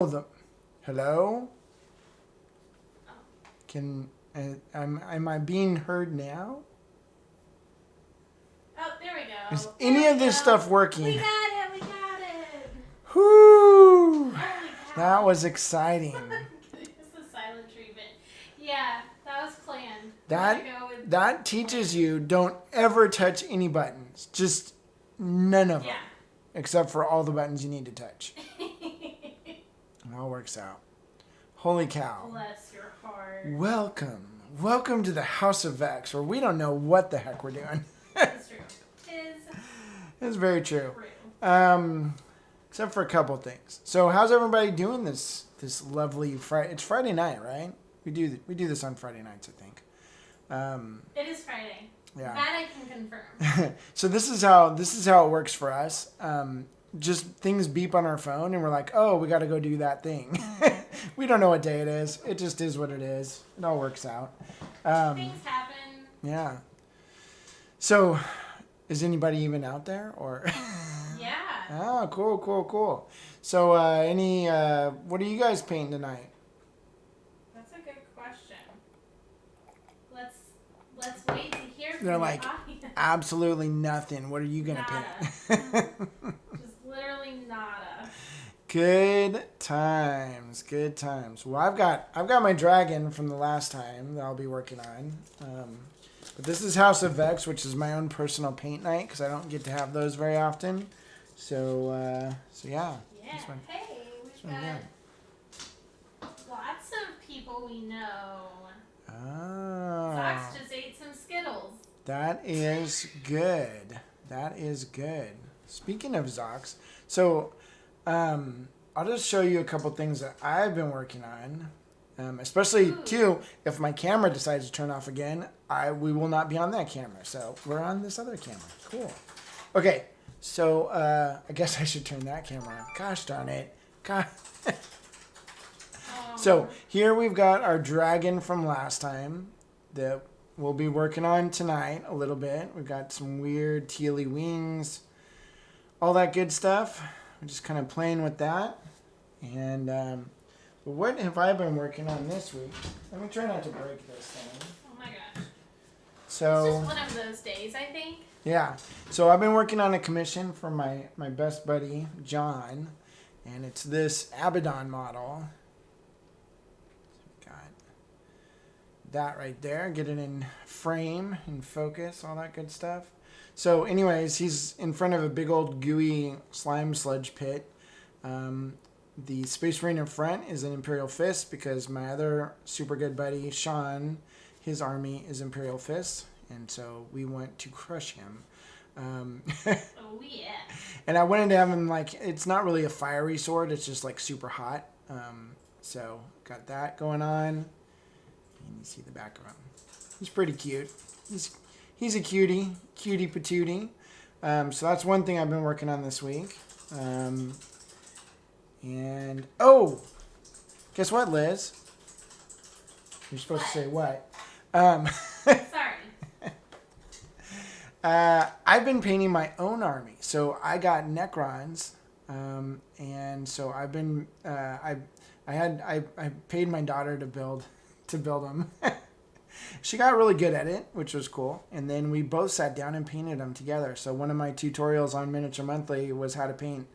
The, hello? Am I being heard now? Oh, there we go. Is any of this stuff working? We got it. We got it. Whoo! Holy cow. That was exciting. It's a silent treatment. Yeah, that was planned. That teaches you don't ever touch any buttons. Just none of them. Except for all the buttons you need to touch. It all works out. Holy cow. Bless your heart. Welcome to the House of Vex, where we don't know what the heck we're doing. It's true. It's very true. Except for a couple things. So how's everybody doing this lovely Friday? It's Friday night, right? We do this on Friday nights, I think. It is Friday. Yeah. That I can confirm. So this is how it works for us. Just things beep on our phone and we're like, oh, we got to go do that thing. We don't know what day it is. It just is what it is. It all works out. Things happen. Yeah. So is anybody even out there or? Yeah. Oh, cool. So what are you guys painting tonight? That's a good question. Let's wait to hear from They're the like, audience. absolutely nothing. What are you going to paint? Just literally nada. Good times. Well, I've got my dragon from the last time that I'll be working on. But this is House of Vex, which is my own personal paint night because I don't get to have those very often. So yeah. Yeah. Hey, we've got lots of people we know. Oh. Sox just ate some Skittles. That is good. Speaking of Zox, so I'll just show you a couple things that I've been working on. Especially, too, if my camera decides to turn off again, we will not be on that camera. So we're on this other camera. Cool. Okay, so I guess I should turn that camera on. Gosh darn it. God. So here we've got our dragon from last time that we'll be working on tonight a little bit. We've got some weird tealy wings, all that good stuff. We're just kind of playing with that. And but what have I been working on this week? Let me try not to break this thing. Oh my gosh. So it's just one of those days, I think. Yeah. So I've been working on a commission for my best buddy, John. And it's this Abaddon model. That right there, get it in frame, in focus, all that good stuff. So anyways, he's in front of a big old gooey slime sludge pit. The Space Marine in front is an Imperial Fist because my other super good buddy, Sean, his army is Imperial Fist. And so we want to crush him. Oh yeah. And I wanted to have him it's not really a fiery sword, it's just super hot. So got that going on. And you see the back of him. He's pretty cute. He's a cutie patootie. So that's one thing I've been working on this week. And guess what, Liz? You're supposed to say what? Sorry. I've been painting my own army. So I got Necrons, and so I've been I paid my daughter to build them. She got really good at it, which was cool. And then we both sat down and painted them together. So one of my tutorials on Miniature Monthly was how to paint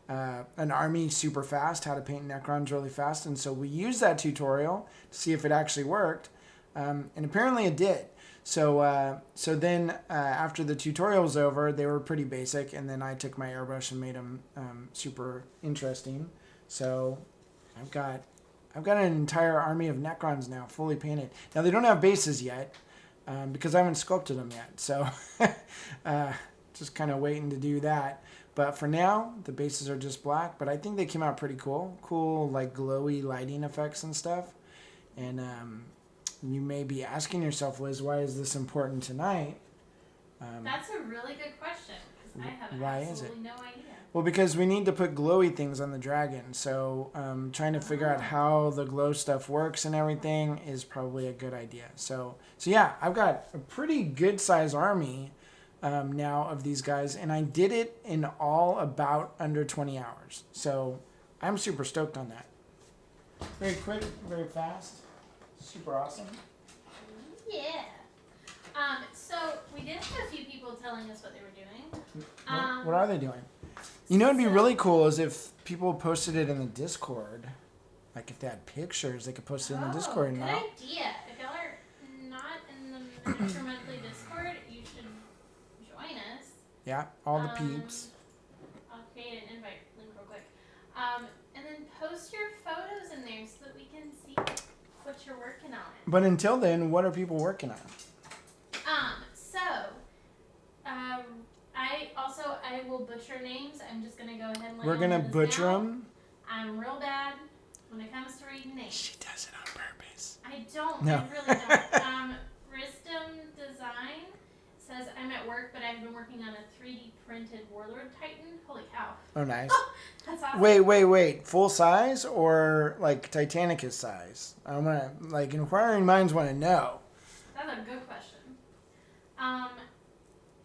an army super fast, how to paint Necrons really fast. And so we used that tutorial to see if it actually worked. And apparently it did. So then after the tutorial was over, they were pretty basic. And then I took my airbrush and made them super interesting. So I've got an entire army of Necrons now, fully painted. Now, they don't have bases yet, because I haven't sculpted them yet. So, just kind of waiting to do that. But for now, the bases are just black. But I think they came out pretty cool. Cool, glowy lighting effects and stuff. And you may be asking yourself, Liz, why is this important tonight? That's a really good question, because I have absolutely no idea. Well, because we need to put glowy things on the dragon. So trying to figure out how the glow stuff works and everything is probably a good idea. So yeah, I've got a pretty good size army now of these guys. And I did it in all about under 20 hours. So I'm super stoked on that. Very quick, very fast. Super awesome. Yeah. So we did have a few people telling us what they were doing. What are they doing? You know, it'd be really cool is if people posted it in the Discord. Like if they had pictures, they could post it in the Discord. Good No? idea. If y'all are not in the Miniature Monthly Discord, you should join us. Yeah, all the peeps. I'll create an invite link real quick. And then post your photos in there so that we can see what you're working on. But until then, what are people working on? I will butcher names. I'm just gonna go ahead and let We're gonna butcher now. them. I'm real bad when it comes to reading names. She does it on purpose. I don't. No. I really don't. Wisdom Design says I'm at work, but I've been working on a 3D printed Warlord Titan. Holy cow! Oh, nice. That's awesome. Wait. Full size or like Titanicus size? I'm gonna like inquiring minds want to know. That's a good question.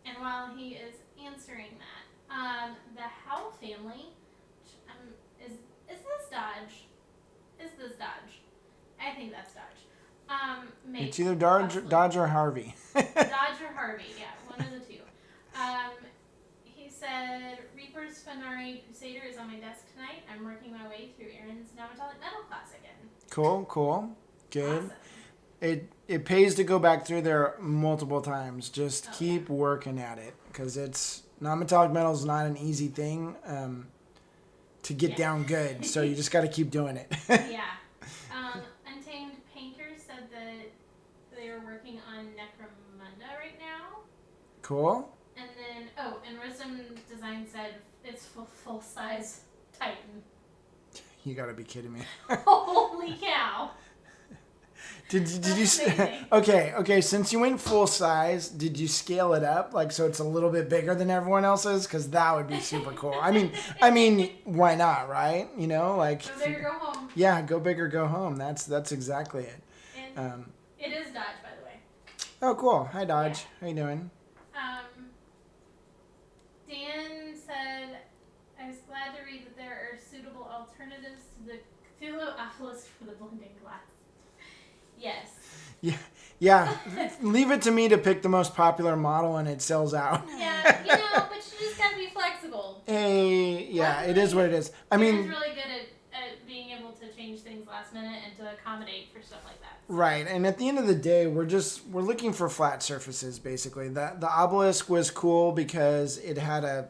And while he is answering that, the Howe family, is this Dodge? Is this Dodge? I think that's Dodge. Maybe, It's either Dodge or Harvey. Dodge or Harvey, yeah, one of the two. He said, Reaper's Fenari Crusader is on my desk tonight. I'm working my way through Aaron's Namatolic Metal class again. Cool. Good. Awesome. It pays to go back through there multiple times. Just keep working at it because it's non-metallic metal is not an easy thing to get down good. So you just got to keep doing it. Yeah. Untamed Painter said that they are working on Necromunda right now. Cool. And then and Wisdom Design said it's full size Titan. You got to be kidding me. Holy cow! Did you okay, since you went full size, did you scale it up like so it's a little bit bigger than everyone else's? Because that would be super cool. I mean, why not, right? You know, like Go big or go home. Yeah, go big or go home. That's exactly it. And it is Dodge, by the way. Oh, cool. Hi, Dodge. Yeah. How you doing? Dan said, I was glad to read that there are suitable alternatives to the Cthulhu obelisk for the blending glass. Yes. Yeah. Leave it to me to pick the most popular model and it sells out. Yeah, but you just gotta be flexible. Hey, yeah, it is what it is. I mean, Aaron's really good at being able to change things last minute and to accommodate for stuff like that. So. Right, and at the end of the day, we're looking for flat surfaces basically. The obelisk was cool because it had a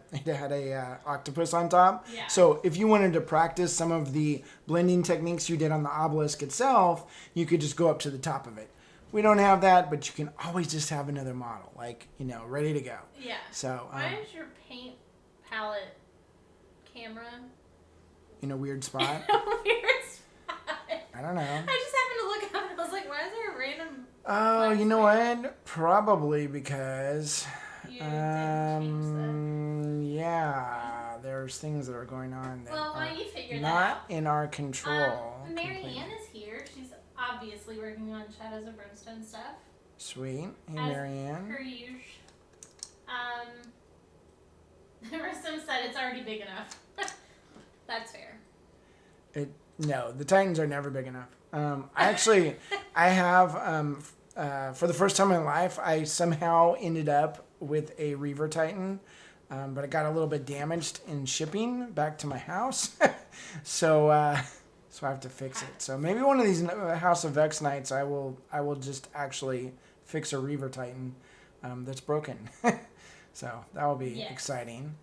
octopus on top. Yeah. So if you wanted to practice some of the blending techniques you did on the obelisk itself, you could just go up to the top of it. We don't have that, but you can always just have another model, like ready to go. Yeah. So why is your paint palette camera in a weird spot? Weird spot. I don't know. I just happened to look up and I was like, why is there a random? Oh, you know what? Probably because, You didn't change yeah, there's things that are going on that while you figure that not out, in our control. Mary completely. Ann is here. She's obviously working on Shadows of Brimstone stuff. Sweet. Hey, As Marianne. per usual. Rustum said it's already big enough. That's fair. No, the Titans are never big enough. I have, for the first time in my life, I somehow ended up with a Reaver Titan, but it got a little bit damaged in shipping back to my house. So I have to fix it. So maybe one of these House of Vex nights, I will just actually fix a Reaver Titan that's broken. So that will be exciting.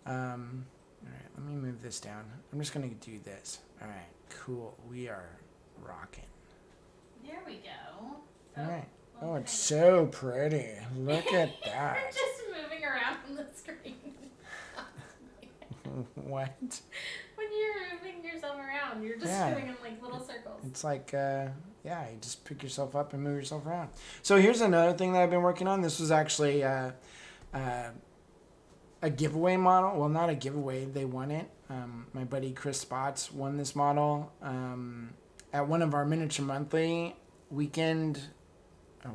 All right, let me move this down. I'm just going to do this. All right, cool. We are rocking. There we go. All right. Oh, it's so pretty. Look at that. You're just moving around on the screen. What? When you're moving yourself around, you're just doing in like little circles. It's like, you just pick yourself up and move yourself around. So here's another thing that I've been working on. This was actually a giveaway model. Well, not a giveaway. They won it. My buddy Chris Spots won this model at one of our Miniature Monthly weekend.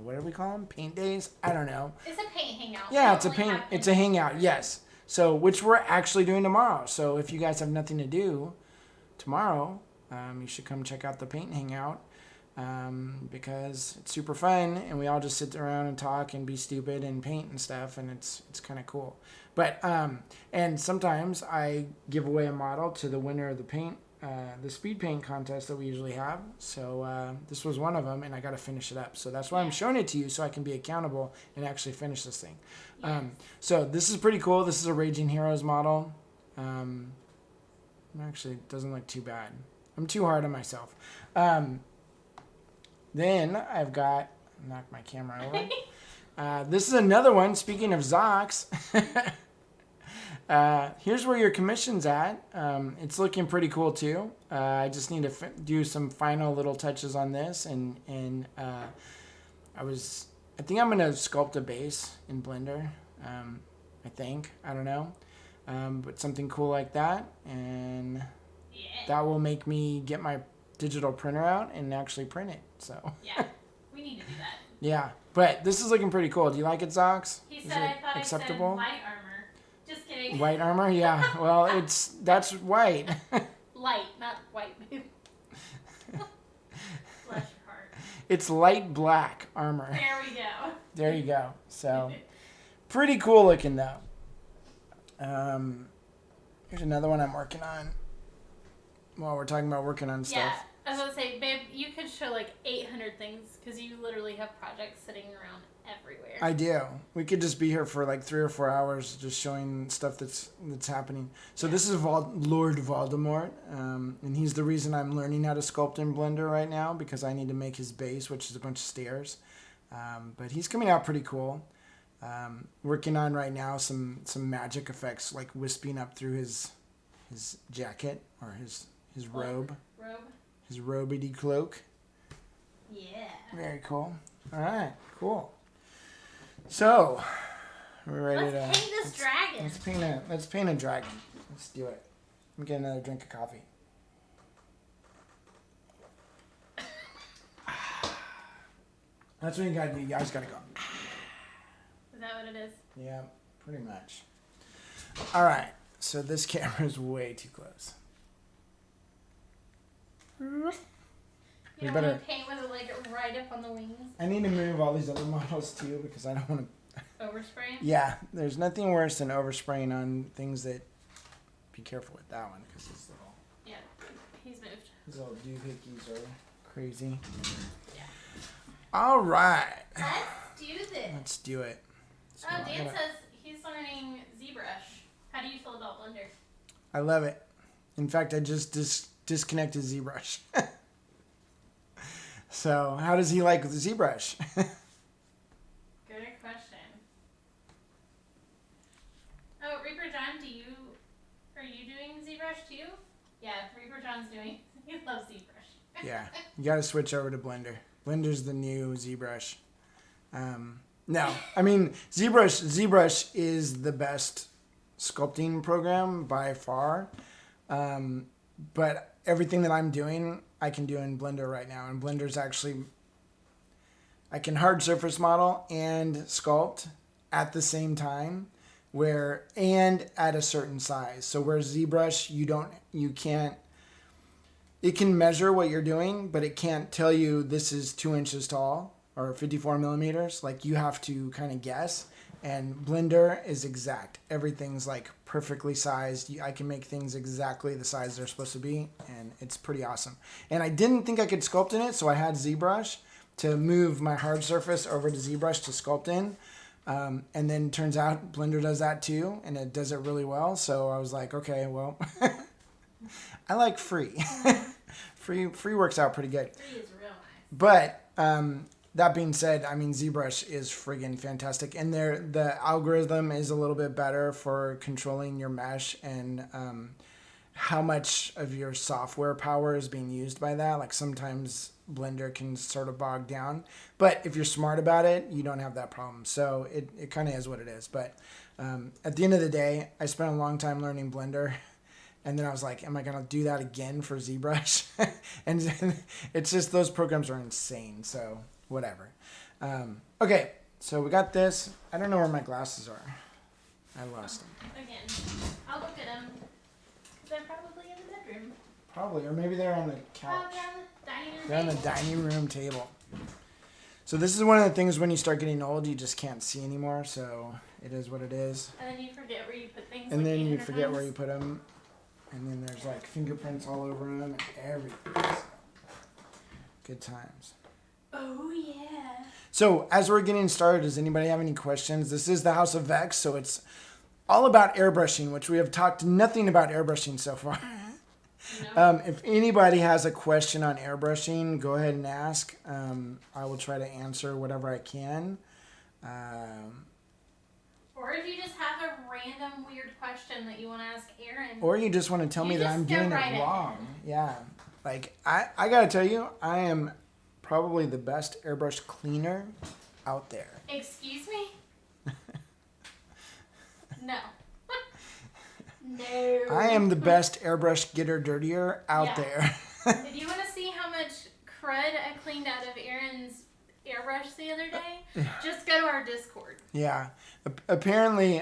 What do we call them? Paint days? I don't know. It's a paint hangout. Yeah, it's a hangout. Yes. So, which we're actually doing tomorrow. So, if you guys have nothing to do tomorrow, you should come check out the paint hangout because it's super fun and we all just sit around and talk and be stupid and paint and stuff, and it's kind of cool. But and sometimes I give away a model to the winner of the speed paint contest that we usually have. So this was one of them, and I got to finish it up. So that's why I'm showing it to you, so I can be accountable and actually finish this thing. Yes. So this is pretty cool. This is a Raging Heroes model. Actually, it doesn't look too bad. I'm too hard on myself. Then I've got, knock my camera over. This is another one. Speaking of Zox, here's where your commission's at. It's looking pretty cool too. I just need to do some final little touches on this, and I think I'm gonna sculpt a base in Blender. I don't know, but something cool like that, and that will make me get my digital printer out and actually print it. So yeah, we need to do that. Yeah, but this is looking pretty cool. Do you like it, Zox? He said, I thought acceptable? I said white armor. Just kidding. White armor? Yeah. Well, that's white. Light, not white. Bless your heart. It's light black armor. There we go. There you go. So, pretty cool looking though. Here's another one I'm working on. Well, we're talking about working on stuff. Yeah, I was going to say, babe, you could show like 800 things because you literally have projects sitting around everywhere. I do. We could just be here for like 3 or 4 hours just showing stuff that's happening. So this is Lord Voldemort, and he's the reason I'm learning how to sculpt in Blender right now, because I need to make his base, which is a bunch of stairs. But he's coming out pretty cool. Working on right now some magic effects, like wisping up through his jacket or his robe. His robedy cloak. Yeah. Very cool. All right, cool. So, we're ready Let's paint this dragon. Let's paint a dragon. Let's do it. Let me get another drink of coffee. That's what you gotta do. You guys gotta go. Is that what it is? Yeah, pretty much. All right. So this camera is way too close. You don't want to paint with it like right up on the wings? I need to move all these other models too, because I don't want to... Overspray? Yeah, there's nothing worse than overspraying on things that... Be careful with that one, because his little... Yeah, he's moved. His little doohickeys are crazy. Yeah. All right. Let's do this. Let's do it. So Dan says he's learning ZBrush. How do you feel about Blender? I love it. In fact, I just disconnected ZBrush. So, how does he like ZBrush? Good question. Oh, Reaper John, are you doing ZBrush too? Yeah, Reaper John's doing. He loves ZBrush. Yeah, you got to switch over to Blender. Blender's the new ZBrush. No, I mean ZBrush is the best sculpting program by far. But everything that I'm doing, I can do in Blender right now. And Blender's actually, I can hard surface model and sculpt at the same time, and at a certain size. So where ZBrush, you can't, it can measure what you're doing, but it can't tell you this is 2 inches tall or 54 millimeters. Like, you have to kind of guess. And Blender is exact. Everything's like perfectly sized. I can make things exactly the size they're supposed to be, and it's pretty awesome. And I didn't think I could sculpt in it, so I had ZBrush to move my hard surface over to ZBrush to sculpt in. And then turns out Blender does that too, and it does it really well. So I was like, okay, well, I like free. Free works out pretty good. Free is real nice. But that being said, I mean, ZBrush is friggin' fantastic. And the algorithm is a little bit better for controlling your mesh and how much of your software power is being used by that. Like, sometimes Blender can sort of bog down. But if you're smart about it, you don't have that problem. So it kind of is what it is. But at the end of the day, I spent a long time learning Blender. And then I was like, am I going to do that again for ZBrush? And it's just, those programs are insane. So whatever. Okay, so we got this. I don't know where my glasses are. I lost them. Again, I'll look at them. They're probably in the bedroom. Probably, or maybe they're on the Oh, couch. they're on the dining room They're on the table. dining room table. So this is one of the things when you start getting old, you just can't see anymore. So it is what it is. And then you forget where you put things. And like then you 800 forget times. where you put them. And then there's like fingerprints all over them and everything. So, good times. Oh yeah. So as we're getting started, does anybody have any questions? This is the House of Vex, so it's all about airbrushing, which we have talked nothing about airbrushing so far. No. If anybody has a question on airbrushing, go ahead and ask. I will try to answer whatever I can. Or if you just have a random weird question that you want to ask Aaron. Or you just want to tell me that I'm doing it wrong. Yeah. Like, I got to tell you, I am probably the best airbrush cleaner out there. Excuse me? No. No. I am the best airbrush getter dirtier out there. If you want to see how much crud I cleaned out of Aaron's airbrush the other day, just go to our Discord. Yeah. Apparently,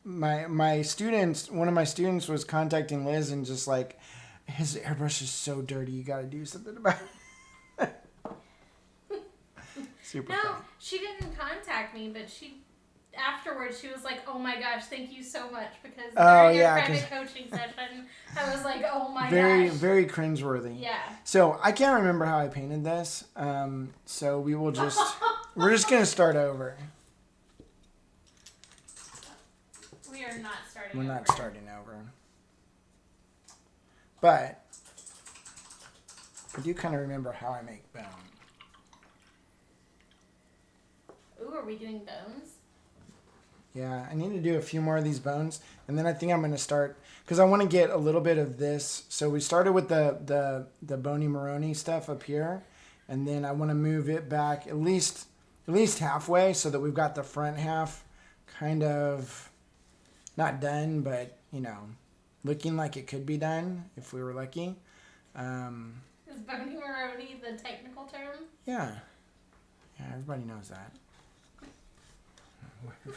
my students, one of my students was contacting Liz and just like, his airbrush is so dirty, you got to do something about it. Super No, funny. she didn't contact me, but afterwards she was like, "Oh my gosh, thank you so much," because during your private coaching session, I was like, "Oh my very, gosh." very cringeworthy. Yeah. So I can't remember how I painted this. So we will just, we're just gonna start over. We are not starting. We're over. not starting over. But I do kind of remember how I make bone. Ooh, are we doing bones? Yeah, I need to do a few more of these bones, and then I think I'm going to start, because I want to get a little bit of this. So we started with the bony maroni stuff up here, and then I want to move it back at least halfway so that we've got the front half kind of not done, but, you know, looking like it could be done if we were lucky. Is bony maroni the technical term? Yeah. Yeah, everybody knows that.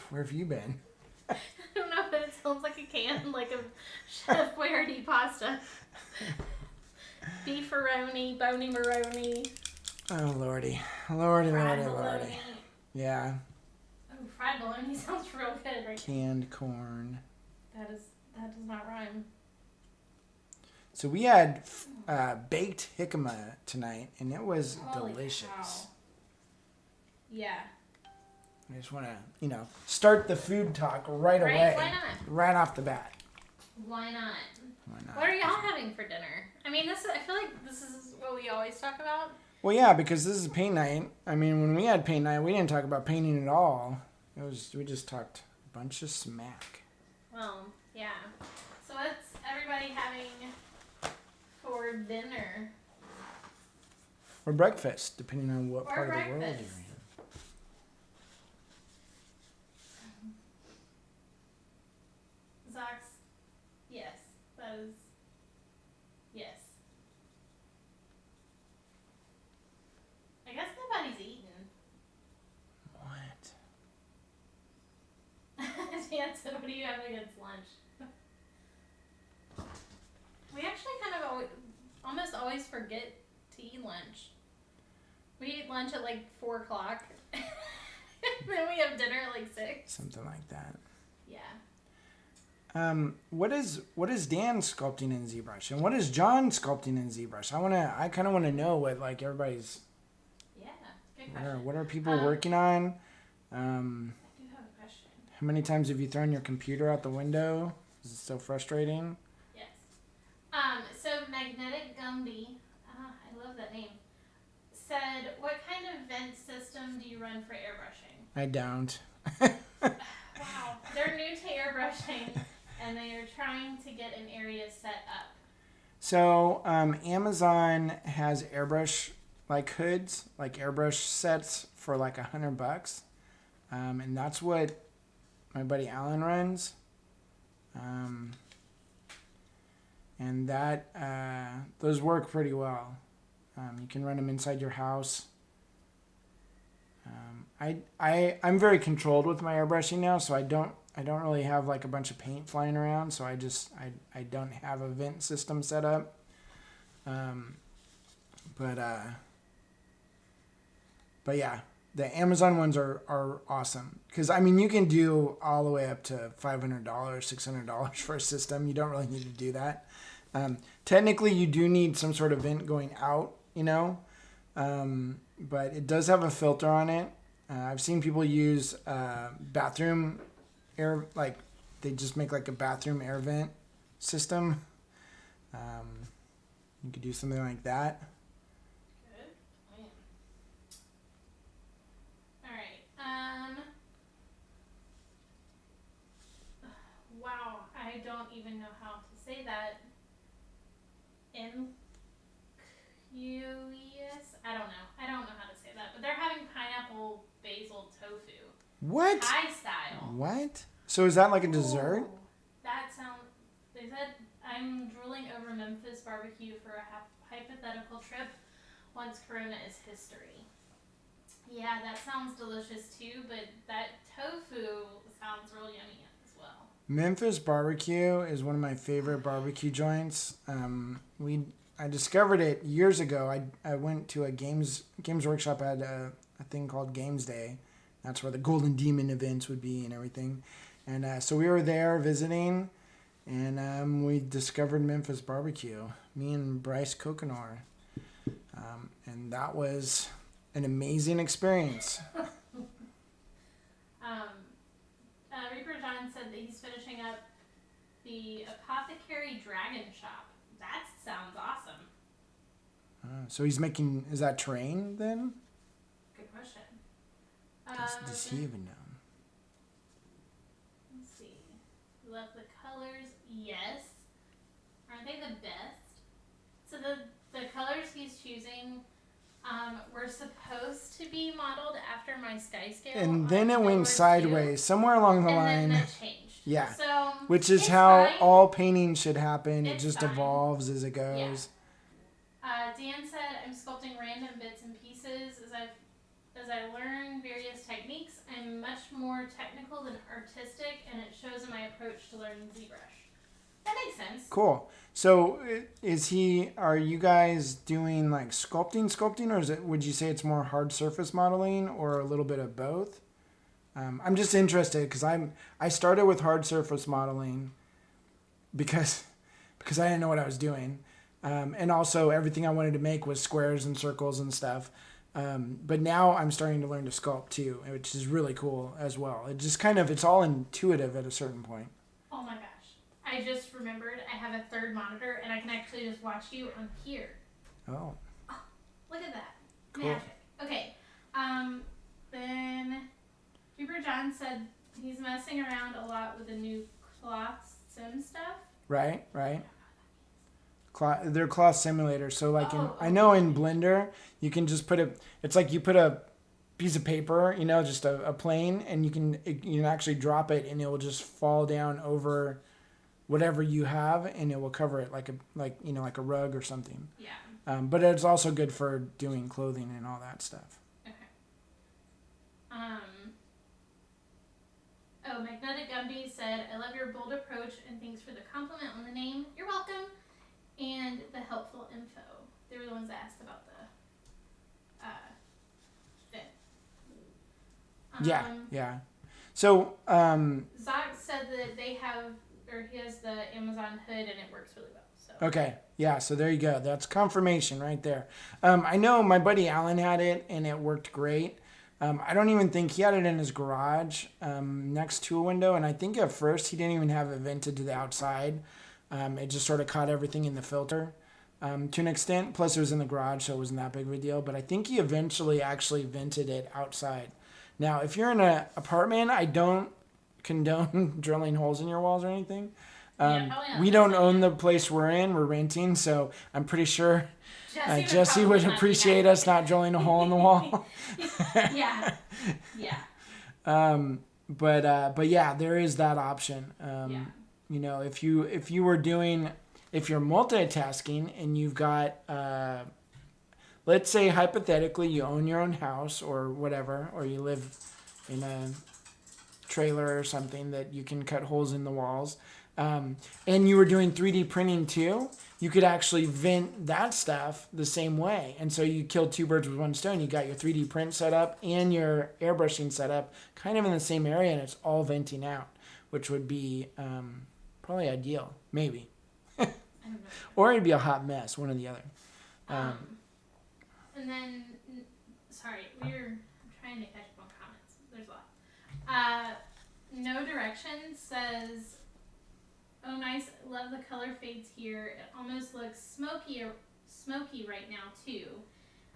Where have you been? I don't know, but it sounds like a can, like a Chef Boyardee pasta. Beefaroni, bony maroni. Oh, lordy. Lordy, Fried lordy, lordy. bologna. Yeah. Oh, fried bologna sounds real good right Canned corn. That does not rhyme. So we had baked jicama tonight, and it was Holy delicious. cow. Yeah. I just want to, start the food talk right away. Why not? Right off the bat. Why not? Why not? What are y'all having for dinner? I mean, I feel like this is what we always talk about. Well, yeah, because this is paint night. I mean, when we had paint night, we didn't talk about painting at all. We just talked a bunch of smack. Well, yeah. So what's everybody having for dinner? Or breakfast, depending on what Or part of the world breakfast. you're in. Zox? Yes. That is... Yes. I guess nobody's eaten. What? Jansen, what do you have against lunch? We actually kind of almost always forget to eat lunch. We eat lunch at like 4 o'clock. Then we have dinner at like 6. Something like that. Yeah. What is Dan sculpting in ZBrush, and what is John sculpting in ZBrush? I kind of want to know what like everybody's. Yeah. Good question. What are people working on? I do have a question. How many times have you thrown your computer out the window? Is it so frustrating? Yes. So Magnetic Gumby, I love that name, said, "What kind of vent system do you run for airbrushing?" I don't. Wow. They're new to airbrushing, and they are trying to get an area set up. So Amazon has airbrush like hoods, like airbrush sets for like $100, and that's what my buddy Alan runs. And that those work pretty well. You can run them inside your house. I'm very controlled with my airbrushing now, so I don't really have like a bunch of paint flying around. So I don't have a vent system set up. Um, but yeah, the Amazon ones are awesome because I mean you can do all the way up to $500, $600 for a system. You don't really need to do that. Technically, you do need some sort of vent going out, but it does have a filter on it. I've seen people use bathroom air, like they just make like a bathroom air vent system. You could do something like that. Good plan. All right. Wow, I don't even know how to say that. Incurious? I don't know how to say that. But they're having pineapple basil tofu. What? Thai style. What? So is that like a dessert? Ooh, that sounds. They said I'm drooling over Memphis barbecue for a hypothetical trip once Corona is history. Yeah, that sounds delicious too, but that tofu sounds real yummy as well. Memphis barbecue is one of my favorite barbecue joints. I discovered it years ago. I went to a games workshop at a thing called Games Day. That's where the Golden Demon events would be and everything. And so we were there visiting, and we discovered Memphis barbecue. Me and Bryce Coconor, and that was an amazing experience. Reaper John said that he's finishing up the Apothecary Dragon Shop. That sounds awesome. So he's making, is that terrain then? Good question. Does he even know? Let's see. Love the colors. Yes. Aren't they the best? So the colors he's choosing were supposed to be modeled after my sky scale. And then it went sideways somewhere along the line. And then it changed. Yeah. So which is how fine. all painting should happen. It's it just fine. evolves as it goes. Yeah. Dan said, I'm sculpting random bits and pieces as I learn various techniques. I'm much more technical than artistic, and it shows in my approach to learning ZBrush. That makes sense. Cool. So are you guys doing like sculpting, or would you say it's more hard surface modeling or a little bit of both? I'm just interested because I started with hard surface modeling because I didn't know what I was doing. And also everything I wanted to make was squares and circles and stuff. But now I'm starting to learn to sculpt too, which is really cool as well. It just it's all intuitive at a certain point. Oh my gosh. I just remembered I have a third monitor and I can actually just watch you on here. Oh. Look at that. Cool. Magic. Okay. Then Reaper John said he's messing around a lot with the new cloth sim stuff. Right. They're cloth simulators. So I know in Blender, you can just it's like you put a piece of paper, just a plane, and you can actually drop it and it will just fall down over whatever you have and it will cover it like a rug or something. Yeah. But it's also good for doing clothing and all that stuff. Okay. Magnetic Gumby said, I love your bold approach and thanks for the compliment on the name. You're welcome. And the helpful info. They were the ones that asked about the fit. Yeah. So Zoc said that he has the Amazon hood and it works really well. So okay, yeah. So there you go. That's confirmation right there. I know my buddy Alan had it and it worked great. I don't even think he had it in his garage next to a window, and I think at first he didn't even have it vented to the outside. It just sort of caught everything in the filter to an extent. Plus, it was in the garage, so it wasn't that big of a deal. But I think he eventually actually vented it outside. Now, if you're in an apartment, I don't condone drilling holes in your walls or anything. We don't own the place we're in. We're renting, so I'm pretty sure Jesse would appreciate us not drilling a hole in the wall. Yeah. But yeah, there is that option. If you're multitasking and you've got, let's say hypothetically you own your own house or whatever, or you live in a trailer or something that you can cut holes in the walls, and you were doing 3D printing too, you could actually vent that stuff the same way. And so you killed two birds with one stone. You got your 3D print set up and your airbrushing set up kind of in the same area, and it's all venting out, which would be probably ideal, maybe. Or it'd be a hot mess, one or the other. And then, sorry, I'm trying to catch up on comments. There's a lot. No Direction says, oh, nice. Love the color fades here. It almost looks smoky right now, too.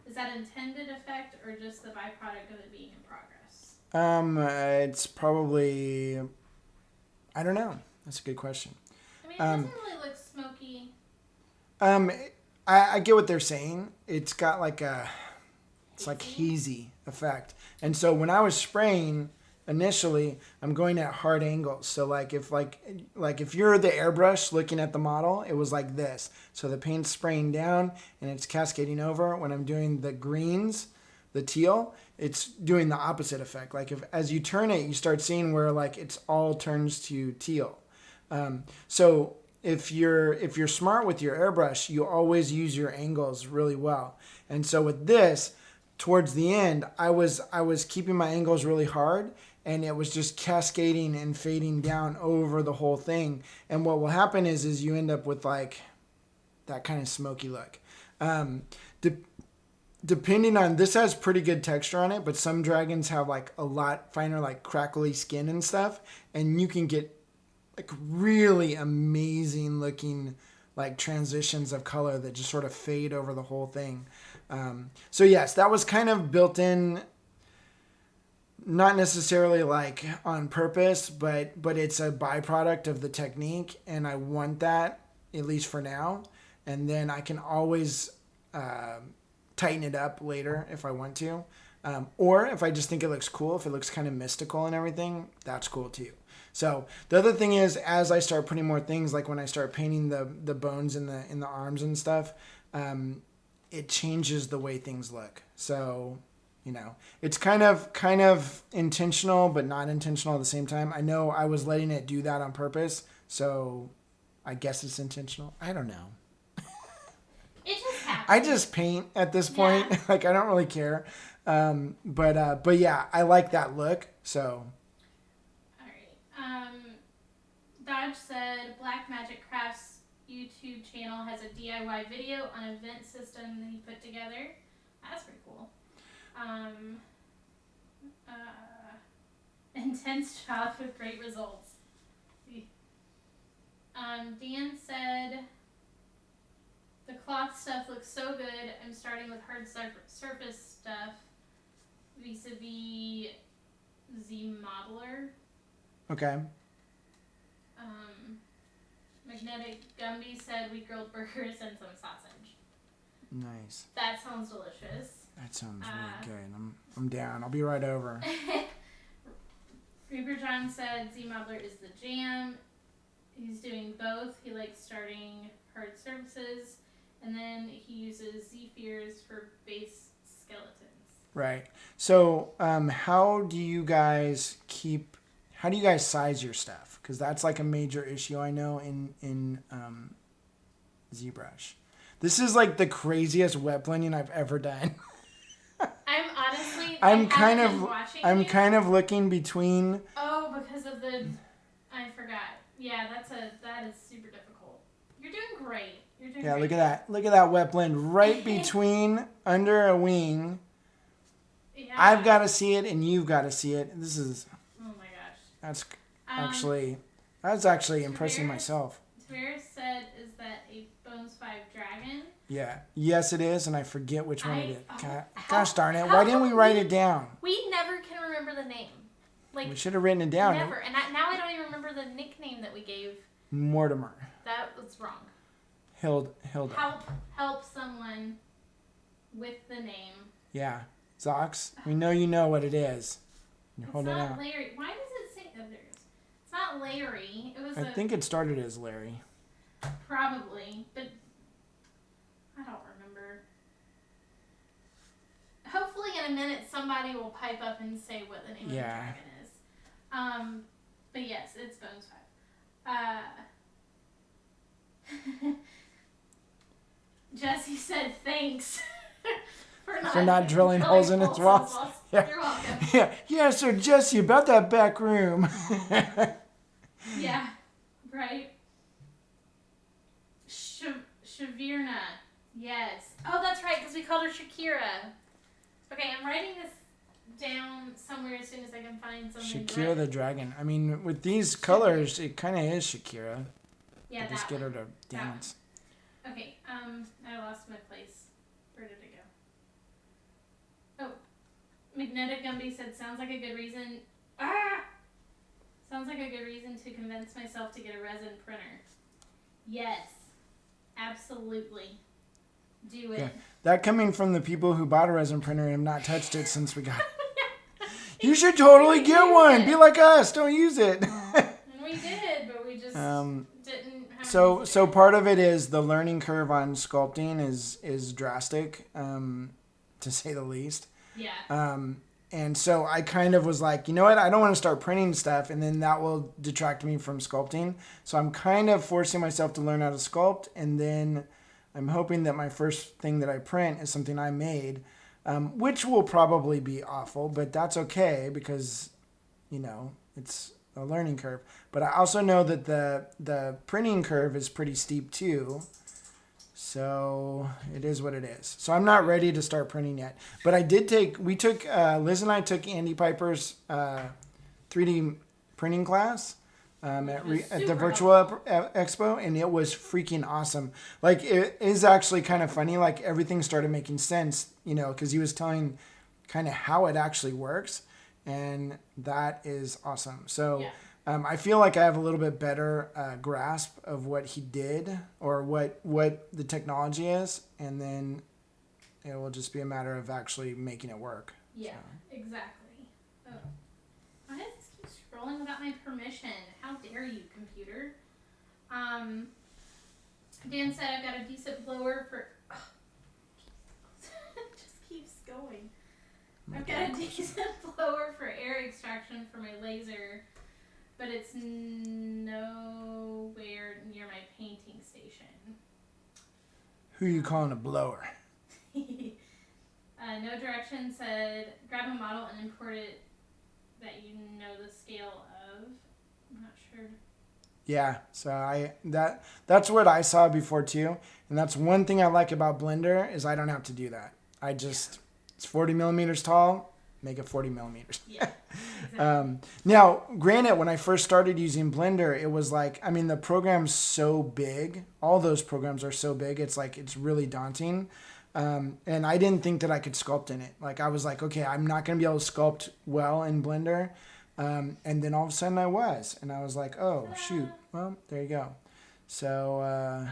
Is that intended effect or just the byproduct of it being in progress? It's probably, I don't know. That's a good question. I mean, it doesn't really look smoky. I get what they're saying. It's got like it's like hazy effect. And so when I was spraying initially, I'm going at hard angles. So like if you're the airbrush looking at the model, it was like this. So the paint's spraying down and it's cascading over. When I'm doing the greens, the teal, it's doing the opposite effect. Like as you turn it, you start seeing where like it's all turns to teal. So if you're smart with your airbrush, you always use your angles really well. And so with this, towards the end, I was keeping my angles really hard, and it was just cascading and fading down over the whole thing. And what will happen is you end up with like that kind of smoky look. Depending on, this has pretty good texture on it, but some dragons have like a lot finer, like crackly skin and stuff, and you can get like really amazing looking like transitions of color that just sort of fade over the whole thing. So yes, that was kind of built in, not necessarily like on purpose, but it's a byproduct of the technique, and I want that, at least for now. And then I can always tighten it up later if I want to. Or if I just think it looks cool, if it looks kind of mystical and everything, that's cool too. So the other thing is, as I start putting more things, like when I start painting the bones in the arms and stuff, it changes the way things look. So, you know, it's kind of intentional, but not intentional at the same time. I know I was letting it do that on purpose, so I guess it's intentional. I don't know. It just happens. I just paint at this point. Yeah. Like, I don't really care. But yeah, I like that look. So. All right. Dodge said Black Magic Crafts YouTube channel has a DIY video on a vent system that he put together. That's pretty cool. Intense job with great results. Dan said the cloth stuff looks so good. I'm starting with hard surface stuff vis-a-vis Z Modeler. Okay. Magnetic Gumby said we grilled burgers and some sausage. Nice. That sounds delicious. That sounds really good. I'm down. I'll be right over. Reaper John said Z Modeler is the jam. He's doing both. He likes starting hard surfaces, and then he uses Z-Fears for base skeletons. Right. So how do you guys size your stuff? Because that's like a major issue I know in ZBrush. This is like the craziest wet blending I've ever done. I'm honestly. I'm kind of looking between. Oh, because of the. I forgot. Yeah, that is super difficult. You're doing great. Yeah, great. Look at that. Look at that wet blend right between under a wing. Yeah. I've got to see it, and you've got to see it. This is. Oh my gosh. That's actually impressing myself. Tavares said, "Is that a Bones 5 dragon?" Yeah. Yes, it is, and I forget which one it is. Gosh darn it! Why didn't we write it down? We never can remember the name. Like, we should have written it down. Never. And now I don't even remember the nickname that we gave. Mortimer. That was wrong. Hilda. Help someone with the name. Yeah. Zox, we know you know what it is. It's not Larry. Why does it say... Oh, there it is. It's not Larry. I think it started as Larry. Probably, but I don't remember. Hopefully in a minute somebody will pipe up and say what the name of the dragon is. But yes, it's Bones 5. said thanks For not drilling holes in its walls. Yeah. You're welcome. Yeah, so Jesse, about that back room. Yeah, right. Shavirna. Yes. Oh, that's right, because we called her Shakira. Okay, I'm writing this down somewhere as soon as I can find something. Shakira the dragon. I mean, with these colors, it kind of is Shakira. Yeah, Just get her to dance. Okay, I lost my place. Where did it go? Oh, Magnetic Gumby said, sounds like a good reason. Sounds like a good reason to convince myself to get a resin printer. Yes, absolutely. Do it. Yeah. That coming from the people who bought a resin printer and have not touched it since we got it. You should totally get one. Be like us. Don't use it. And we did, but we just didn't have So part of it is the learning curve on sculpting is drastic, to say the least. Yeah. And so I kind of was like, you know what? I don't want to start printing stuff, and then that will detract me from sculpting. So I'm kind of forcing myself to learn how to sculpt, and then I'm hoping that my first thing that I print is something I made, which will probably be awful, but that's okay because, it's a learning curve. But I also know that the printing curve is pretty steep too. So it is what it is. So I'm not ready to start printing yet. But Liz and I took Andy Piper's 3D printing class at the virtual expo, and it was freaking awesome. Like, it is actually kind of funny. Like, everything started making sense, because he was telling kind of how it actually works, and that is awesome. So Yeah. I feel like I have a little bit better grasp of what he did or what the technology is, and then it will just be a matter of actually making it work. Yeah, So. exactly. Oh. Why does this keep scrolling without my permission? How dare you, computer? Dan said I've got a decent blower for... it just keeps going. I've got a decent blower for air extraction for my laser, but it's nowhere near my painting station. Who are you calling a blower? No Direction said, grab a model and import it that you know the scale of. I'm not sure. Yeah, so that's what I saw before too, and that's one thing I like about Blender is I don't have to do that. It's 40 millimeters tall, make it 40 millimeters. Yeah, exactly. Now, granted, when I first started using Blender, it was like, the program's so big. All those programs are so big. It's like, it's really daunting. And I didn't think that I could sculpt in it. Like, I was like, okay, I'm not going to be able to sculpt well in Blender. And then all of a sudden I was. And I was like, oh, shoot. Well, there you go. So...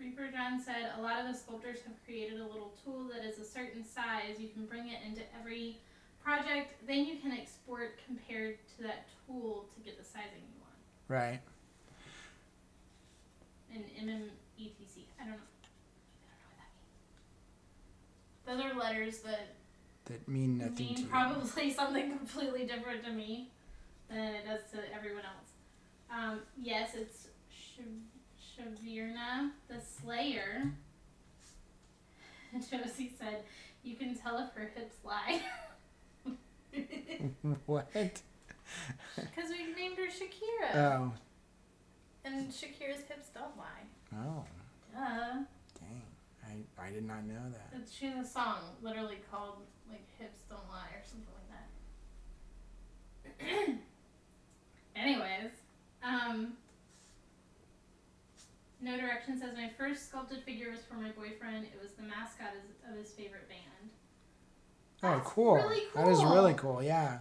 Reaper John said, a lot of the sculptors have created a little tool that is a certain size. You can bring it into every project. Then you can export compared to that tool to get the sizing you want. Right. And MMETC. I don't know what that means. Those are letters that mean nothing to you. Probably something completely different to me than it does to everyone else. Yes, it's Shavirna the Slayer. Josie said, you can tell if her hips lie. What? Because we named her Shakira. Oh. And Shakira's hips don't lie. Oh. Duh. Dang. I did not know that. She has a song literally called, like, Hips Don't Lie or something like that. Anyways, No Direction says, my first sculpted figure was for my boyfriend. It was the mascot of his favorite band. That's cool. Really cool. That is really cool, yeah.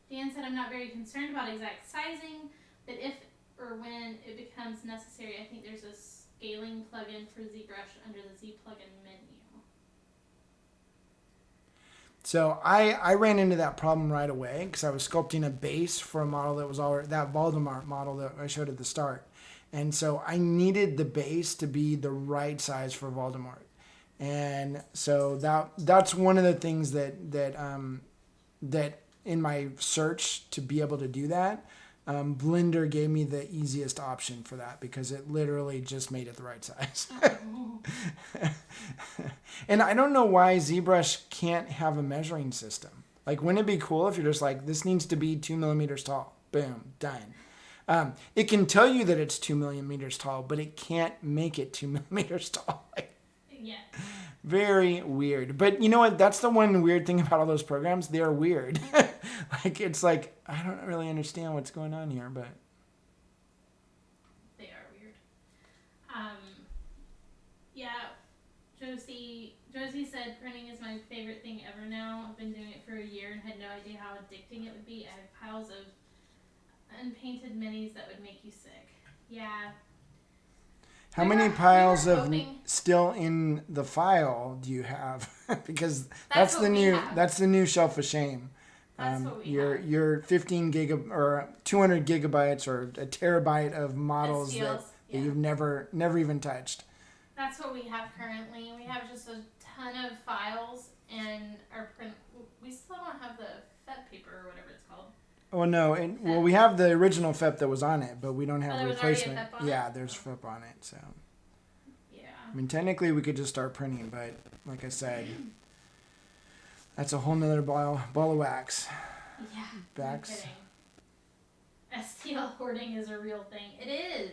Dan said, I'm not very concerned about exact sizing, but if or when it becomes necessary, I think there's a scaling plugin for ZBrush under the Z plugin menu. So I ran into that problem right away because I was sculpting a base for a model that was already, that Voldemort model that I showed at the start. And so I needed the base to be the right size for Voldemort. And so that's one of the things that in my search to be able to do that, Blender gave me the easiest option for that because it literally just made it the right size. And I don't know why ZBrush can't have a measuring system. Like, wouldn't it be cool if you're just like, this needs to be 2 millimeters tall? Boom, done. It can tell you that it's 2 millimeters tall, but it can't make it 2 millimeters tall. Yeah. Very weird. But you know what? That's the one weird thing about all those programs. They're weird. Like, it's like, I don't really understand what's going on here, but. They are weird. Yeah, Josie said printing is my favorite thing ever now. I've been doing it for a year and had no idea how addicting it would be. I have piles of unpainted minis that would make you sick. Yeah. How many piles of still in the file do you have? Because that's the new shelf of shame. That's what we have. Your 15 or 200 gigabytes or a terabyte of models that you've never even touched. That's what we have currently. We have just a ton of files, and our print. We still don't have the FEP paper or whatever it's called. Oh no, and well, we have the original FEP that was on it, but we don't have the replacement. FEP on Yeah, it? there's FEP on it, so. Yeah. I mean, technically we could just start printing, but like I said, that's a whole nother ball of wax. Yeah. Wax. No kidding. STL hoarding is a real thing. It is.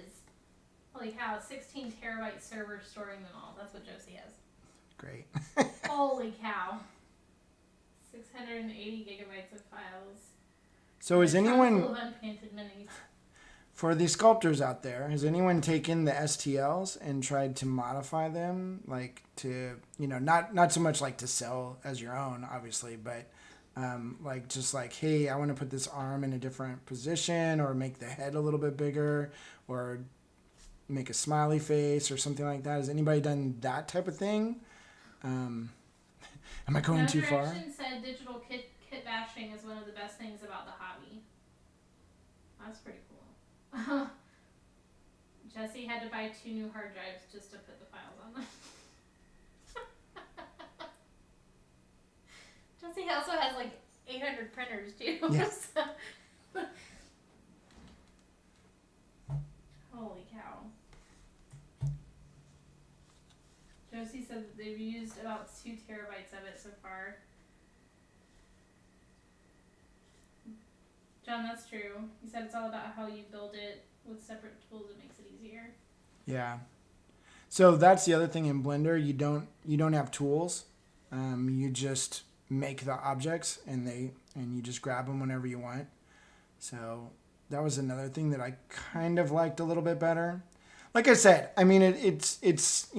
Holy cow! 16 terabyte server storing them all. That's what Josie has. Great. Holy cow! 680 gigabytes of files. So is anyone, full of unpainted minis. for the sculptors out there, has anyone taken the STLs and tried to modify them, like to, not so much like to sell as your own, obviously, but like just like, hey, I want to put this arm in a different position, or make the head a little bit bigger, or make a smiley face or something like that. Has anybody done that type of thing? Am I going too far? Direction said digital kit bashing is one of the best things about the hobby. That's pretty cool. Jesse had to buy 2 new hard drives just to put the files on them. Jesse also has like 800 printers too. Yeah. So. Holy cow. Josie said that they've used about 2 terabytes of it so far. John, that's true. He said it's all about how you build it with separate tools. It makes it easier. Yeah. So that's the other thing in Blender. You don't have tools. You just make the objects, and you just grab them whenever you want. So that was another thing that I kind of liked a little bit better. Like I said, I mean, it's it's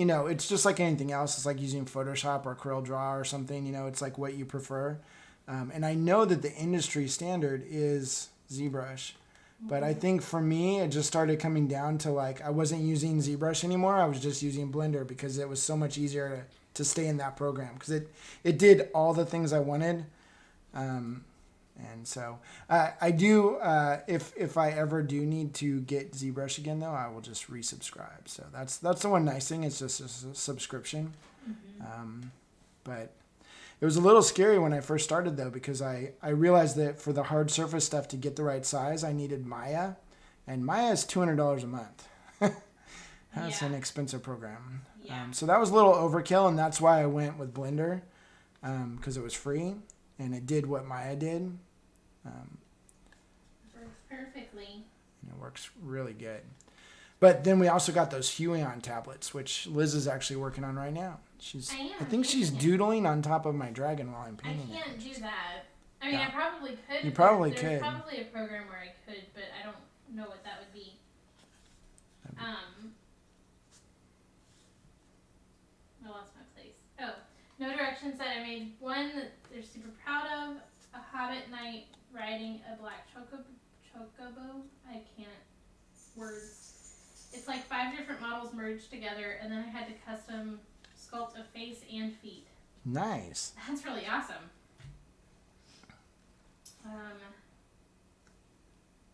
just like anything else. It's like using Photoshop or CorelDRAW or something. It's like what you prefer. And I know that the industry standard is ZBrush. But I think for me, it just started coming down to like, I wasn't using ZBrush anymore. I was just using Blender because it was so much easier to stay in that program, because it did all the things I wanted. And so I do, if I ever do need to get ZBrush again, though, I will just resubscribe. So that's the one nice thing. It's just a subscription. Mm-hmm. But it was a little scary when I first started, though, because I realized that for the hard surface stuff to get the right size, I needed Maya. And Maya is $200 a month. That's an expensive program. Yeah. So that was a little overkill, and that's why I went with Blender, because it was free, and it did what Maya did. Works perfectly. And it works really good. But then we also got those Huion tablets, which Liz is actually working on right now. I think she's doodling on top of my dragon while I'm painting it. I can't do that. I mean, I probably could. You probably There's could. probably a program where I could, but I don't know what that would be. I lost my place. Oh, No Direction said I made one that they're super proud of. A Hobbit Knight riding a black chocobo. I can't words. It's like 5 different models merged together, and then I had to custom sculpt a face and feet. Nice. That's really awesome.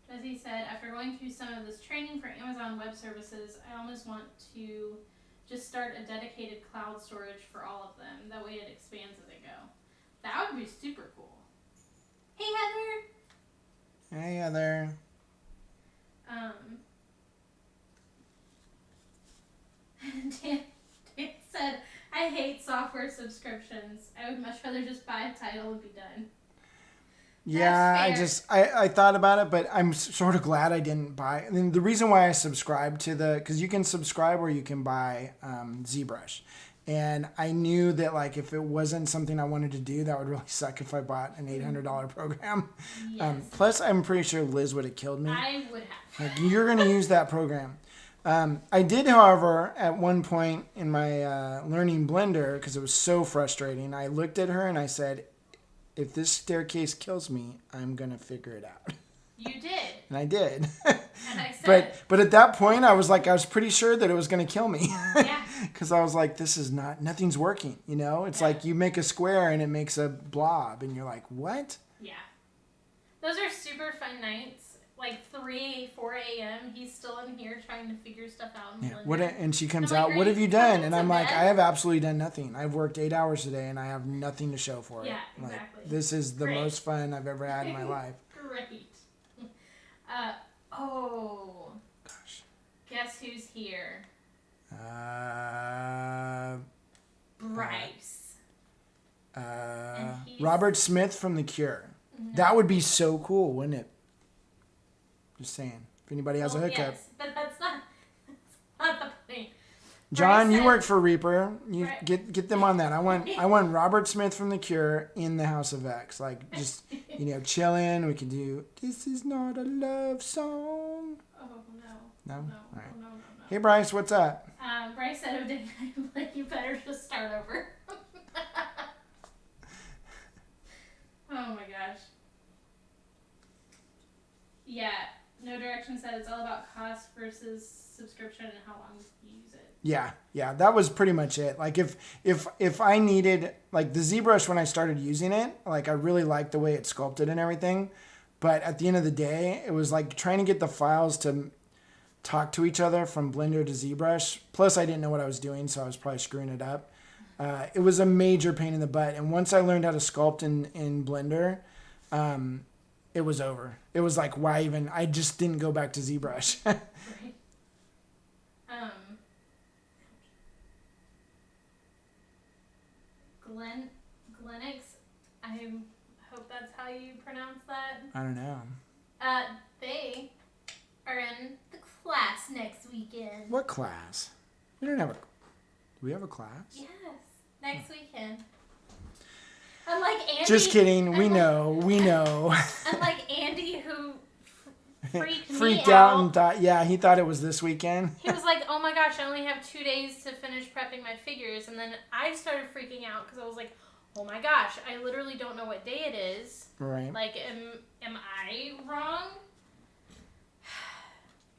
Jesse said, after going through some of this training for Amazon Web Services, I almost want to just start a dedicated cloud storage for all of them. That way it expands as they go. That would be super cool. Hey, Heather. Hey, Heather. Dan said, I hate software subscriptions. I would much rather just buy a title and be done. Yeah, I thought about it, but I'm sort of glad I didn't buy. I mean, the reason why I subscribed to because you can subscribe or you can buy ZBrush. And I knew that like if it wasn't something I wanted to do, that would really suck if I bought an $800 program. Yes. Plus, I'm pretty sure Liz would have killed me. I would have. Like, you're going to use that program. I did, however, at one point in my learning Blender, because it was so frustrating, I looked at her and I said, if this staircase kills me, I'm going to figure it out. You did. And I did. And I said. But at that point, I was pretty sure that it was going to kill me. Yeah. Because I was like, nothing's working, you know? It's like you make a square and it makes a blob, and you're like, what? Yeah. Those are super fun nights. Like 4 a.m. He's still in here trying to figure stuff out. And she comes out, what have you done? And I'm like, I have absolutely done nothing. I've worked 8 hours today and I have nothing to show for it. Yeah, exactly. Like, this is the most fun I've ever had in my life. Great. Gosh. Guess who's here? Bryce. Robert Smith from The Cure. No. That would be so cool, wouldn't it? Just saying. If anybody has a hookup. Yes, but that's not the point. John, you work for Reaper. You get them on that. I want Robert Smith from The Cure in the House of Vex. Like, just, chilling. We can do This Is Not a Love Song. Oh, no. No? All right. No. Hey, Bryce, what's up? Bryce said, like, you better just start over. Oh, my gosh. Yeah. No Direction said it's all about cost versus subscription and how long you use it. Yeah, that was pretty much it. Like if I needed, like the ZBrush when I started using it, like I really liked the way it sculpted and everything, but at the end of the day, it was like trying to get the files to talk to each other from Blender to ZBrush. Plus, I didn't know what I was doing, so I was probably screwing it up. It was a major pain in the butt, and once I learned how to sculpt in Blender, it was over. It was like, why even? I just didn't go back to ZBrush. Right. Glenix, I hope that's how you pronounce that. I don't know. They are in the class next weekend. What class? We don't have a... Do we have a class? Yes, next weekend. Unlike Andy. Just kidding. We know. Unlike Andy, who freaked out and thought, he thought it was this weekend. He was like, oh my gosh, I only have 2 days to finish prepping my figures. And then I started freaking out because I was like, oh my gosh, I literally don't know what day it is. Right. Like, am I wrong?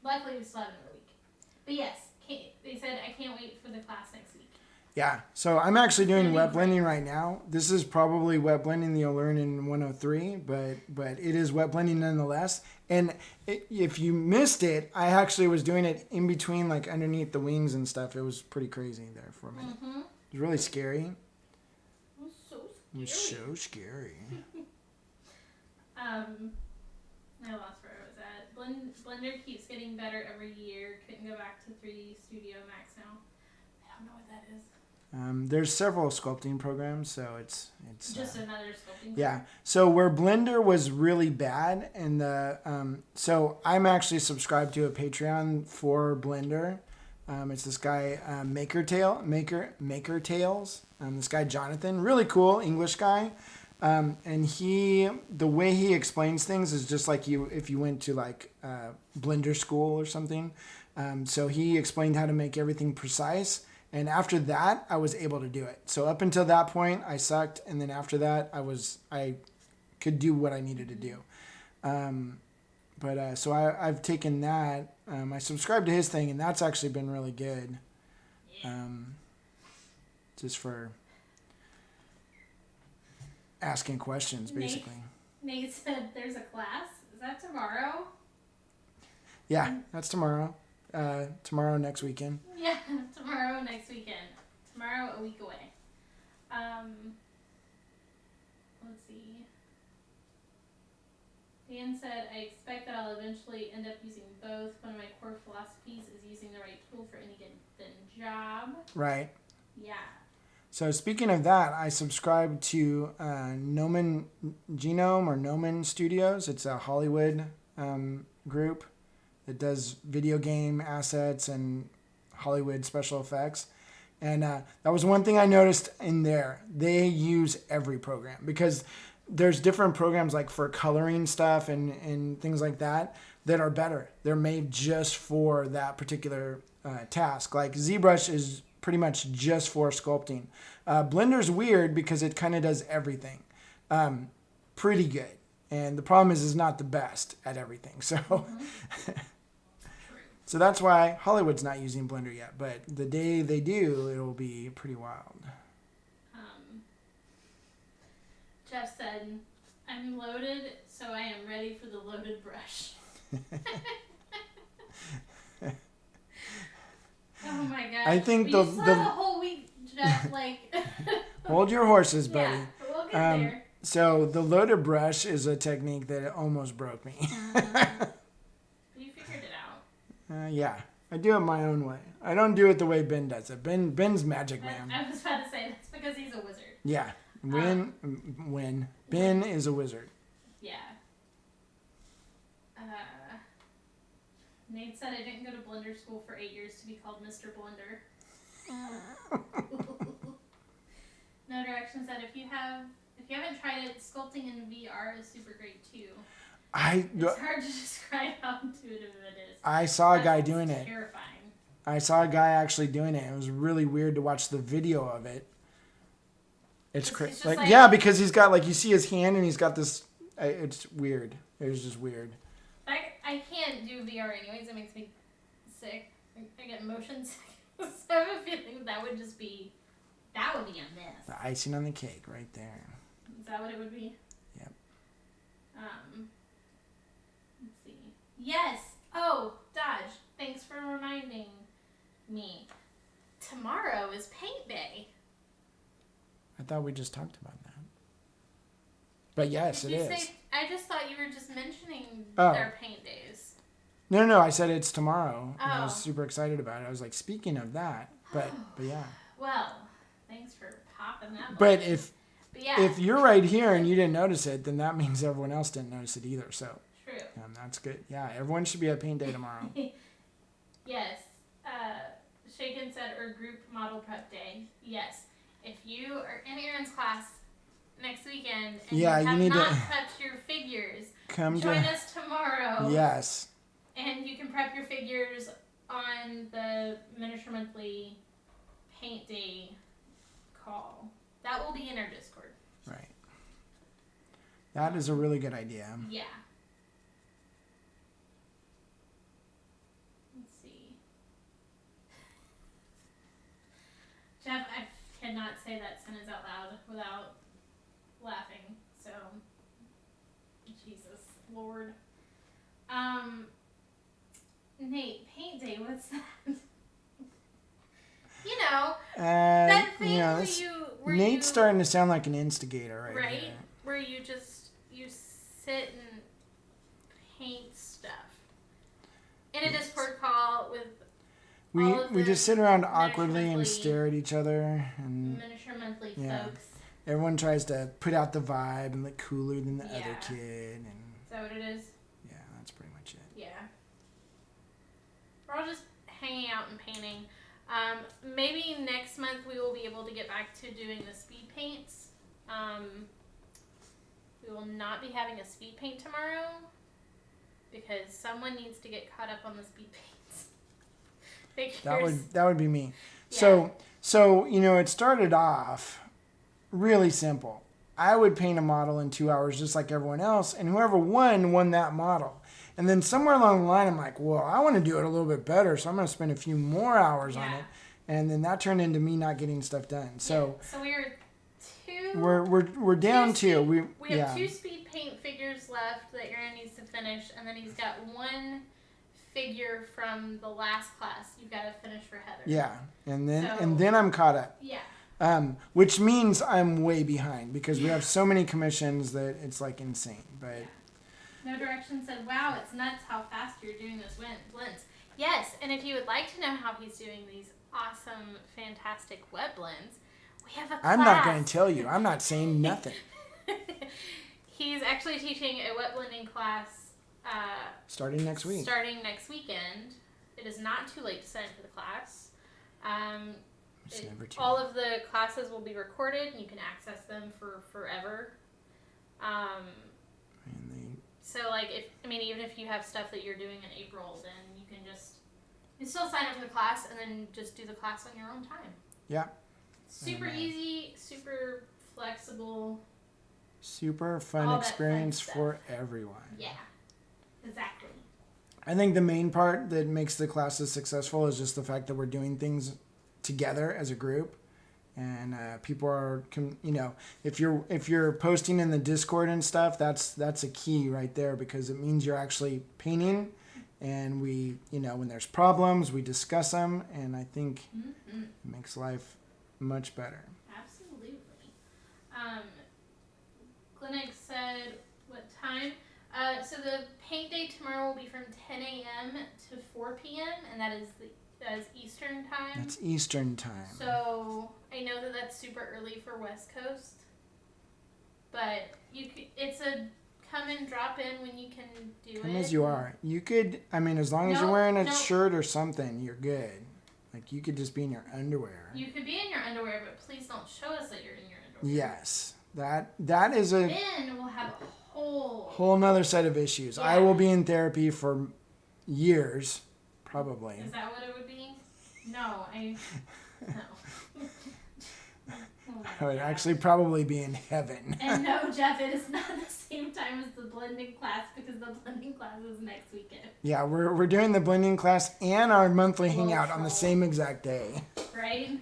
Luckily, we still have another week. But yes, they said I can't wait for the class next week. Yeah, so I'm actually doing wet blending right now. This is probably wet blending that you'll learn in 103, but it is wet blending nonetheless. And if you missed it, I actually was doing it in between, like underneath the wings and stuff. It was pretty crazy there for a minute. Mm-hmm. It was really scary. It was so scary. It was so scary. I lost where I was at. Blender keeps getting better every year. Couldn't go back to 3D Studio Max now. I don't know what that is. There's several sculpting programs, so it's just another sculpting program. Yeah. So where Blender was really bad, and so I'm actually subscribed to a Patreon for Blender. It's this guy Maker Tales. This guy Jonathan, really cool English guy, and the way he explains things is just like if you went to like Blender school or something. So he explained how to make everything precise. And after that, I was able to do it. So up until that point, I sucked, and then after that, I could do what I needed to do. So I've taken that. I subscribed to his thing, and that's actually been really good. Just for asking questions, basically. Nate said there's a class. Is that tomorrow? Yeah, that's tomorrow. Tomorrow next weekend. Yeah, tomorrow next weekend. Tomorrow a week away. Let's see. Dan said, I expect that I'll eventually end up using both. One of my core philosophies is using the right tool for any given job. Right. Yeah. So speaking of that, I subscribe to Nomen Genome or Nomen Studios. It's a Hollywood group that does video game assets and Hollywood special effects. And that was one thing I noticed in there. They use every program because there's different programs like for coloring stuff and things like that are better. They're made just for that particular task. Like ZBrush is pretty much just for sculpting. Blender's weird because it kind of does everything. Pretty good. And the problem is it's not the best at everything. So so that's why Hollywood's not using Blender yet. But the day they do, it'll be pretty wild. Jeff said, I'm loaded, so I am ready for the loaded brush. Oh my god. I think the whole week, Jeff, like... Hold your horses, buddy. Yeah, we'll get there. So the loaded brush is a technique that almost broke me. But you figured it out. Yeah. I do it my own way. I don't do it the way Ben does it. Ben's magic man. I was about to say, that's because he's a wizard. Yeah. Ben is a wizard. Yeah. Nate said I didn't go to Blender school for 8 years to be called Mr. Blender. No Direction said if you haven't tried it, sculpting in VR is super great too. It's hard to describe how intuitive it is. I saw a guy doing it. Terrifying. I saw a guy actually doing it. It was really weird to watch the video of it. It's crazy. Like, yeah, because he's got, like, you see his hand and he's got this. It's weird. It was just weird. I can't do VR anyways. It makes me sick. I get motion sickness. I have a feeling that would be a mess. The icing on the cake right there. Is that what it would be? Yep. Let's see. Yes. Oh, Dodge. Thanks for reminding me. Tomorrow is paint day. I thought we just talked about that. But yes, it is. I just thought you were just mentioning Oh. their paint days. No. I said it's tomorrow. Oh. And I was super excited about it. I was like, speaking of that. But yeah. Well, thanks for popping that. But yeah. if you're right here and you didn't notice it, then that means everyone else didn't notice it either. So true. That's good. Yeah, everyone should be at paint day tomorrow. Yes. Shaken said, or group model prep day. Yes. If you are in Aaron's class next weekend and you need not prepped your figures, join us tomorrow. Yes. And you can prep your figures on the Miniature Monthly Paint Day call. That will be in our Discord. Right. That is a really good idea. Yeah. Let's see. Jeff, I cannot say that sentence out loud without laughing. So, Jesus Lord. Nate, paint day, what's that? That thing where Nate's starting to sound like an instigator right here. Where you sit and paint stuff. In a Discord call with we just sit around awkwardly and stare at each other and Miniature Monthly folks. Everyone tries to put out the vibe and look cooler than the other kid. And is that what it is? Yeah, that's pretty much it. Yeah. We're all just hanging out and painting. Maybe next month we will be able to get back to doing the speed paints. We will not be having a speed paint tomorrow because someone needs to get caught up on the speed paints. That would be me. Yeah. So it started off really simple. I would paint a model in 2 hours just like everyone else, and whoever won that model. And then somewhere along the line, I'm like, well, I want to do it a little bit better, so I'm going to spend a few more hours on it. And then that turned into me not getting stuff done. So we're down two. We have 2 speed paint figures left that Aaron needs to finish, and then he's got 1 figure from the last class you've got to finish for Heather. Yeah, and then I'm caught up. Yeah. Which means I'm way behind because we have so many commissions that it's like insane. But No Direction said, wow, it's nuts how fast you're doing those blends. Yes, and if you would like to know how he's doing these awesome, fantastic wet blends, we have a class. I'm not going to tell you. I'm not saying nothing. He's actually teaching a wet blending class starting next week. Starting next weekend. It is not too late to sign up for the class. All of the classes will be recorded, and you can access them for forever. So, like, even if you have stuff that you're doing in April, then you can still sign up for the class and then just do the class on your own time. Yeah. Super easy, super flexible. Super fun experience for everyone. Yeah, exactly. I think the main part that makes the classes successful is just the fact that we're doing things together as a group. And people are, if you're posting in the Discord and stuff, that's a key right there, because it means you're actually painting, and we, when there's problems, we discuss them, and I think it makes life much better. Absolutely. Clinic said what time? So the paint day tomorrow will be from 10 a.m. to 4 p.m. and that is Eastern time. That's Eastern time. So I know that that's super early for West Coast, but it's a come and drop in when you can do it. Come as you are. You could, as long as you're wearing a shirt or something, you're good. Like, you could just be in your underwear. You could be in your underwear, but please don't show us that you're in your underwear. Yes. That is a... Then we'll have a whole nother set of issues. Yeah. I will be in therapy for years, probably. Is that what it would be? No. No. I would actually probably be in heaven. And no, Jeff, it is not the same time as the blending class, because the blending class is next weekend. Yeah, we're doing the blending class and our monthly hangout on the same exact day. Right?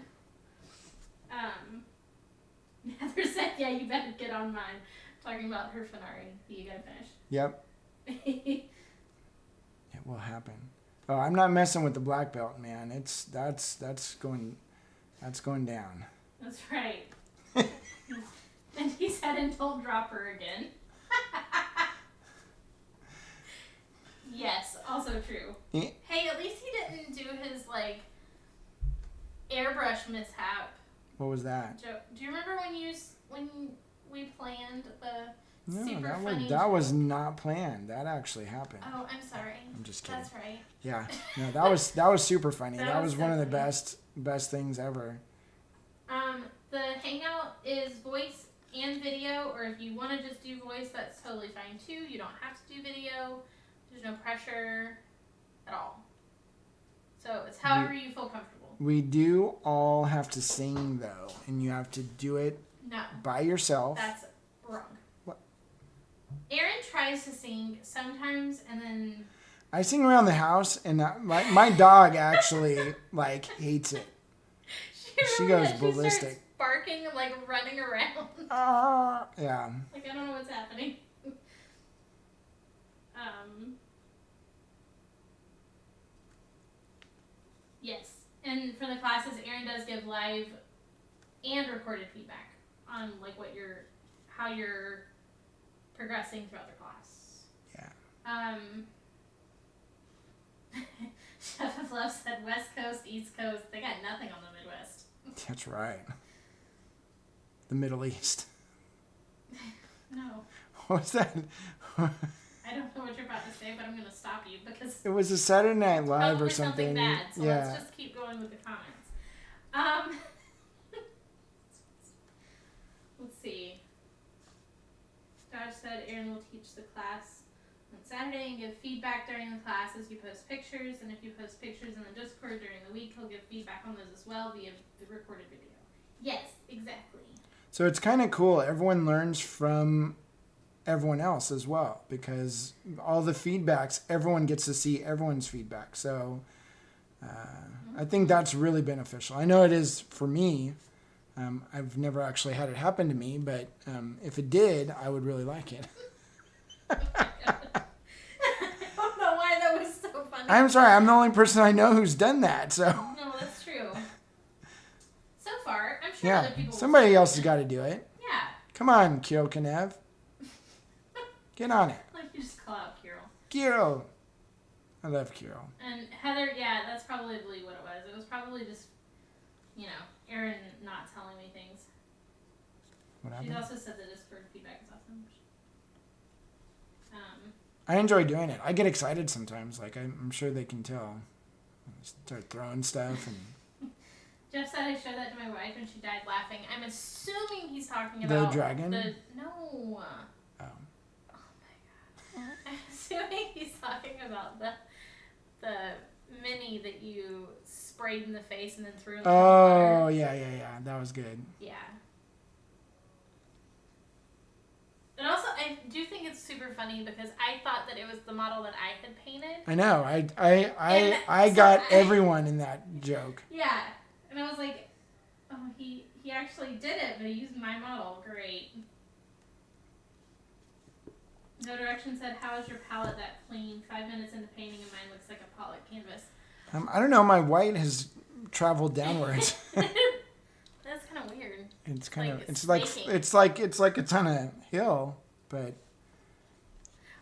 Heather said, yeah, you better get on mine. Talking about her Fenari. You gotta finish. Yep. It will happen. Oh, I'm not messing with the black belt, man. That's going down. That's right. And he said, and don't drop her again. Yes, also true. Yeah. Hey, at least he didn't do his, airbrush mishap. What was that? Joe, do you remember when we planned the super No, funny that was not planned. That actually happened. Oh, I'm sorry. I'm just kidding. That's right. Yeah. No, that was super funny. That was so one of the funny. best things ever. The hangout is voice and video, or if you want to just do voice, that's totally fine too. You don't have to do video. There's no pressure at all. So it's however you feel comfortable. We do all have to sing, though, and you have to do it by yourself. That's wrong. What? Aaron tries to sing sometimes, and then... I sing around the house, and my dog actually, hates it. She goes ballistic. She starts barking and, running around. Yeah. I don't know what's happening. Yes. And for the classes, Aaron does give live and recorded feedback on how you're progressing throughout the class. Yeah. Chef of Love said West Coast, East Coast. They got nothing on the Midwest. That's right. The Middle East. No. What's that? I don't know what you're about to say, but I'm going to stop you because... It was a Saturday Night Live or something. Bad, so yeah. Let's just keep going with the comments. Let's see. Dodge said Aaron will teach the class on Saturday and give feedback during the class as you post pictures, and if you post pictures in the Discord during the week, he'll give feedback on those as well via the recorded video. Yes, exactly. So it's kind of cool. Everyone learns from everyone else as well, because all the feedbacks, everyone gets to see everyone's feedback. So I think that's really beneficial. I know it is for me. I've never actually had it happen to me, but if it did, I would really like it. I don't know why that was so funny. I'm sorry, I'm the only person I know who's done that. So no, that's true. So far, I'm sure other people. Somebody else has got to do it. Yeah. Come on, Kyo Kanev. Get on it. Like You just call out Kirill. Kirill. I love Kirill. And Heather, yeah, that's probably what it was. It was probably just, Erin not telling me things. What happened? She also said the Discord feedback is awesome. I enjoy doing it. I get excited sometimes. Like, I'm sure they can tell. I start throwing stuff and... Jeff said I showed that to my wife and she died laughing. I'm assuming he's talking about... The dragon? No. Oh. Oh my god. I'm assuming he's talking about the mini that you sprayed in the face and then threw in the water. Oh, yeah. That was good. Yeah. And also, I do think it's super funny because I thought that it was the model that I had painted. I know. I got everyone in that joke. Yeah. And I was like, oh, he actually did it, but he used my model. Great. No Direction said, how is your palette that clean? 5 minutes into painting and mine looks like a Pollock canvas. I don't know. My white has traveled downwards. That's kind of weird. It's kind of it's like it's on a hill, but.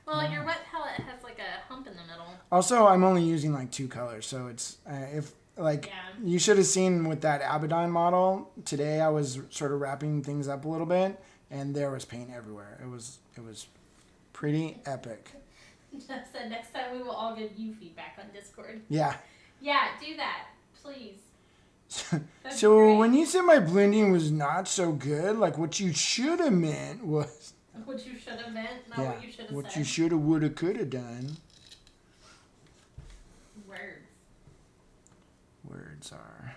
Well, your wet palette has like a hump in the middle. Also, I'm only using like 2 colors, so it's you should have seen with that Abaddon model today. I was sort of wrapping things up a little bit, and there was paint everywhere. It was pretty epic. Jeff said next time we will all give you feedback on Discord. Yeah. Yeah, do that, please. So great. when you said my blending was not so good, like what you should have meant was... What you should have meant, not what you should have said. What you should have, would have, could have done. Words. Words are...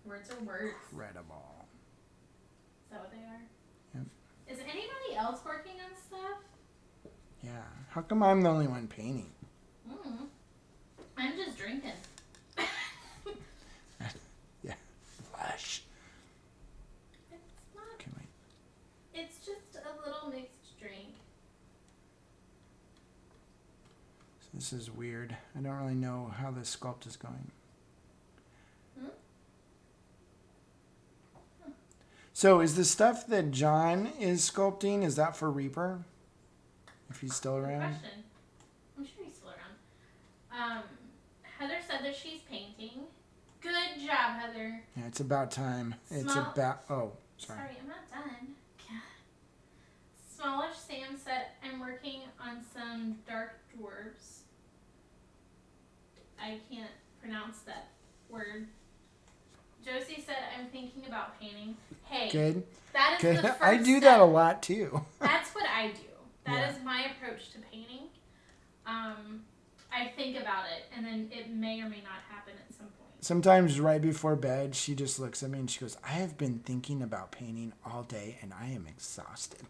Words are words. Incredible. Is that what they are? Yep. Is anybody else working on stuff? Yeah. How come I'm the only one painting? I'm just drinking. Yeah. Flash. It's not. Can we... It's just a little mixed drink. So this is weird. I don't really know how this sculpt is going. So is the stuff that John is sculpting, is that for Reaper? If he's still around? Good question. I'm sure he's still around. Heather said that she's painting. Good job, Heather. Yeah, it's about time. It's Small- about... Oh, sorry. Sorry, I'm not done. God. Smallish Sam said, I'm working on some dark dwarves. I can't pronounce that word. Josie said, I'm thinking about painting. Hey, Good. that is Good. the first I do step. that a lot too. That's what I do. That is Yeah. my approach to painting. I think about it, and then it may or may not happen at some point. Sometimes right before bed, she just looks at me and she goes, I have been thinking about painting all day and I am exhausted.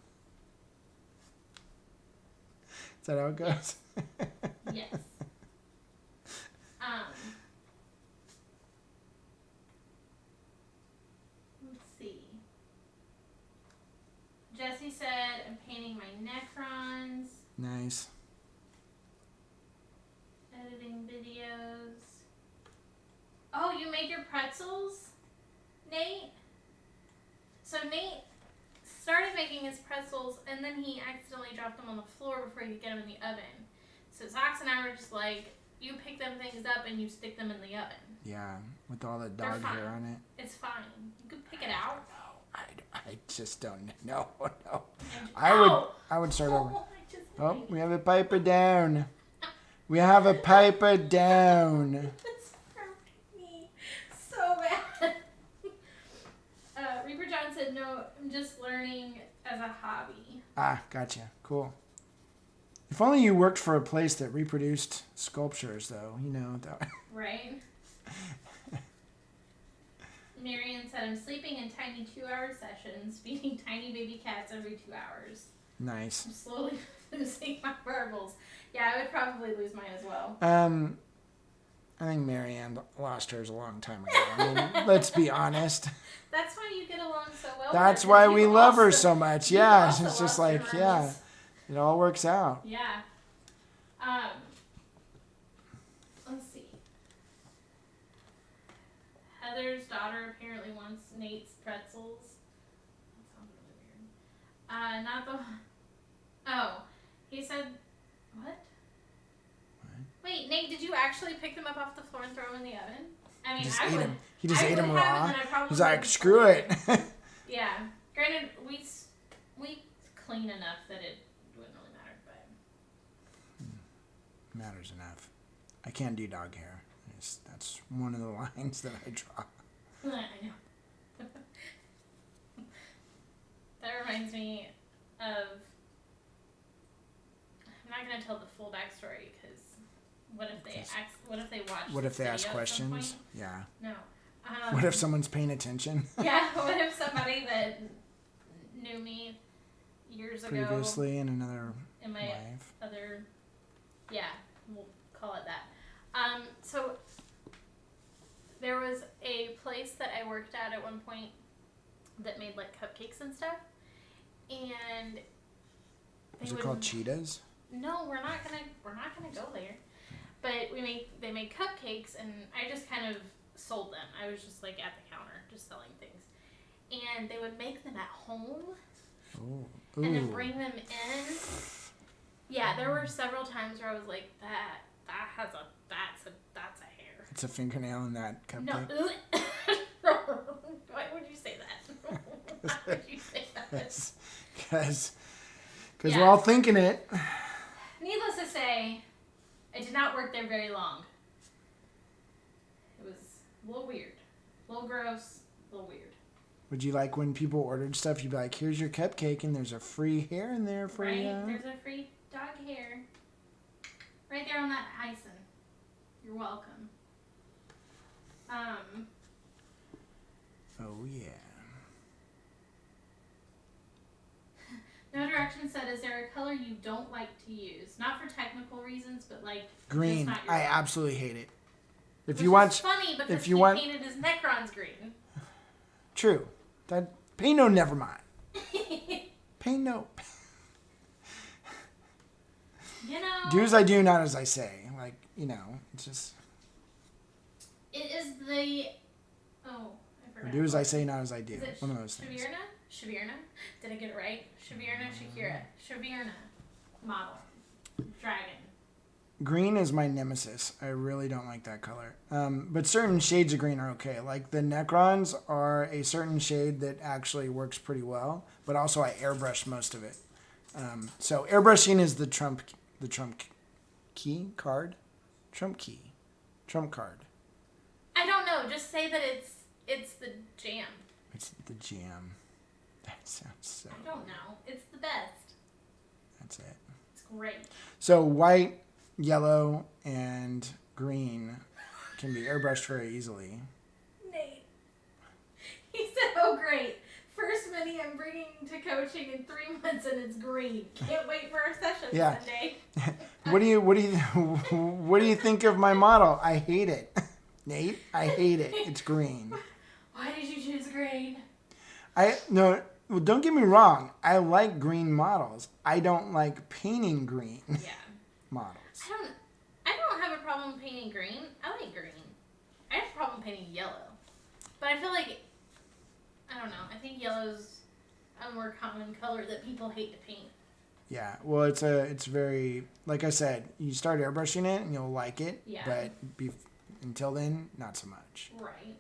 Is that how it goes? Yes. Let's see. Jesse said, I'm painting my Necrons, Nice. editing videos. Oh, you made your pretzels, Nate? So Nate started making his pretzels, and then he accidentally dropped them on the floor before he could get them in the oven. So Zox and I were just like, you pick them things up and you stick them in the oven. Yeah, with all the They're dog fine. hair on it. It's fine. You could pick it out. I just don't know. No. And, I would start over. I just Oh, made we have a piper down. We have a piper down. This hurt me so bad. Reaper John said, no, I'm just learning as a hobby. Ah, gotcha. Cool. If only you worked for a place that reproduced sculptures, though. You know that. Right? Marion said, I'm sleeping in tiny 2-hour sessions, feeding tiny baby cats every 2 hours. Nice. I'm slowly losing my marbles. Yeah, I would probably lose mine as well. I think Marianne lost hers a long time ago. I mean, let's be honest. That's why you get along so well. That's with her, why 'cause we you've love her also- so much. you've Yeah, also it's just lost like, your yeah, marbles. it all works out. Yeah. Let's see. Heather's daughter apparently wants Nate's pretzels. That sounds really weird. Not the. Oh, He said, what? What? Wait, Nate, did you actually pick them up off the floor and throw them in the oven? I mean, Just I ate would. them. He just I ate would them have, raw. and then I probably He's like, would- screw it. Yeah. Granted, we clean enough that it wouldn't really matter, but. Matters enough. I can't do dog hair. That's one of the lines that I draw. I know. That reminds me of. I'm not gonna tell the full backstory because what if they watch? What if they this ask video at some questions? point? Yeah. No. What if someone's paying attention? Yeah. What if somebody that knew me years ago Previously in another in my life. other, yeah, we'll call it that. So there was a place that I worked at one point that made like cupcakes and stuff, and Is it called Cheetahs? No, we're not gonna go there. But they made cupcakes, and I just kind of sold them. I was just like at the counter, just selling things, and they would make them at home. Oh. And then bring them in. Yeah, there were several times where I was like, that's a hair. It's a fingernail in that cupcake. No. Why would you say that? Why would you say that? Because we're all thinking it. Needless to say, I did not work there very long. It was a little weird. A little gross. A little weird. Would you like when people ordered stuff, you'd be like, here's your cupcake and there's a free hair in there for you? Right? There's a free dog hair. Right there on that icing. You're welcome. Oh, yeah. No Direction said, is there a color you don't like to use? Not for technical reasons, but like Green. just not your I color. absolutely hate it. If Which you is watch... funny because if he you want- painted his Necrons green. True. That... Paint no, never mind. Paint no... You know... Do as I do, not as I say. Like, it's just... It is the... Oh, I forgot. Do as I say, not as I do. Is it One of those things. Shavirna? Did I get it right? Shavirna model. Dragon. Green is my nemesis. I really don't like that color. But certain shades of green are okay. Like the Necrons are a certain shade that actually works pretty well. But also I airbrush most of it. So airbrushing is the trump card. I don't know. Just say that it's the jam. It's the jam. That sounds so... I don't know. It's the best. That's it. It's great. So white, yellow, and green can be airbrushed very easily. Nate. He said, oh great. First mini I'm bringing to coaching in 3 months and it's green. Can't wait for our session Sunday. What do you think of my model? I hate it. Nate, I hate it. It's green. Why did you choose green? Well, don't get me wrong. I like green models. I don't like painting green models. I don't have a problem painting green. I like green. I have a problem painting yellow. But I feel like, I don't know, I think yellow's a more common color that people hate to paint. Yeah, well, it's very, like I said, you start airbrushing it and you'll like it. Yeah. But until then, not so much. Right.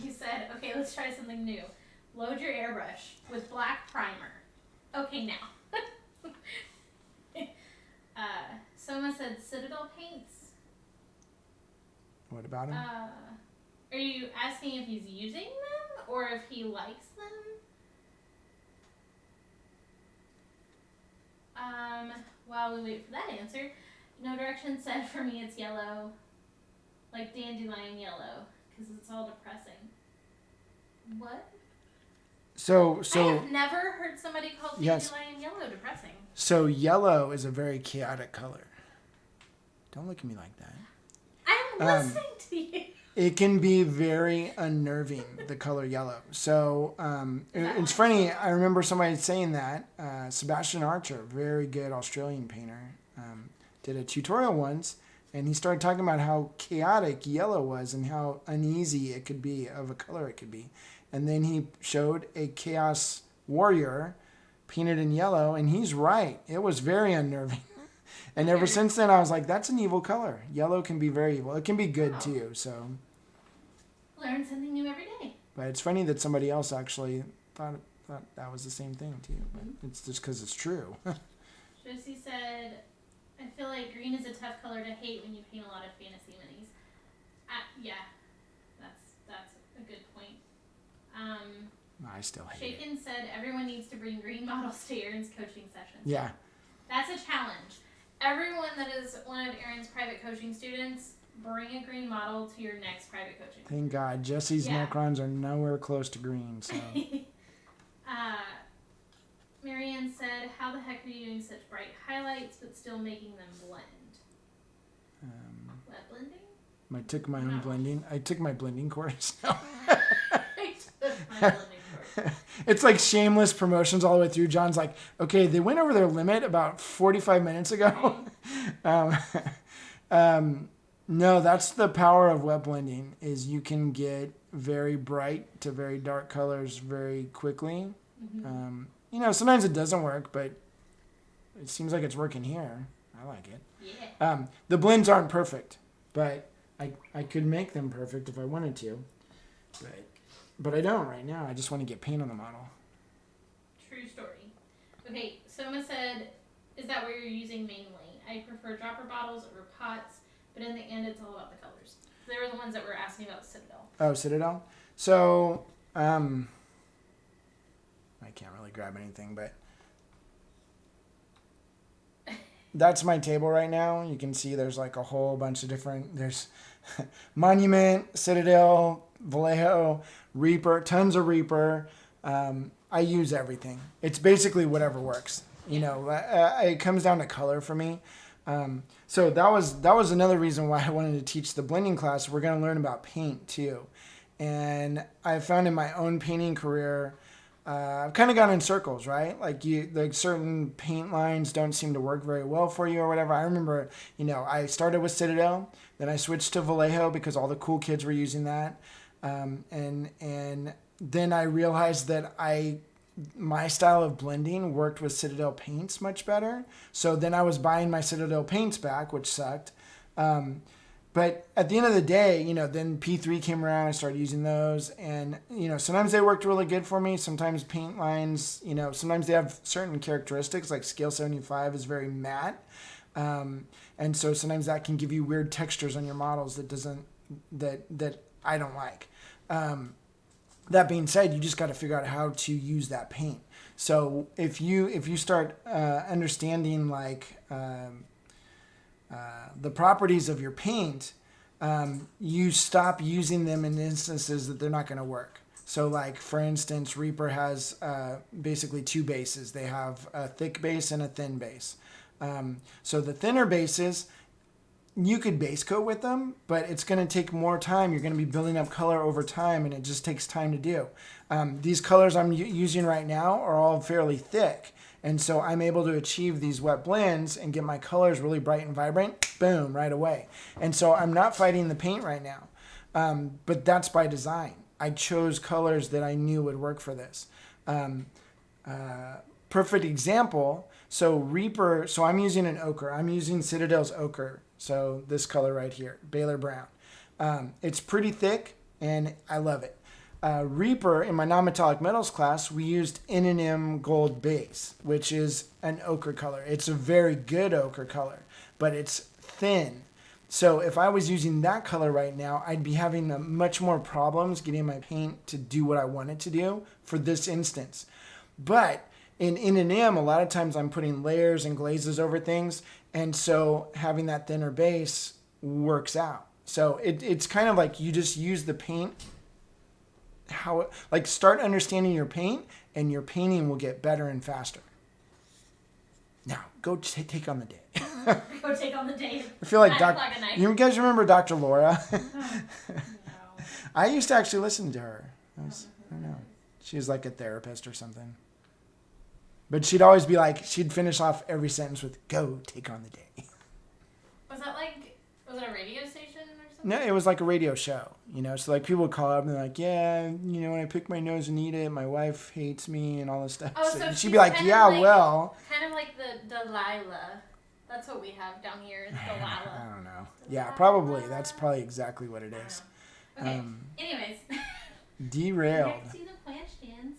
He said, okay, let's try something new. Load your airbrush with black primer. Okay, now. Soma said Citadel paints. What about him? Are you asking if he's using them or if he likes them? While we wait for that answer, No Direction said for me it's yellow, like dandelion yellow, because it's all depressing. What? So I have never heard somebody call dandelion yellow depressing. So yellow is a very chaotic color. Don't look at me like that. I'm listening to you. It can be very unnerving, the color yellow. So it's funny. I remember somebody saying that. Sebastian Archer, very good Australian painter, did a tutorial once, and he started talking about how chaotic yellow was and how uneasy it could be of a color it could be. And then he showed a Chaos Warrior painted in yellow, and he's right. It was very unnerving. And ever since then, I was like, that's an evil color. Yellow can be very evil. It can be good too. So learn something new every day. But it's funny that somebody else actually thought that was the same thing too. But it's just because it's true. Josie said, I feel like green is a tough color to hate when you paint a lot of fantasy minis. Yeah, that's a good point. I still hate Shaken said everyone needs to bring green models to Aaron's coaching sessions. Yeah. That's a challenge. Everyone that is one of Aaron's private coaching students, bring a green model to your next private coaching. Thank God. Jesse's Necrons are nowhere close to green. So. Marianne said, how the heck are you doing such bright highlights but still making them blend? Wet blending? I took my own blending. I took my blending course. It's like shameless promotions all the way through. John's like, okay, they went over their limit about 45 minutes ago. No, that's the power of wet blending, is you can get very bright to very dark colors very quickly. Mm-hmm. Sometimes it doesn't work, but it seems like it's working here. I like it. Yeah. The blends aren't perfect, but I could make them perfect if I wanted to. But I don't right now. I just want to get paint on the model. True story. Okay, Soma said, is that what you're using mainly? I prefer dropper bottles over pots, but in the end, it's all about the colors. They were the ones that were asking about Citadel. Oh, Citadel? So, I can't really grab anything, but that's my table right now. You can see there's like a whole bunch of different, there's Monument, Citadel, Vallejo, Reaper, tons of Reaper. I use everything. It's basically whatever works. It comes down to color for me. So that was another reason why I wanted to teach the blending class. We're going to learn about paint too. And I found in my own painting career, I've kind of gone in circles, right? Like certain paint lines don't seem to work very well for you or whatever. I remember, I started with Citadel, then I switched to Vallejo because all the cool kids were using that. And then I realized that my style of blending worked with Citadel paints much better. So then I was buying my Citadel paints back, which sucked. But at the end of the day, then P3 came around, I started using those. And, sometimes they worked really good for me. Sometimes paint lines, sometimes they have certain characteristics, like Scale 75 is very matte. And so sometimes that can give you weird textures on your models that I don't like. That being said, you just got to figure out how to use that paint. So if you start understanding the properties of your paint, you stop using them in instances that they're not going to work. So like, for instance, Reaper has basically two bases. They have a thick base and a thin base. So the thinner bases, you could base coat with them, but it's going to take more time. You're going to be building up color over time, and it just takes time to do. These colors I'm using right now are all fairly thick, and so I'm able to achieve these wet blends and get my colors really bright and vibrant, boom, right away. And so I'm not fighting the paint right now, but that's by design. I chose colors that I knew would work for this. Perfect example, so Reaper, so I'm using an ochre. I'm using Citadel's ochre. So this color right here, Baylor Brown. It's pretty thick, and I love it. Reaper, in my non-metallic metals class, we used N&M Gold Base, which is an ochre color. It's a very good ochre color, but it's thin. So if I was using that color right now, I'd be having much more problems getting my paint to do what I want it to do for this instance. But in N&M, a lot of times I'm putting layers and glazes over things, and so having that thinner base works out. So it's kind of like you just use the paint, start understanding your paint, and your painting will get better and faster. Now, go take on the day. Go take on the day. I feel like you guys remember Dr. Laura? No. I used to actually listen to her. I don't know. She was like a therapist or something. But she'd always be like, she'd finish off every sentence with, go take on the day. Was it a radio station or something? No, it was like a radio show. You know, so like people would call up and they're like, yeah, you know, when I pick my nose and eat it, my wife hates me and all this stuff. Oh, so and she'd she's be like, kind of yeah, like- well. Kind of like the Delilah. That's what we have down here. Is I Delilah. don't know. Yeah, probably. That's probably exactly what it is. Okay. Anyways. Derailed. Back to the plant stands.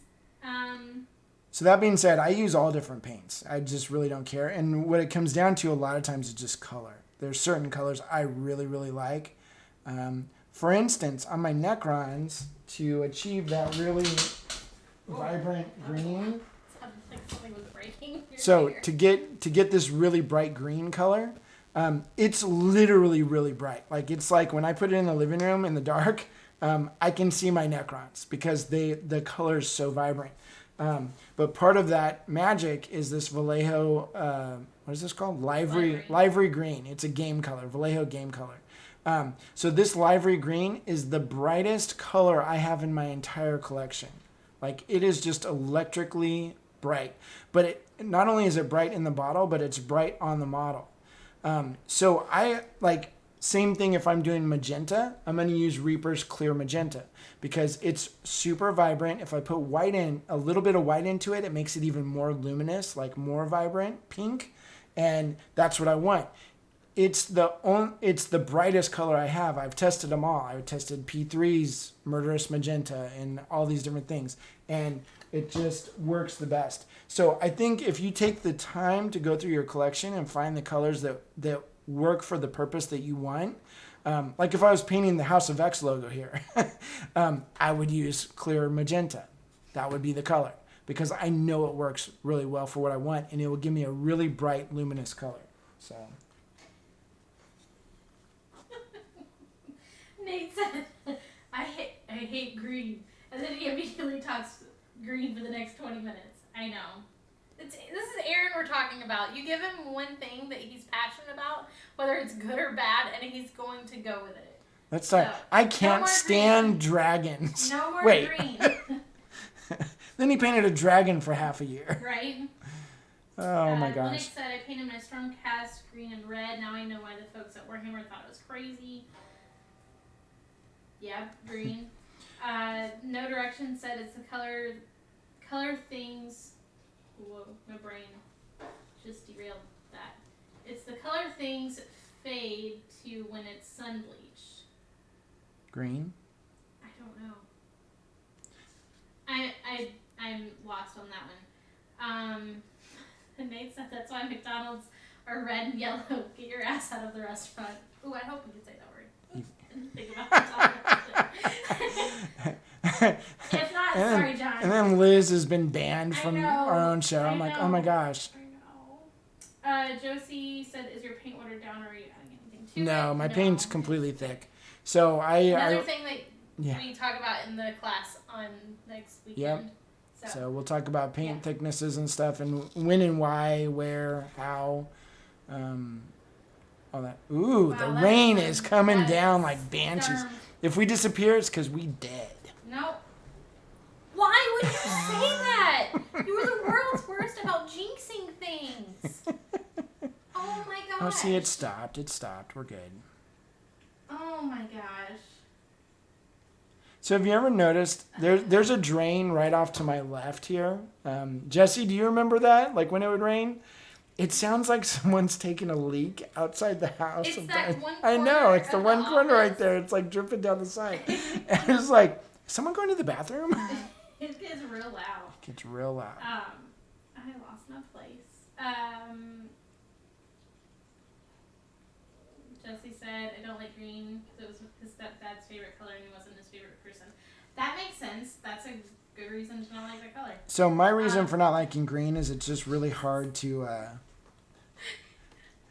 So that being said, I use all different paints. I just really don't care. And what it comes down to a lot of times is just color. There's certain colors I really, really like. For instance, on my Necrons, to achieve that really vibrant green. Like something was breaking. So to get this really bright green color, it's literally really bright. Like it's like when I put it in the living room in the dark, I can see my Necrons because the color is so vibrant. But part of that magic is this Vallejo, what is this called? Livery green. It's a game color, Vallejo game color. So this livery green is the brightest color I have in my entire collection. Like it is just electrically bright. But it not only is it bright in the bottle, but it's bright on the model. So I like same thing if I'm doing magenta, I'm going to use Reaper's Clear Magenta because it's super vibrant. If I put white in, a little bit of white into it, it makes it even more luminous, like more vibrant pink. And that's what I want. It's the brightest color I have. I've tested them all. I've tested P3's Murderous Magenta and all these different things. And it just works the best. So I think if you take the time to go through your collection and find the colors that work for the purpose that you want, like if I was painting the House of Vex logo here, I would use Clear Magenta. That would be the color because I know it works really well for what I want and it will give me a really bright, luminous color. So. Nate said, I hate green. And then he immediately talks green for the next 20 minutes. I know. This is Aaron we're talking about. You give him one thing that he's passionate about, whether it's good or bad, and he's going to go with it. Let's start. So, I can't stand dragons. No more green. Then he painted a dragon for half a year. Right? Oh my gosh. Linux said, I painted my Stormcast green and red. Now I know why the folks at Warhammer thought it was crazy. Yeah, green. No Direction said it's the color things. Whoa, my brain just derailed that. It's the color things fade to when it's sun bleached. Green? I don't know. I'm lost on that one. And Nate said that's why McDonald's are red and yellow. Get your ass out of the restaurant. Ooh, I hope we can say that word. Didn't think about that. If not, sorry, John. And then Liz has been banned from our own show. I'm like, oh my gosh. I know. Josie said, is your paint watered down or are you adding anything to it? No, my paint's completely thick. So Another thing that we talk about in the class on next weekend. Yep. So we'll talk about paint thicknesses and stuff and when and why, where, how. All that. Ooh, wow, the rain is coming down like banshees. If we disappear, it's because we dead. No. Why would you say that? You were the world's worst about jinxing things. Oh my gosh. Oh, see, it stopped. It stopped. We're good. Oh my gosh. So have you ever noticed there's a drain right off to my left here? Jesse, do you remember that? Like when it would rain? It sounds like someone's taking a leak outside the house. It's that one corner. I know, it's the one corner right there. It's like dripping down the side. And it's like, is someone going to the bathroom? It gets real loud. It gets real loud. I lost my place. Jesse said, I don't like green because it was his stepdad's favorite color and he wasn't his favorite person. That makes sense. That's a good reason to not like that color. So my reason for not liking green is it's just really hard to...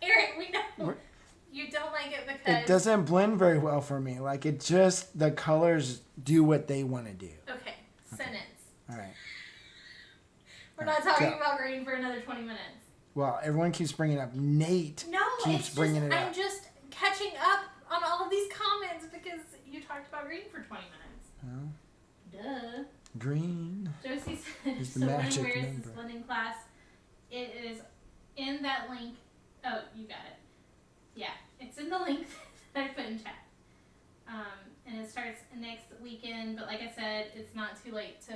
Eric, we know. You don't like it because... It doesn't blend very well for me. Like, it just... The colors do what they want to do. Okay. Sentence. All right. We're not talking about green for another 20 minutes. Well, everyone keeps bringing up Nate. No, keeps bringing it up. I'm just catching up on all of these comments because you talked about green for 20 minutes. Oh. Duh. Green. Josie said, so when where's this blending class? It is in that link. Oh, you got it. Yeah, it's in the link that I put in chat. and it starts next weekend. But like I said, it's not too late to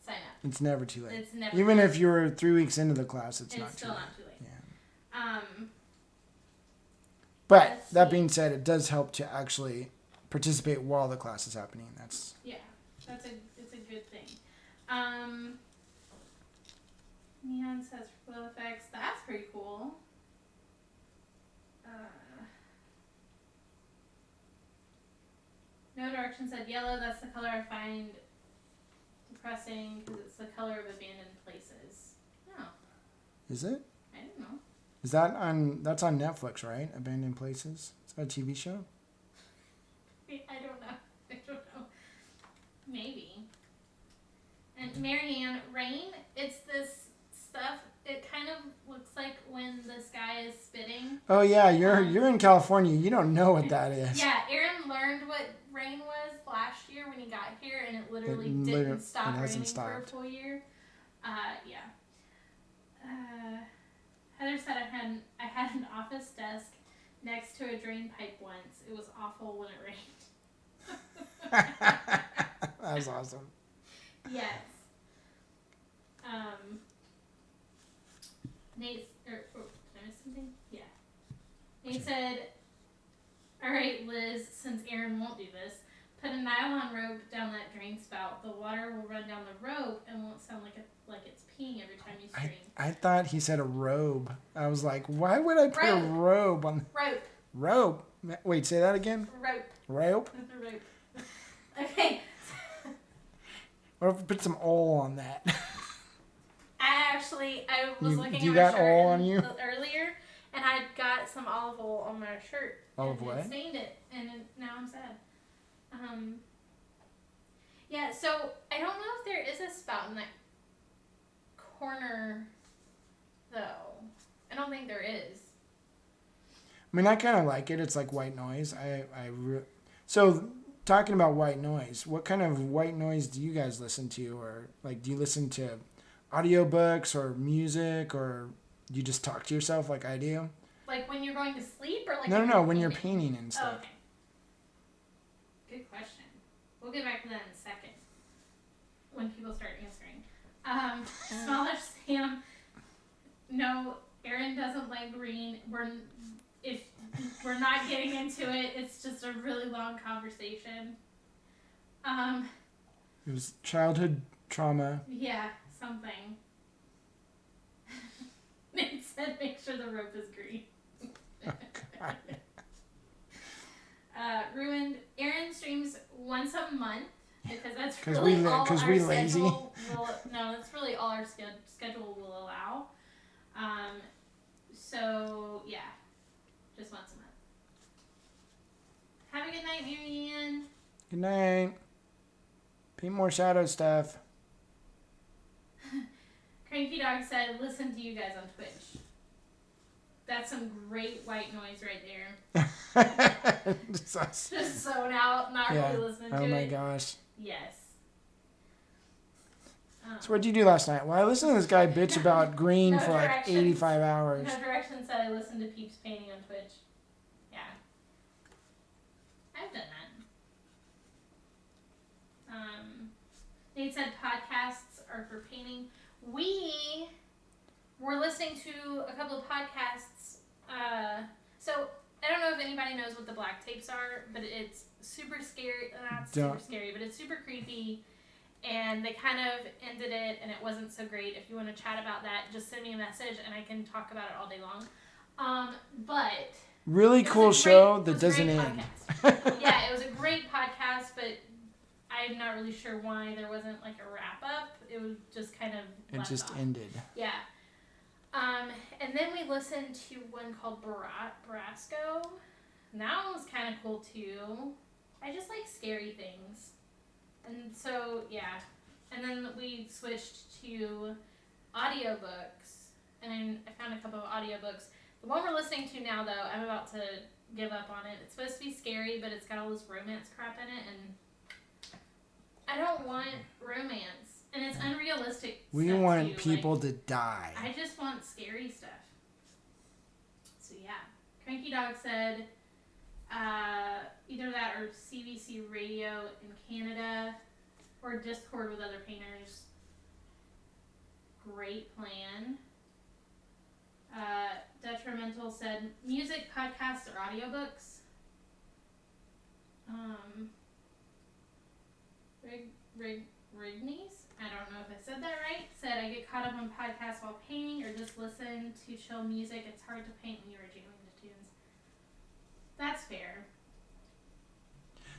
sign up. It's never too late. It's never. Even too if late. you're 3 weeks into the class, it's It's not too still late. not too late. Yeah. But Let's that see. being said, it does help to actually participate while the class is happening. That's It's a good thing. Neon says flow effects. That's pretty cool. No Direction said yellow. That's the color I find depressing because it's the color of abandoned places. Oh, Is it? I didn't know. Is that on? That's on Netflix, right? Abandoned Places. Is that a TV show? I don't know. I don't know. Maybe. And Marianne, rain. It's this stuff. It kind of looks like when the sky is spitting. Oh yeah, you're in California. You don't know what that is. Yeah, Aaron learned what rain was last year when he got here, and it literally didn't stop raining for a full year. Yeah. Heather said I had an office desk next to a drain pipe once. It was awful when it rained. That was awesome. Yes. Nate, did I miss something? Yeah. Nate said, all right, Liz, since Aaron won't do this, put a nylon rope down that drain spout. The water will run down the rope and won't sound like it's peeing every time you stream. I thought he said a robe. I was like, why would I put a robe on? Rope. Rope. Wait, say that again. Rope. Rope. Rope. Okay. Or if we put some oil on that. I was looking at you my got shirt oil on you? Earlier, and I got some olive oil on my shirt. Olive and what? it stained it, and now I'm sad. Yeah, so I don't know if there is a spout in that corner, though. I don't think there is. I mean, I kind of like it. It's like white noise. So talking about white noise, what kind of white noise do you guys listen to? Or like, do you listen to audiobooks or music, or do you just talk to yourself like I do? Like when you're going to sleep, or like No, when you're painting and stuff. Oh, okay. Good question. We'll get back to that in a second when people start answering. Smaller Sam, no, Aaron doesn't like green. If we're not getting into it, it's just a really long conversation. It was childhood trauma. Yeah, something. Nate said make sure the rope is green. Oh, God. Ruined. Aaron streams once a month because that's 'Cause really we all our lazy. schedule will, no, that's really all our schedule will allow. So yeah, just once a month. Have a good night, Marianne. Good night. Paint more shadow stuff. Cranky Dog said, listen to you guys on Twitch. That's some great white noise right there. Just zone out, not really listening to it. Oh my gosh. Yes. So what'd you do last night? Well, I listened to this guy bitch about green for like 85 hours. No Direction said I listened to Peeps painting on Twitch. Yeah. I've done that. Nate said podcasts are for painting. We were listening to a couple of podcasts. So I don't know if anybody knows what the black tapes are, but it's super scary. Not super scary, but it's super creepy. And they kind of ended it, and it wasn't so great. If you want to chat about that, just send me a message, and I can talk about it all day long. But really cool show that doesn't end. Yeah, it was a great podcast, but I'm not really sure why there wasn't like a wrap up. It was just kind of it just off. Ended. Yeah. And then we listened to one called Barasco. And that one was kind of cool too. I just like scary things. And so, yeah. And then we switched to audiobooks. And I found a couple of audiobooks. The one we're listening to now, though, I'm about to give up on it. It's supposed to be scary, but it's got all this romance crap in it. And I don't want romance. And it's unrealistic. We want people to die. I just want scary stuff. So, yeah. Cranky Dog said, Either that or CBC Radio in Canada, or Discord with other painters. Great plan. Detrimental said music, podcasts, or audiobooks. Rigneys, I don't know if I said that right, said I get caught up on podcasts while painting or just listen to chill music. It's hard to paint when you are jamming to tunes. That's fair.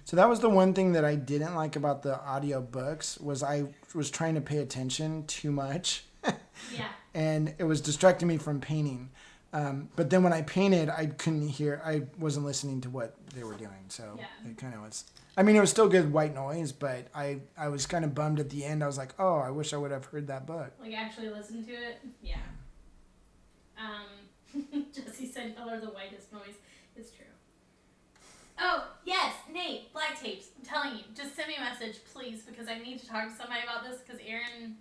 So that was the one thing that I didn't like about the audio books was I was trying to pay attention too much. Yeah. And it was distracting me from painting. But then when I painted, I couldn't hear. I wasn't listening to what they were doing. So it kind of was. I mean, it was still good white noise, but I was kind of bummed at the end. I was like, oh, I wish I would have heard that book. Like actually listen to it? Yeah. Jesse said color the whitest noise. It's true. Oh, yes, Nate, black tapes. I'm telling you, just send me a message, please, because I need to talk to somebody about this, because Aaron...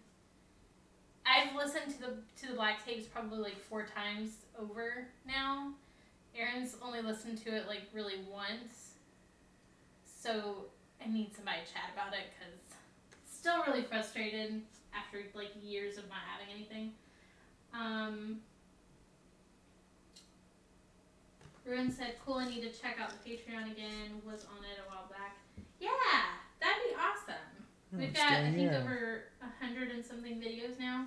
I've listened to the black tapes probably like 4 times over now. Aaron's only listened to it like really once. So I need somebody to chat about it, because still really frustrated after like years of not having anything. Ruin said, cool, I need to check out the Patreon again. Was on it a while back. Yeah, that'd be awesome. We've got, I think, over 100 and something videos now.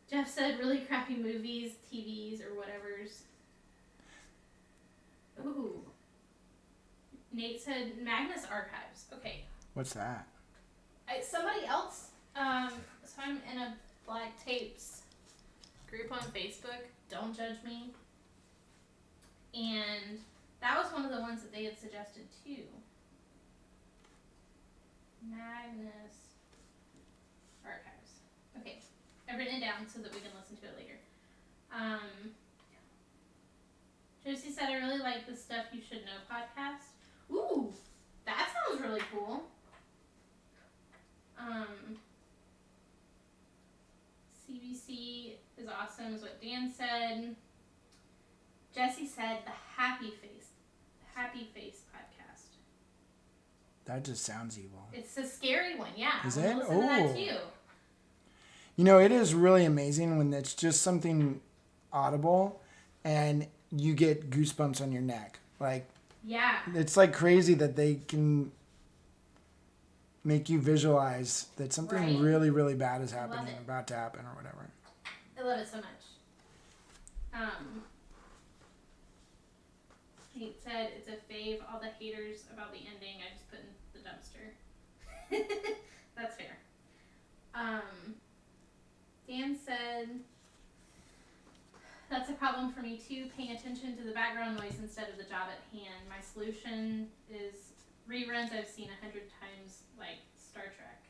Jeff said really crappy movies, TVs, or whatever's. Ooh. Nate said Magnus Archives. Okay. What's that? Somebody else. So I'm in a Black Tapes group on Facebook. Don't judge me. And that was one of the ones that they had suggested too. Magnus Archives. Okay. I've written it down so that we can listen to it later. Josie said, I really like the Stuff You Should Know podcast. Ooh, that sounds really cool. CBC is awesome, is what Dan said. Jesse said the Happy Face podcast. That just sounds evil. It's a scary one, yeah. Is it? Listen to that too. You know, it is really amazing when it's just something audible and you get goosebumps on your neck. Like, yeah. It's like crazy that they can make you visualize that something really, really bad is happening, about to happen or whatever. I love it so much. He said it's a fave. All the haters about the ending, I just put in the dumpster. That's fair. Dan said, that's a problem for me too, paying attention to the background noise instead of the job at hand. My solution is reruns I've seen 100 times, like Star Trek.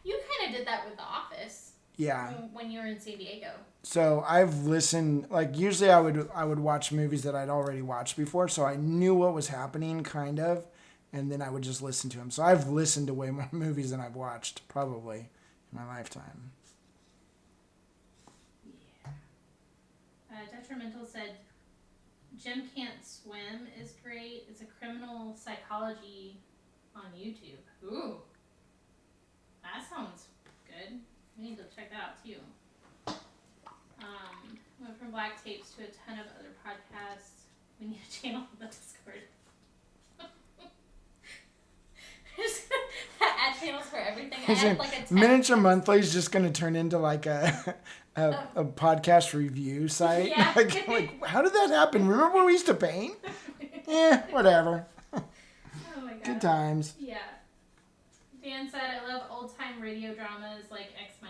You kind of did that with The Office. Yeah. When you were in San Diego. So I've listened, like usually I would watch movies that I'd already watched before, so I knew what was happening kind of, and then I would just listen to them. So I've listened to way more movies than I've watched probably in my lifetime. Yeah. Detrimental said, Jim Can't Swim is great. It's a criminal psychology on YouTube. Ooh. That sounds good. We need to check that out too. Went from Black Tapes to a ton of other podcasts. We need a channel on the Discord. Add channels for everything. Add like a Miniature Monthly is just going to turn into like a podcast review site. Yeah. like, how did that happen? Remember when we used to paint? Whatever. Oh my god. Good times. Yeah. Dan said, I love old-time radio dramas like X-1.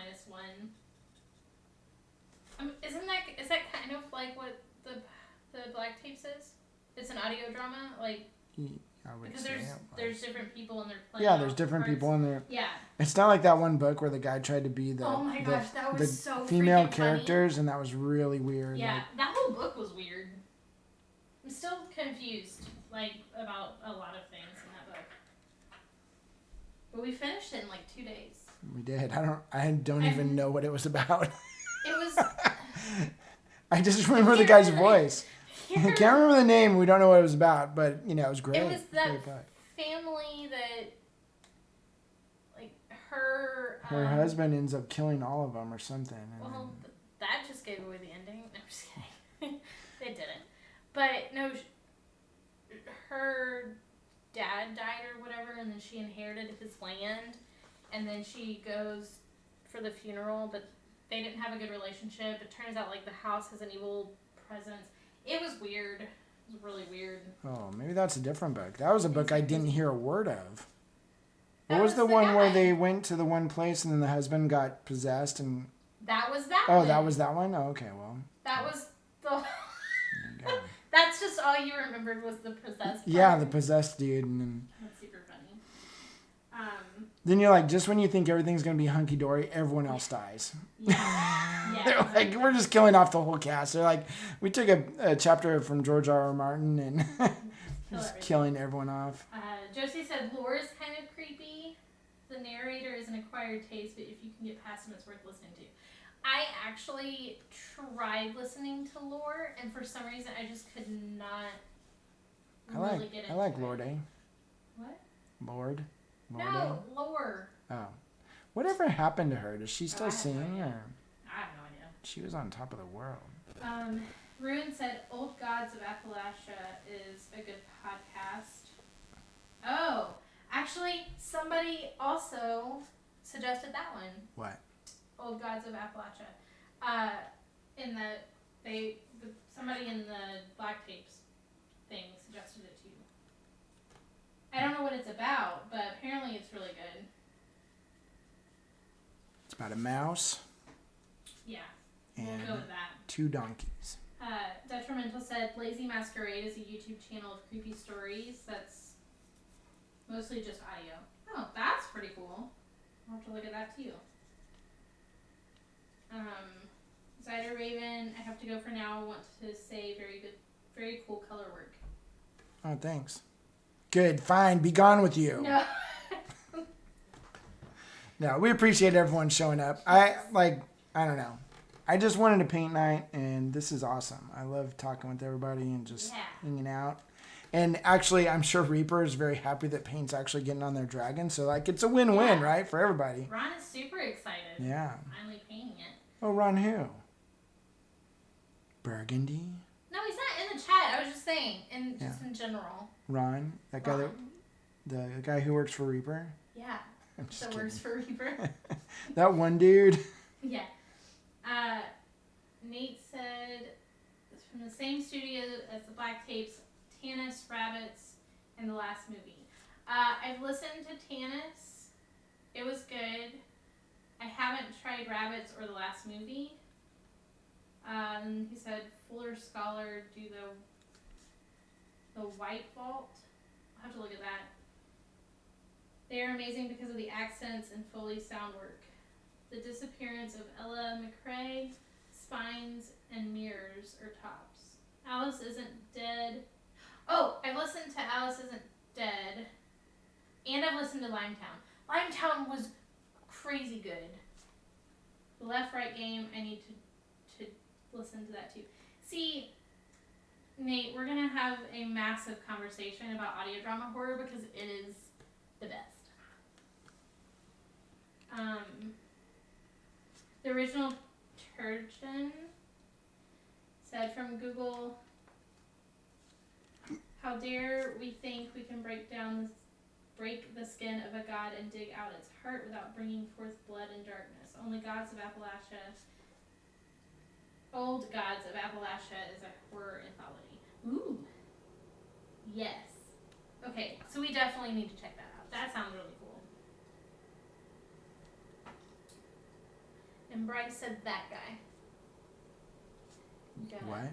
Is that kind of like what the Black Tapes is? It's an audio drama, like because there's different and they're playing. Yeah, there's different people in there. Yeah. It's not like that one book where the guy tried to be the oh my gosh, that was so female freaking characters, funny. And that was really weird. Yeah, like, that whole book was weird. I'm still confused, like about a lot of things in that book. But we finished it in like 2 days. We did. I don't even know what it was about. It was. I just remember the guy's voice. I can't remember the name. We don't know what it was about, but it was great. It was that family that, like, her husband ends up killing all of them or something. Well, that just gave away the ending. No, I'm just kidding. They didn't. But no, her dad died or whatever, and then she inherited his land, and then she goes for the funeral, but they didn't have a good relationship. It turns out like the house has an evil presence. It was weird. It was really weird. Oh, maybe that's a different book. That was a book I didn't hear a word of. That What was the one guy. where they went to the one place and then the husband got possessed and... That was that one. one. That was that one? Oh, okay, well. That was the... That's just all you remembered was the possessed part. Yeah, the possessed dude. And then... That's super funny. Then you're like, just when you think everything's going to be hunky-dory, everyone else dies. Yeah. They're like, we're just killing off the whole cast. They're like, we took a chapter from George R.R. Martin and just killing everyone off. Josie said, lore is kind of creepy. The narrator is an acquired taste, but if you can get past him, it's worth listening to. I actually tried listening to lore, and for some reason, I just could not really get into it. I like Lorde. What? Lorde? No, lore. Oh. Whatever happened to her? Does she still sing? No or? I have no idea. She was on top of the world. Ruin said, Old Gods of Appalachia is a good podcast. Oh, actually, somebody also suggested that one. What? Old Gods of Appalachia. Somebody in the Black Tapes thing suggested it too. I don't know what it's about, but apparently it's really good. It's about a mouse. Yeah, and we'll go with that. 2 donkeys. Detrimental said, Lazy Masquerade is a YouTube channel of creepy stories that's mostly just audio. Oh, that's pretty cool. I'll have to look at that too. Zyder Raven, I have to go for now. I want to say very cool color work. Oh, thanks. Good, fine, be gone with you. No. No, we appreciate everyone showing up. I don't know. I just wanted a paint night, and this is awesome. I love talking with everybody and just hanging out. And actually, I'm sure Reaper is very happy that paint's actually getting on their dragon. So, it's a win-win, right, for everybody. Ron is super excited. Yeah. Finally painting it. Oh, Ron who? Burgundy? No, he's not in the chat. I was just saying, in general. Ron? That guy the guy who works for Reaper? Yeah. That works for Reaper. That one dude? Yeah. Nate said, it's from the same studio as the Black Tapes, Tanis, Rabbits, and the last movie. I've listened to Tanis. It was good. I haven't tried Rabbits or the last movie. He said, Fuller Scholar do the White Vault. I'll have to look at that. They are amazing because of the accents and Foley sound work. The disappearance of Ella McRae, spines, and mirrors or tops. Alice Isn't Dead. Oh, I've listened to Alice Isn't Dead. And I've listened to Limetown. Limetown was crazy good. The Left-Right Game, I need to listen to that too. See, Nate, we're going to have a massive conversation about audio drama horror because it is the best. The original Turgeon said from Google, how dare we think we can break the skin of a god and dig out its heart without bringing forth blood and darkness. Only Gods of Appalachia, Old Gods of Appalachia is a horror anthology. Ooh. Yes. Okay, so we definitely need to check that out. That sounds really cool. And Bryce said that guy. What?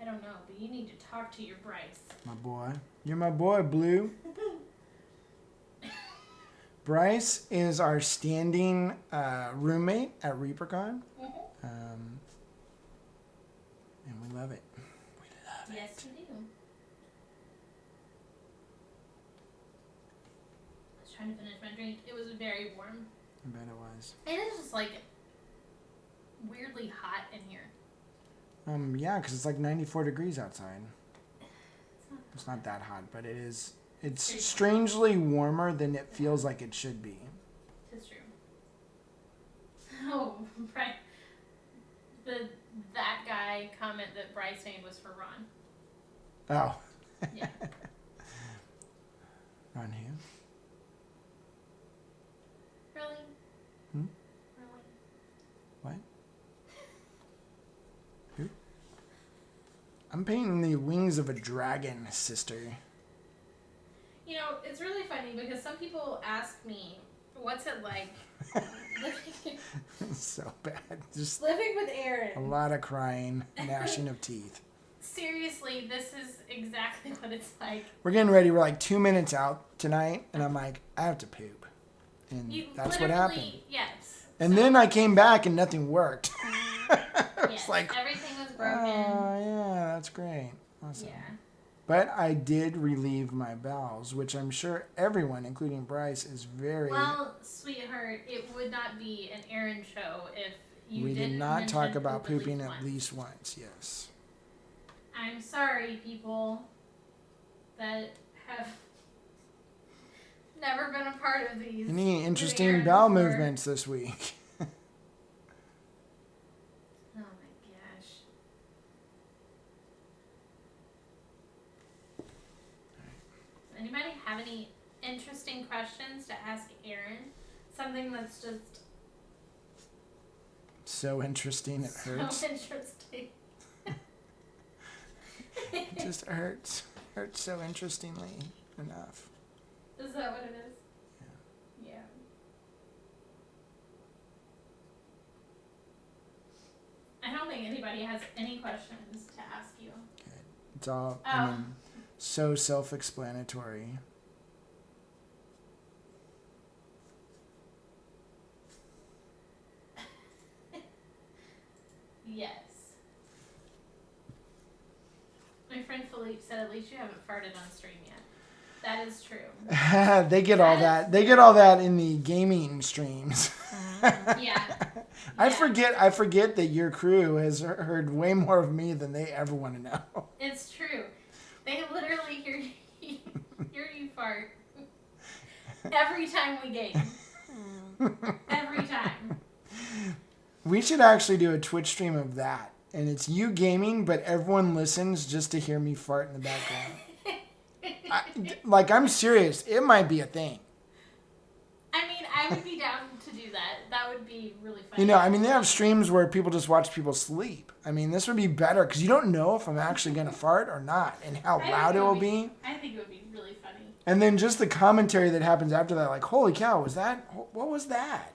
I don't know, but you need to talk to your Bryce. My boy. You're my boy, Blue. Bryce is our standing roommate at ReaperCon. Mm-hmm. And we love it. We love it. Yes, we do. I was trying to finish my drink. It was very warm. I bet it was. And it's just weirdly hot in here. Yeah, because it's like 94 degrees outside. It's not that hot, but it is. It's strangely warmer than it feels like it should be. It's true. Oh, right. That guy comment that Bryce made was for Ron. Oh. Yeah. Ron who? Really? Hmm? Really? What? Who? I'm painting the wings of a dragon, sister. You know, it's really funny because some people ask me, what's it like living, So bad. Just living with a Aaron? lot of crying, gnashing of teeth. Seriously, this is exactly what it's like. We're getting ready. We're like 2 minutes out tonight, and I'm like, I have to poop. And that's what happened. Yes. And then I came back and nothing worked. It's Yes, like, everything was broken. oh, yeah, that's great. Awesome. Yeah. But I did relieve my bowels, which I'm sure everyone, including Bryce, is very... Well, sweetheart, it would not be an Aaron show if you we didn't did not mention talk about poop pooping once. at least once, yes. I'm sorry, people that have never been a part of these. Any with interesting Aaron bowel before. movements this week? Oh my gosh. Does anybody have any interesting questions to ask Aaron? Something that's just So interesting, it hurts. so interesting. It just hurts. Hurts so interestingly enough. Is that what it is? Yeah. I don't think anybody has any questions to ask you. Good. It's all, I mean, so self-explanatory. Yes. My friend Philippe said, at least you haven't farted on stream yet. That is true. They get all that. They get all that in the gaming streams. Yeah. I forget that your crew has heard way more of me than they ever want to know. It's true. They literally hear you fart every time we game. Every time. We should actually do a Twitch stream of that. And it's you gaming, but everyone listens just to hear me fart in the background. I'm serious. It might be a thing. I mean, I would be down to do that. That would be really fun. You know, I mean, they have streams where people just watch people sleep. I mean, this would be better because you don't know if I'm actually going to fart or not and how loud it will be. I think it would be really funny. And then just the commentary that happens after that, like, holy cow, what was that?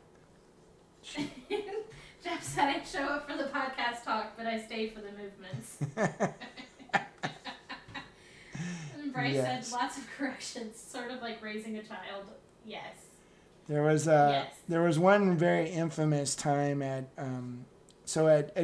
Jeff said I'd show up for the podcast talk, but I stay for the movements. And Bryce said lots of corrections, sort of like raising a child. Yes. There was one very infamous time at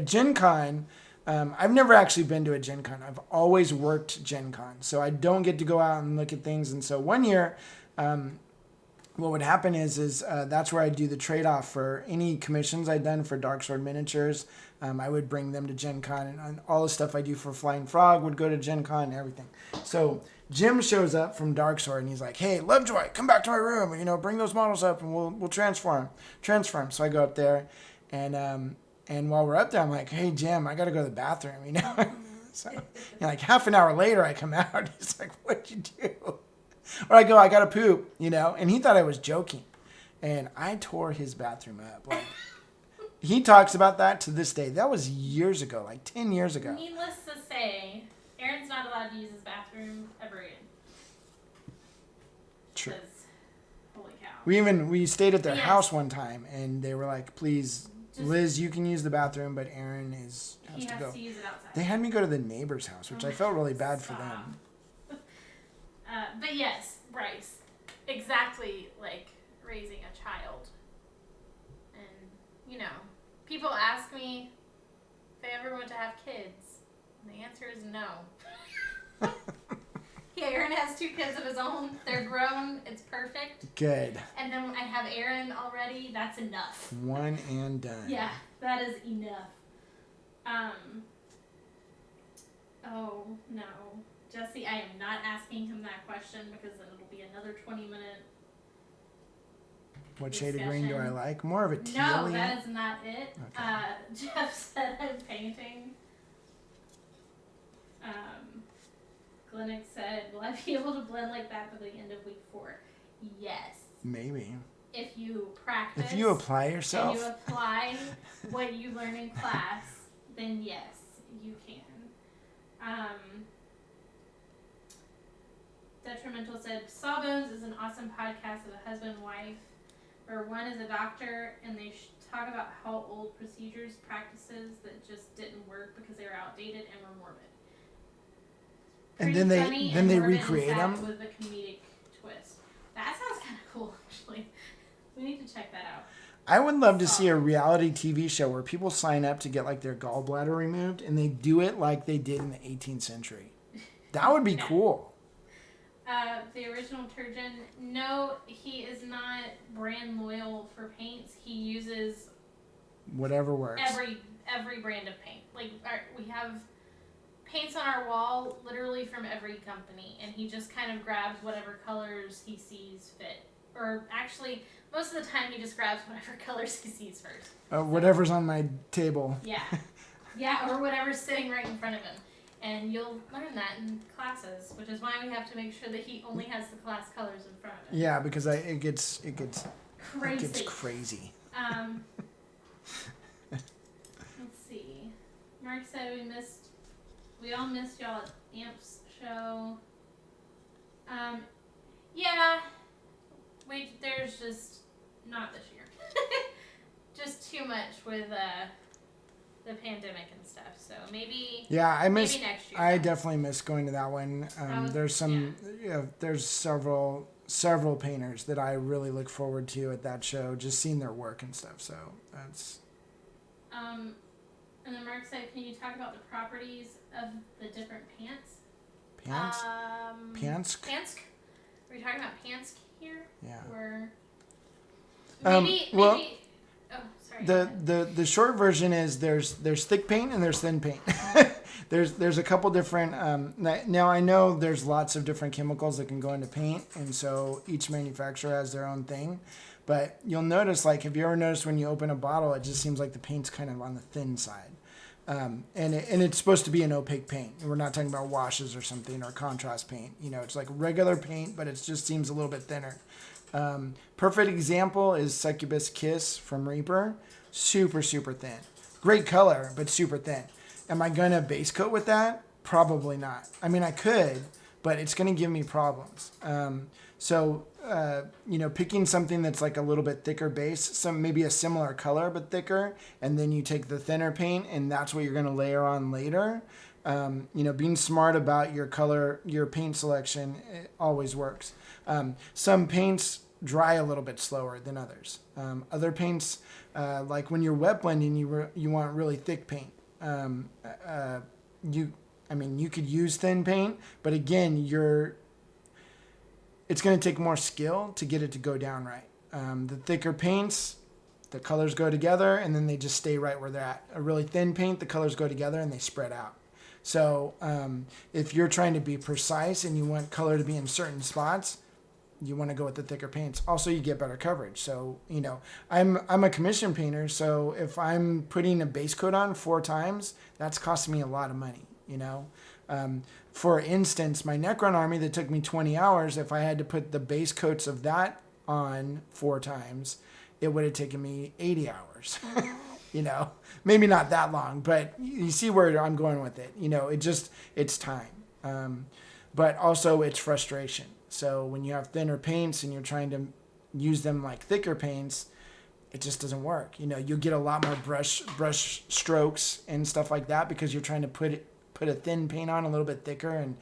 Gen Con. I've never actually been to a Gen Con. I've always worked Gen Con, so I don't get to go out and look at things. And so one year, what would happen is that's where I'd do the trade-off for any commissions I'd done for Dark Sword miniatures. I would bring them to Gen Con, and all the stuff I do for Flying Frog would go to Gen Con and everything. So Jim shows up from Dark Sword, and he's like, "Hey, Lovejoy, come back to my room. You know, bring those models up, and we'll transfer them." So I go up there, and while we're up there, I'm like, "Hey, Jim, I got to go to the bathroom." You know, so like half an hour later, I come out. He's like, "What'd you do?" Or I go, "I got to poop," you know, and he thought I was joking, and I tore his bathroom up. Like, he talks about that to this day. That was years ago, like 10 years ago. Needless to say, Aaron's not allowed to use his bathroom ever again. True. Holy cow. We stayed at their house one time, and they were like, "Please, Liz, you can use the bathroom, but Aaron has to go." To use it outside. They had me go to the neighbor's house, which I felt really bad for them. But yes, Bryce, exactly like raising a child. And, you know, people ask me if I ever want to have kids. And the answer is no. Yeah, Aaron has 2 kids of his own. They're grown. It's perfect. Good. And then I have Aaron already. That's enough. One and done. Yeah, that is enough. Oh, no. Jesse, I am not asking him that question because then it'll be another 20-minute What shade of discussion. green do I like? More of a teal. No, that is not it. Okay. Jeff said I'm painting. Glennick said, will I be able to blend like that by the end of week 4? Yes. Maybe. If you practice. If you apply yourself. And you apply what you learn in class, then yes, you can. Detrimental said, Sawbones is an awesome podcast of a husband and wife where one is a doctor and they talk about how old procedures, practices that just didn't work because they were outdated and were morbid. And Pretty then funny they morbid recreate and them. with a comedic twist. That sounds kind of cool, actually. We need to check that out. I would love to see a reality TV show where people sign up to get like their gallbladder removed and they do it like they did in the 18th century. That would be cool. The original Turgeon, no, he is not brand loyal for paints. He uses whatever works. Every brand of paint. Like we have paints on our wall literally from every company, and he just kind of grabs whatever colors he sees fit. Or actually, most of the time he just grabs whatever colors he sees first. Whatever's on my table. Yeah. Yeah, or whatever's sitting right in front of him. And you'll learn that in classes, which is why we have to make sure that he only has the class colors in front of him. Yeah, because it gets crazy. It gets crazy. Let's see. Mark said we all missed y'all at Amp's show. Yeah. There's just not this year. Just too much with the pandemic and stuff. So maybe next year. I Then. definitely miss going to that one. There's several painters that I really look forward to at that show. Just seeing their work and stuff. So that's. And then Mark said, "Can you talk about the properties of the different pants?" Pants. Pants. Pansk. Are we talking about Pansk here? Yeah. Or maybe. Oh, sorry. The short version is there's thick paint and there's thin paint. there's a couple different. Now I know there's lots of different chemicals that can go into paint, and so each manufacturer has their own thing. But you'll notice, like, have you ever noticed when you open a bottle, it just seems like the paint's kind of on the thin side. And it's supposed to be an opaque paint. We're not talking about washes or something or contrast paint. It's like regular paint, but it just seems a little bit thinner. Perfect example is Succubus Kiss from Reaper. Super, super thin. Great color, but super thin. Am I going to base coat with that? Probably not. I mean, I could, but it's going to give me problems. Picking something that's like a little bit thicker base, maybe a similar color but thicker, and then you take the thinner paint and that's what you're going to layer on later. Being smart about your paint selection, it always works. Some paints dry a little bit slower than others. Other paints, like when you're wet blending, you want really thick paint. You could use thin paint, but again, it's going to take more skill to get it to go down right. The thicker paints, the colors go together and then they just stay right where they're at. A really thin paint, the colors go together and they spread out. So if you're trying to be precise and you want color to be in certain spots, you want to go with the thicker paints. Also, you get better coverage. So, I'm a commission painter, so if I'm putting a base coat on 4 times, that's costing me a lot of money, For instance, my Necron army that took me 20 hours, if I had to put the base coats of that on 4 times, it would have taken me 80 hours. Maybe not that long, but you see where I'm going with it. It's time. But also it's frustration. So when you have thinner paints and you're trying to use them like thicker paints, it just doesn't work. You'll get a lot more brush strokes and stuff like that because you're trying to put a thin paint on a little bit thicker and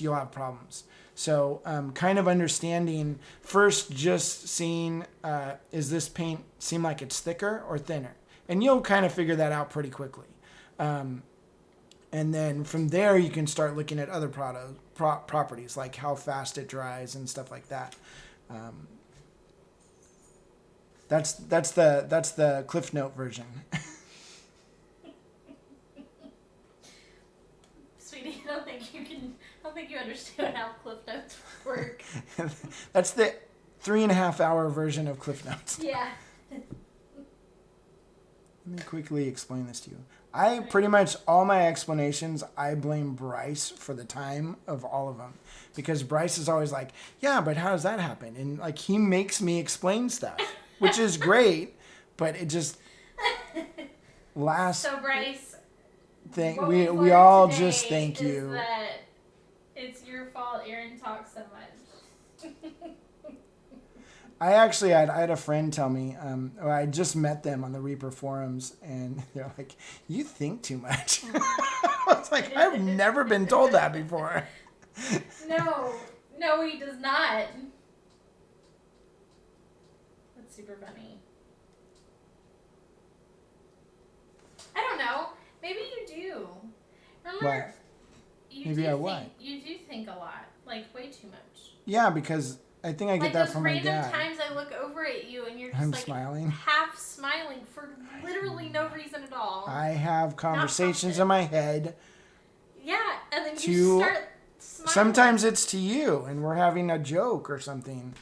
you'll have problems. So kind of understanding first, just seeing, is this paint seem like it's thicker or thinner? And you'll kind of figure that out pretty quickly. And then from there, you can start looking at other properties like how fast it dries and stuff like that. That's the Cliff Note version. Sweet think you understand how Cliff Notes work. That's the 3.5-hour version of Cliff Notes. Yeah. Let me quickly explain this to you. I pretty much, all my explanations, I blame Bryce for the time of all of them. Because Bryce is always like, yeah, but how does that happen? And like, he makes me explain stuff, which is great, but it just last So Bryce, thing what we learned all today just thank is you. that it's your fault Aaron talks so much. I actually had a friend tell me, I just met them on the Reaper forums, and they're like, "You think too much." I was like, "I've never been told that before." No, he does not. That's super funny. I don't know. Maybe you do. Remember? What? Maybe I what? You do think a lot, like way too much. Yeah, because I think I get Like that those from my random dad. times I look over at you and you're just I'm like smiling. half smiling for literally no reason at all. I have conversations in my head. Yeah, and then you start smiling. Sometimes it's to you, and we're having a joke or something.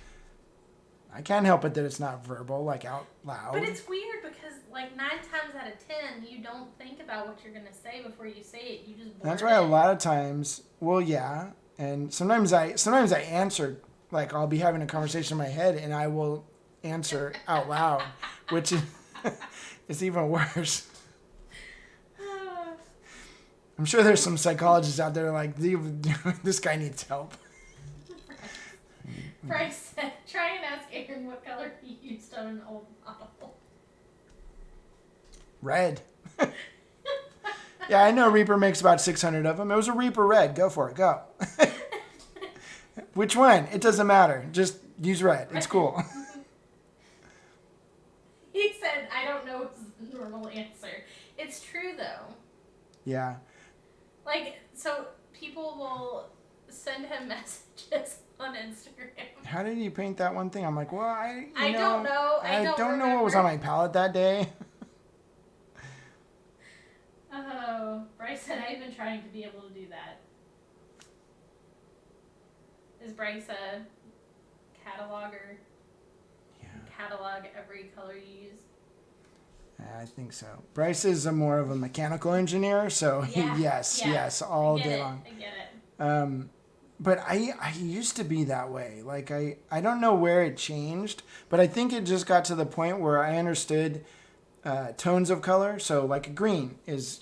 I can't help it that it's not verbal, like out loud. But it's weird because, like, 9 times out of 10, you don't think about what you're gonna say before you say it. You just blurt That's why a lot of times, well, yeah, and sometimes I answer, like I'll be having a conversation in my head, and I will answer out loud, which is even worse. I'm sure there's some psychologists out there like, this guy needs help. Bryce said, try and ask Aaron what color he used on an old model. Red. Yeah, I know Reaper makes about 600 of them. It was a Reaper red. Go for it. Go. Which one? It doesn't matter. Just use red. It's cool. He said, I don't know his normal answer. It's true, though. Yeah. Like, so people will send him messages on Instagram. How did you paint that one thing? I'm like, well, I don't know. I don't know what was on my palette that day. Oh, Bryce said I've been trying to be able to do that. Is Bryce a cataloger? Yeah. Catalog every color you use? I think so. Bryce is more of a mechanical engineer, so Yeah. yes, all day long. I get it. But I used to be that way. Like I don't know where it changed, but I think it just got to the point where I understood tones of color. So like a green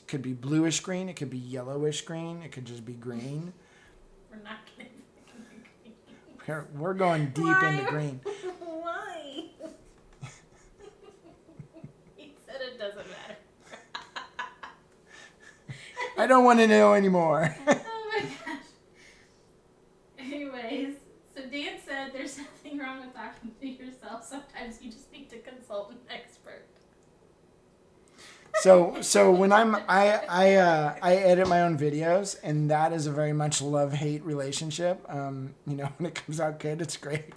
could be bluish green, it could be yellowish green, it could just be green. We're not gonna be green. We're going deep into green. Why? He said it doesn't matter. I don't want to know anymore. Oh my gosh. Anyways, so Dan said there's nothing wrong with talking to yourself. Sometimes you just need to consult an expert. So when I edit my own videos, and that is a very much love-hate relationship. When it comes out good, it's great.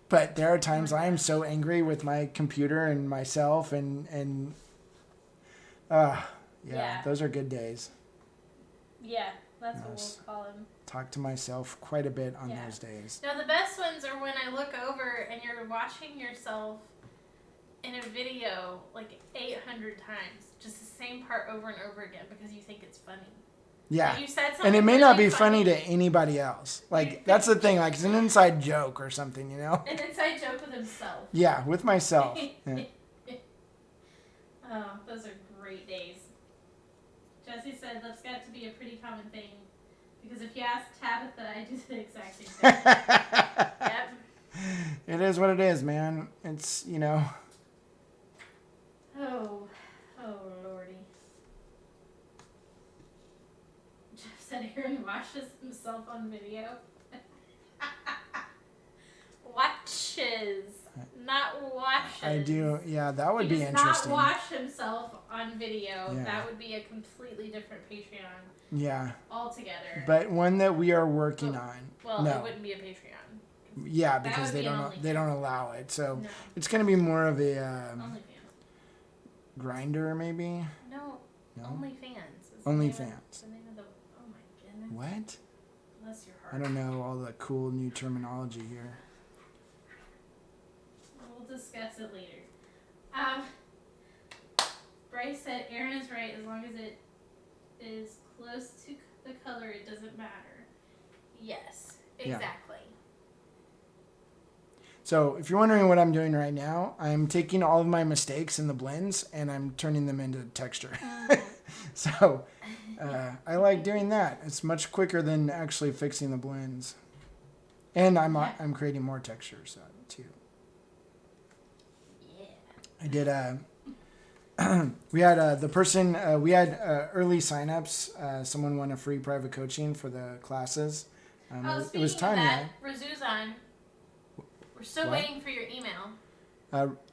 But there are times I am so angry with my computer and myself, and those are good days. Yeah, that's what we'll call them. Talk to myself quite a bit on those days. No, the best ones are when I look over and you're watching yourself in a video like 800 times, just the same part over and over again because you think it's funny. Yeah, like you said something and it may really not be funny to anybody else. Like that's the thing. Like it's an inside joke or something, An inside joke with himself. Yeah, with myself. Yeah. Oh, those are great days. Jesse said that's got to be a pretty common thing because if you ask Tabitha, I do the exact same thing. Yep. It is what it is, man. It's Oh lordy. Jeff said Aaron washes himself on video. Watches, not washes. I do. Yeah, that would he be does interesting. not wash himself on video. Yeah. That would be a completely different Patreon. Yeah. Altogether. But one that we are working on. Well, no. It wouldn't be a Patreon. Yeah, because they don't allow it. So No. it's gonna be more of a OnlyFans. grinder, maybe. No. No. OnlyFans. OnlyFans. The name of the. Oh my goodness. What? Bless your I heart. don't know all the cool new terminology here. We'll discuss it later. Bryce said Aaron is right. As long as it is close to the color, it doesn't matter. Yes, exactly. Yeah. So if you're wondering what I'm doing right now, I'm taking all of my mistakes in the blends and I'm turning them into texture. So I like doing that. It's much quicker than actually fixing the blends. And I'm creating more textures too. Yeah. I did we had the person we had early signups. Someone won a free private coaching for the classes. It was Tanya. Of that, Razuzan, we're still waiting for your email.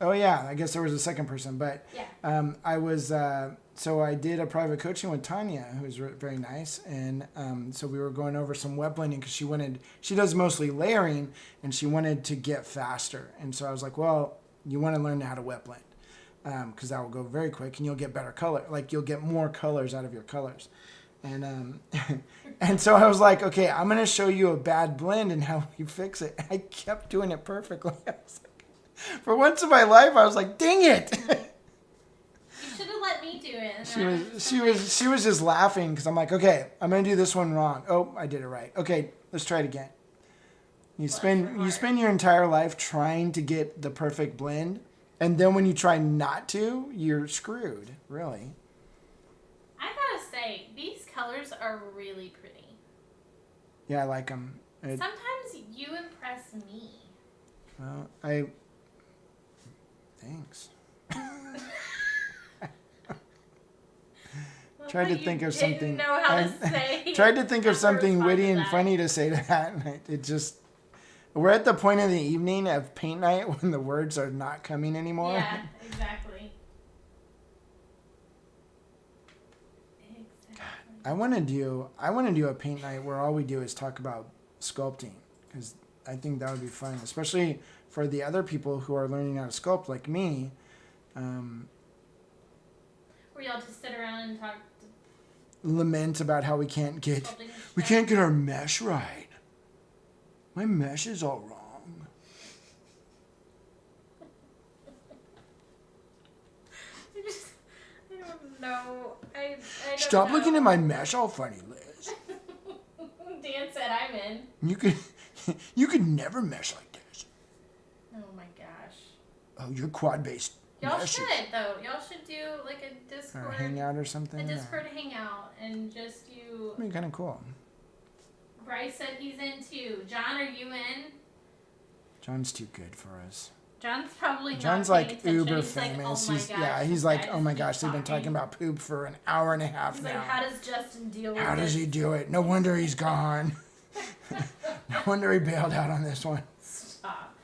Oh yeah, I guess there was a second person, but yeah. I was so I did a private coaching with Tanya, who was very nice, and so we were going over some wet blending because she does mostly layering, and she wanted to get faster, and so I was like, well, you want to learn how to wet blend because that will go very quick, and you'll get better color, like you'll get more colors out of your colors, and and so I was like, okay, I'm gonna show you a bad blend and how we fix it. I kept doing it perfectly. I was like, for once in my life, I was like, dang it. You should have let me do it. She was just laughing because I'm like, okay, I'm gonna do this one wrong. Oh, I did it right. Okay, let's try it again. You spend your entire life trying to get the perfect blend, and then when you try not to, you're screwed. Really. I gotta say, these colors are really pretty. Yeah, I like them. Sometimes you impress me. Well, thanks. Tried to think of something. Know how to say. Tried to think of something witty and funny to say to that, and it just. We're at the point of the evening of paint night when the words are not coming anymore. Yeah, exactly. God, I want to do a paint night where all we do is talk about sculpting because I think that would be fun, especially for the other people who are learning how to sculpt like me. Where y'all just sit around and talk. Lament about how we can't get our mesh right. My mesh is all wrong. I don't know. I don't Stop know. looking at my mesh all funny, Liz. Dan said I'm in. You could never mesh like this. Oh my gosh. Oh, you're quad based. Y'all should though. Y'all should do like a Discord or hangout or something. A Discord hangout and just do. That'd be kind of cool. Bryce said he's in too. John, are you in? John's too good for us. John's probably not John's paying like attention. uber He's famous. Like, oh my gosh, he's like, oh my gosh, they've been talking about poop for an hour and a half he's now. Like, how does Justin deal with How does he do it? No wonder he's gone. No wonder he bailed out on this one. Stop.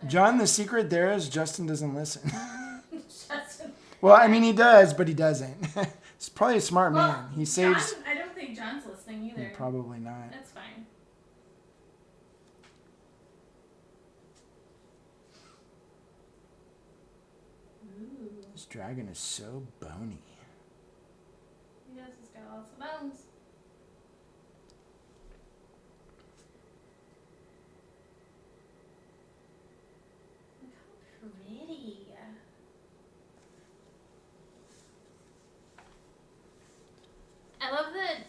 John, the secret there is Justin doesn't listen. Justin. Well, I mean, he does, but he doesn't. He's probably a smart man. He saves. John, I don't think John's listening either. Probably not. That's fine. Ooh. This dragon is so bony. He does. He's got lots of bones. Look how pretty. I love that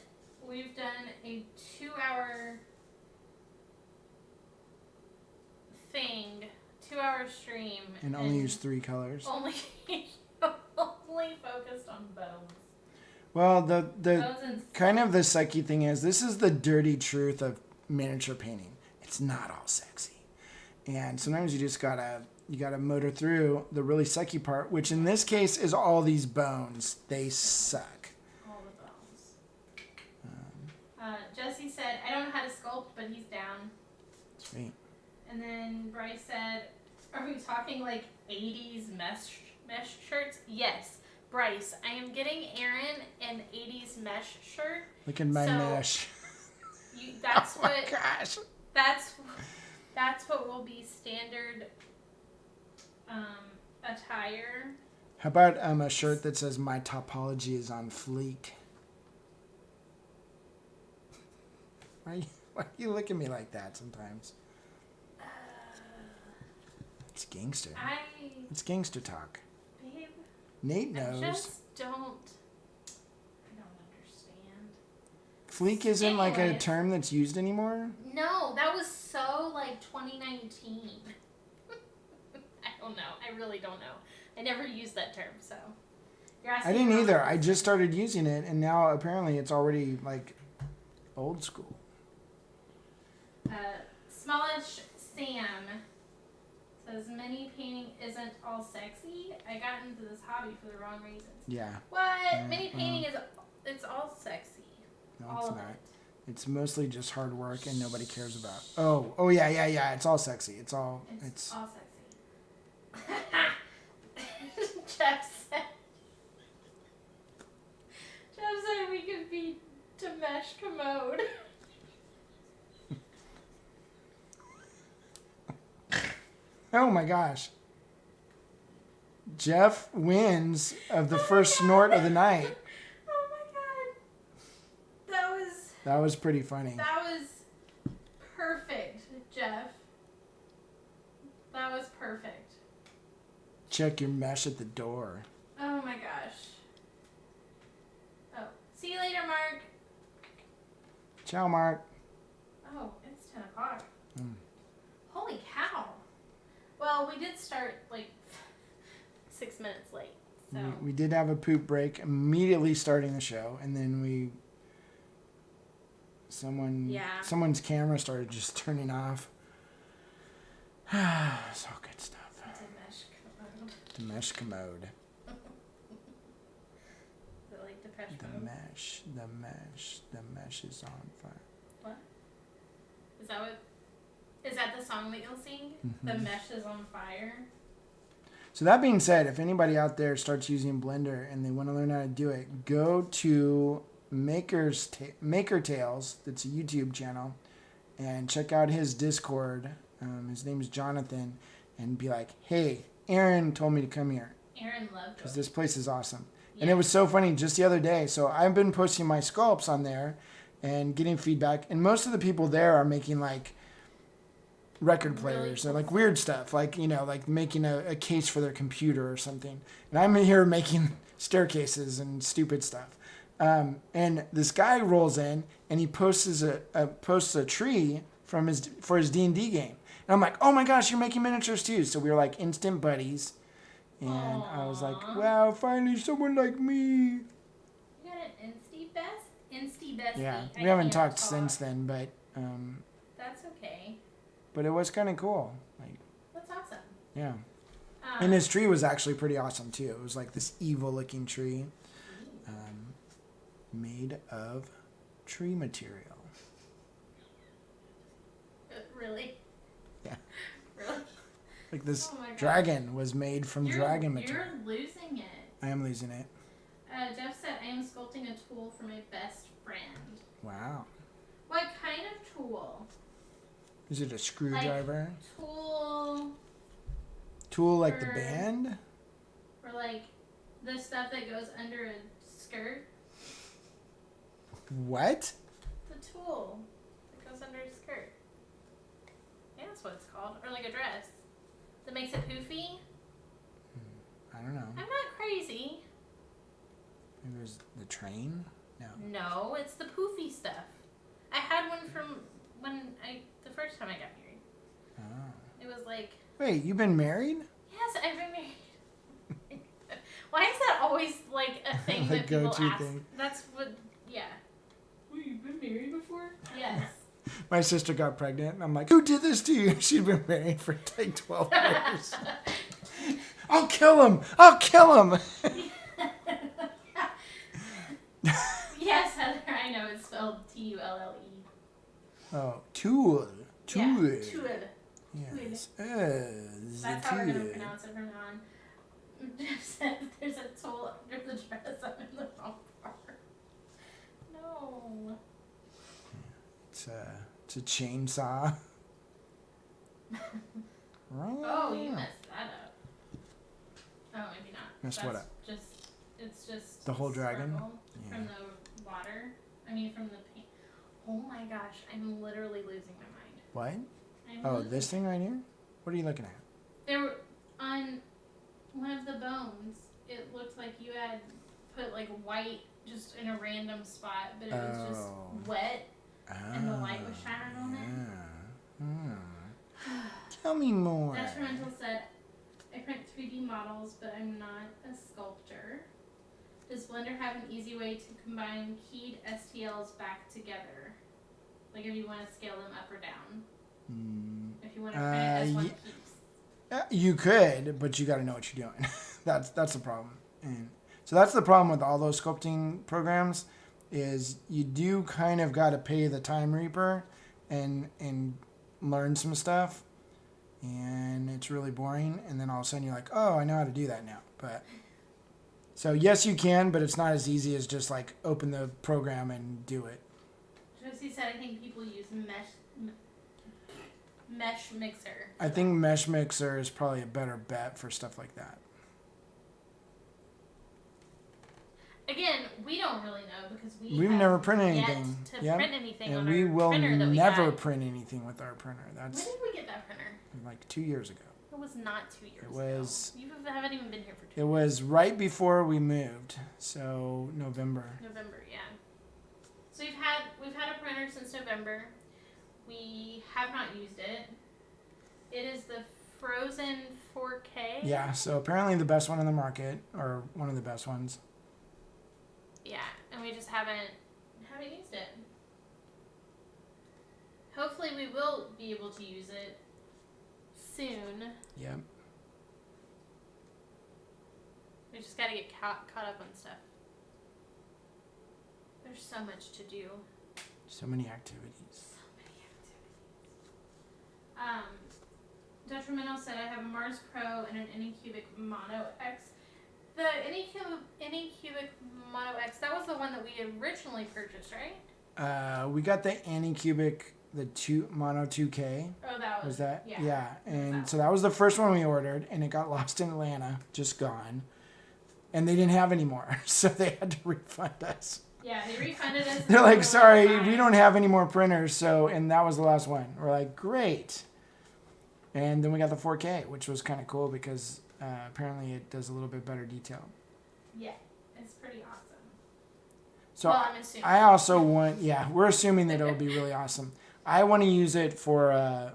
we've done a 2-hour thing, 2-hour stream. And only use 3 colors. Only focused on bones. Well, the kind of the psyche thing is, this is the dirty truth of miniature painting. It's not all sexy. And sometimes you just gotta motor through the really sucky part, which in this case is all these bones. They suck. All the bones. Jesse said, I don't know how to sculpt, but he's down. Sweet. And then Bryce said, are we talking like 80s mesh shirts? Yes. Bryce, I am getting Aaron an 80s mesh shirt. Look at my mesh. That's oh what. My gosh. That's what will be standard attire. How about a shirt that says my topology is on fleek? Why do you look at me like that sometimes? It's gangster. It's gangster talk. Babe. Nate knows. I just don't. I don't understand. Fleek isn't like a Anyways. term that's used anymore? No, that was so like 2019. I don't know. I really don't know. I never used that term, so. You're asking I didn't me either. wrong. I just started using it, and now apparently it's already like old school. Smallish Sam says mini painting isn't all sexy. I got into this hobby for the wrong reasons. Yeah. What? Mini painting it's all sexy. No, all it's of not. it. It's mostly just hard work and nobody cares about. Oh yeah. It's all sexy. It's all Sexy. Jeff said we could be Dimesh Commode. Oh my gosh. Jeff wins of the first snort of the night. Oh my god. That was pretty funny. That was perfect, Jeff. That was perfect. Check your mesh at the door. Oh my gosh. Oh, see you later, Mark. Ciao, Mark. Oh, it's 10 o'clock. Mm. Holy cow. Well, we did start like 6 minutes late. So We did have a poop break immediately starting the show, and then someone's camera started just turning off. It's all good stuff. Dimesh Commode. Is it like Depeche The Mode? the mesh is on fire. What? Is that the song that you'll sing? Mm-hmm. The mesh is on fire? So that being said, if anybody out there starts using Blender and they want to learn how to do it, go to Maker Tales. That's a YouTube channel, and check out his Discord. His name is Jonathan, and be like, "Hey, Aaron told me to come here Aaron loved because it. this place is awesome." Yeah. And it was so funny just the other day. So I've been posting my sculpts on there and getting feedback, and most of the people there are making like record players or like weird stuff, like like making a case for their computer or something, and I'm here making staircases and stupid stuff. And this guy rolls in and he posts a tree for his D&D game, and I'm like, oh my gosh, you're making miniatures too. So we were like instant buddies, and Aww. I was like, wow, finally someone like me. You got an Insty bestie. Yeah, I we haven't can't talked talk. since then, but That's okay. it was kind of cool. Like, That's awesome. yeah. And his tree was actually pretty awesome too. It was like this evil looking tree, made of tree material. Really? Yeah. Really? Like this Oh my God. dragon was made from dragon material. You're losing it. I am losing it. Jeff said, I am sculpting a tool for my best friend. Wow. What kind of tool? Is it a screwdriver? Tool Tool like the for- band? or like the stuff that goes under a skirt? What? The tool that goes under a skirt. Yeah, that's what it's called. Or like a dress. That makes it poofy? I don't know. I'm not crazy. Maybe it was the train? No. No, it's the poofy stuff. I had one from the first time I got married. Oh. It was like, Wait, you've been married? yes, I've been married. Why is that always like a thing The that people go-to ask? thing. That's what, yeah. Well, you've been married before? Yes. My sister got pregnant, and I'm like, who did this to you? She'd been married for like 12 years. I'll kill him! I'll kill him! Yes, Heather, I know it's spelled Tulle. Oh, tool. Tool. Yeah, Tulle. Yes. That's how we're going to pronounce it from now on. Jeff said there's a tool under the dress. I'm in the wrong part. No. It's a chainsaw. Oh, you messed that up. Oh, maybe not. Messed what up? It's just The whole dragon? sparkle Yeah. from the water. I mean, from the paint. Oh my gosh, I'm literally losing my mind. What? I'm Oh, losing this thing right here? What are you looking at? There were on one of the bones. It looked like you had put like white just in a random spot, but it was just wet, and the light was shining on it. Tell me more. Detrimental said, I print 3D models, but I'm not a sculptor. Does Blender have an easy way to combine keyed STLs back together? Like if you want to scale them up or down? If you want to print it as one piece? You could, but you got to know what you're doing. that's the problem. And so that's the problem with all those sculpting programs is you do kind of got to pay the time reaper and learn some stuff. And it's really boring. And then all of a sudden you're like, oh, I know how to do that now. But so yes, you can, but it's not as easy as just like open the program and do it. Josie said, I think people use Mesh Mixer. I think Mesh Mixer is probably a better bet for stuff like that. Again, we don't really know because we've never printed anything. Print anything and on we our will printer that we never got. print anything with our printer. When did we get that printer? Like 2 years ago. It was not 2 years ago. It was. You haven't even been here for 2 years. It was right before we moved, so November. November, yeah. So we've had a printer since November. We have not used it. It is the Frozen 4K. Yeah, so apparently the best one in the market, or one of the best ones. Yeah, and we just haven't used it. Hopefully we will be able to use it soon. Yep. We just got to get caught up on stuff. There's so much to do. So many activities. Detrimental said I have a Mars Pro and an Anycubic Mono X. The Anycubic Mono X, that was the one that we originally purchased, right? We got the Anycubic, the Mono 2K. Oh, that was that? Yeah. And so that was the first one we ordered, and it got lost in Atlanta, just gone. And they didn't have any more, so they had to refund us. Yeah, they refunded us. They're like, sorry, we don't have any more printers, so, and that was the last one. We're like, great. And then we got the 4K, which was kind of cool because apparently it does a little bit better detail. Yeah, it's pretty awesome. So well, I'm assuming. I also want, we're assuming that it'll be really awesome. I want to use it for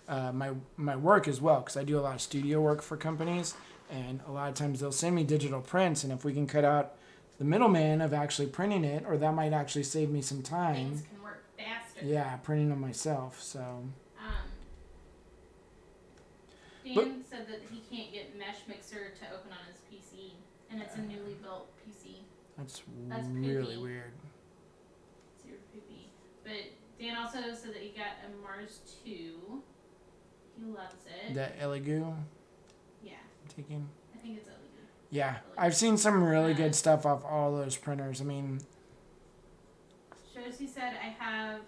my work as well because I do a lot of studio work for companies, and a lot of times they'll send me digital prints, and if we can cut out the middleman of actually printing it, or that might actually save me some time. Things can work faster. Yeah, printing them myself. So. Dan said that he can't get Mesh Mixer to open on his PC, and it's a newly built PC. That's poopy. really weird. Super poopy. But Dan also said that he got a Mars 2. He loves it. The Elegoo? Yeah. Taking? I think it's Elegoo. Yeah. I've seen some really good stuff off all those printers. I mean... Josie said I have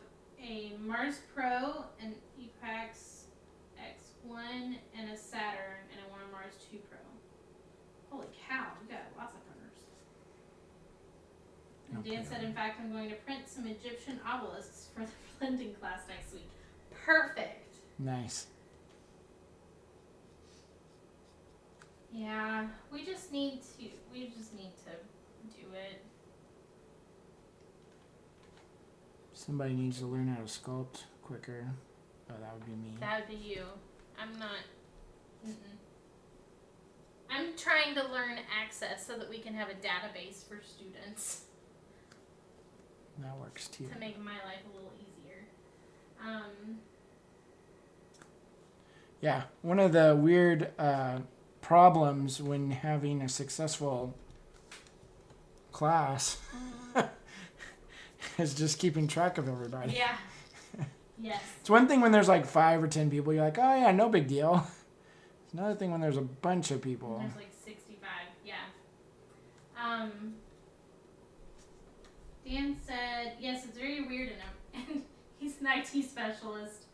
a Mars Pro, an Equax X1, and a Saturn, and I want a Mars 2 Pro. Holy cow, we got lots of printers. And Dan said, in fact, I'm going to print some Egyptian obelisks for the blending class next week. Perfect. Nice. Yeah, we just need to do it. Somebody needs to learn how to sculpt quicker. Oh, that would be me. That would be you. I'm not. I'm trying to learn Access so that we can have a database for students. That works too. To make my life a little easier. Yeah, one of the weird problems when having a successful class is just keeping track of everybody. Yeah. Yes. It's one thing when there's like 5 or 10 people, you're like, oh yeah, no big deal. It's another thing when there's a bunch of people. There's like 65, yeah. Dan said, yes, it's very weird and he's an IT specialist,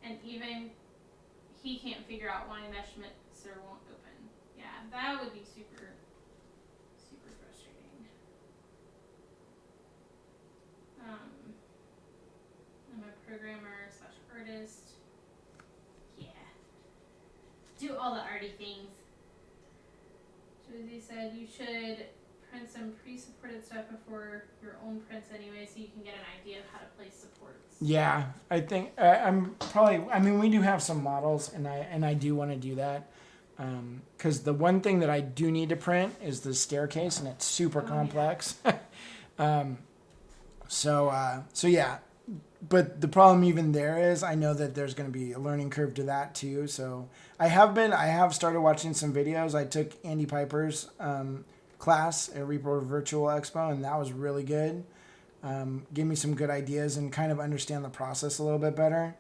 and even he can't figure out why Mesh Mixer won't open. Yeah, that would be super, super frustrating. programmer/artist. Yeah. Do all the arty things. Josie said you should print some pre-supported stuff before your own prints anyway, so you can get an idea of how to place supports. Yeah, I think I'm probably. I mean, we do have some models, and I do want to do that. Because the one thing that I do need to print is the staircase, and it's super complex. So yeah, but the problem even there is I know that there's going to be a learning curve to that too. So I have started watching some videos. I took Andy Piper's class at Reaper Virtual Expo, and that was really good. Gave me some good ideas and kind of understand the process a little bit better.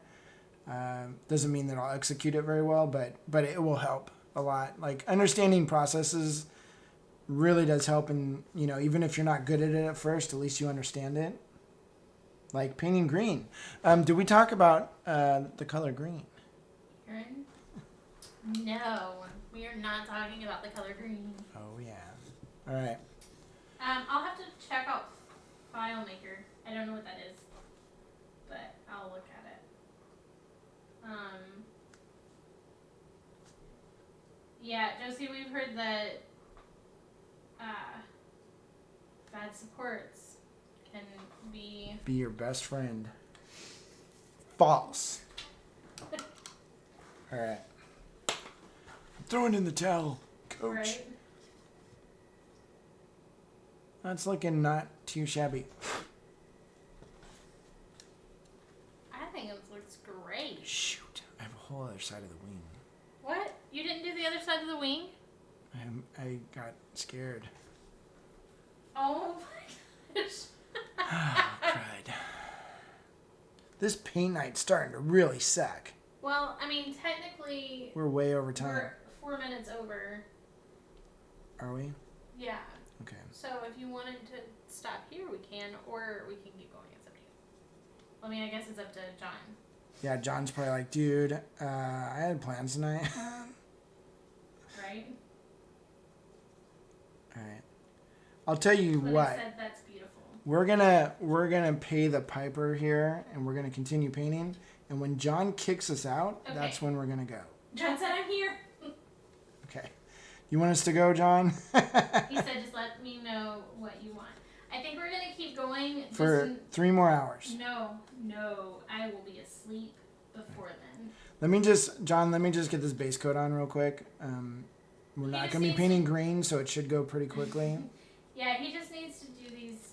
Doesn't mean that I'll execute it very well, but it will help a lot. Like understanding processes really does help, and even if you're not good at it at first, at least you understand it. Like painting green. Did we talk about the color green? Aaron? No, we are not talking about the color green. Oh yeah. All right. I'll have to check out FileMaker. I don't know what that is, but I'll look at it. Yeah, Josie, we've heard that bad supports can be your best friend. False. All right. I'm throwing in the towel, coach. right. That's looking not too shabby. I think it looks great. Shoot, I have a whole other side of the wing. What? You didn't do the other side of the wing? I got scared. Oh my gosh. Oh, cried. This paint night's starting to really suck. Well, I mean, technically, We're way over time. we're 4 minutes over. Are we? Yeah. Okay. So if you wanted to stop here, we can, or we can keep going. It's up to you. I mean, I guess it's up to John. Yeah, John's probably like, dude, I had plans tonight. Right? All right. I'll tell you But what. I said that's beautiful. We're gonna pay the piper here, and we're gonna continue painting. And when John kicks us out, Okay. that's when we're gonna go. John said I'm here. Okay. You want us to go, John? He said just let me know what you want. I think we're gonna keep going. For 3 more hours. No, I will be asleep before then. Let me just get this base coat on real quick. We're He not just gonna be needs painting green, so it should go pretty quickly. Yeah, he just needs to do these.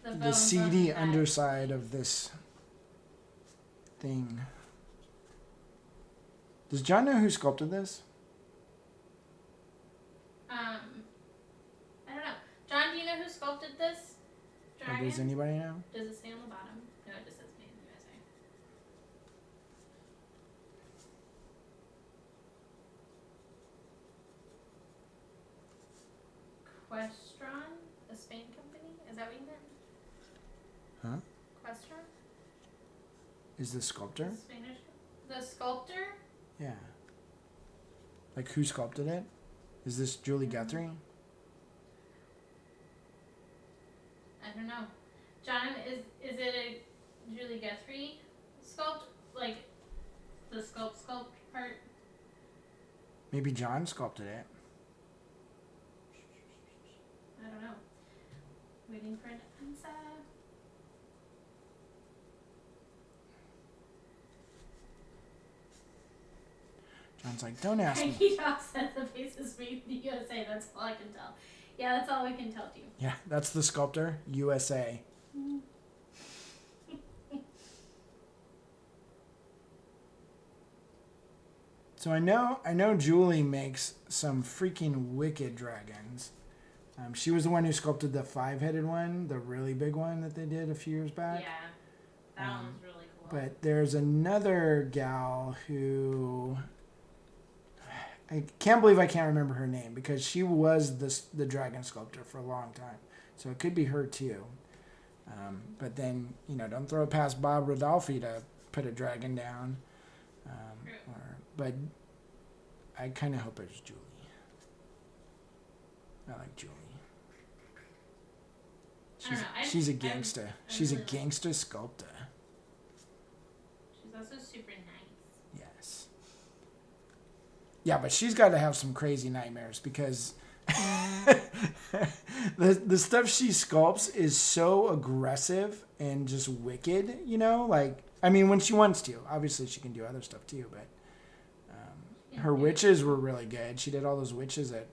The The bones on seedy the back. underside of this thing. Does John know who sculpted this? I don't know. John, do you know who sculpted this Or dragon? does anybody know? Does it say on the bottom? No, it just says made in the USA. Questron, the Spain company? Is that what you meant? Huh? Questron? Is the sculptor? Spanish? The sculptor? Yeah. Like who sculpted it? Is this Julie Guthrie? I don't know. John, is it a Julie Guthrie sculpt? Like the sculpt part? Maybe John sculpted it. I don't know. Waiting for an answer. John's like, don't ask me. Frankie Doc said the face is made in the USA. That's all I can tell. Yeah, that's all we can tell you. Yeah, that's the sculptor, USA. So I know Julie makes some freaking wicked dragons. She was the one who sculpted the 5-headed one, the really big one that they did a few years back. Yeah, that one was really cool. But there's another gal who I can't believe I can't remember her name because she was the dragon sculptor for a long time. So it could be her too. But then, don't throw it past Bob Rodolphe to put a dragon down. But I kind of hope it's Julie. I like Julie. I don't know. She's a gangster. She's a gangster sculptor. also super nice. Yes. Yeah, but she's got to have some crazy nightmares because the stuff she sculpts is so aggressive and just wicked, you know? Like, I mean, when she wants to. Obviously, she can do other stuff too, but her witches were really good. She did all those witches at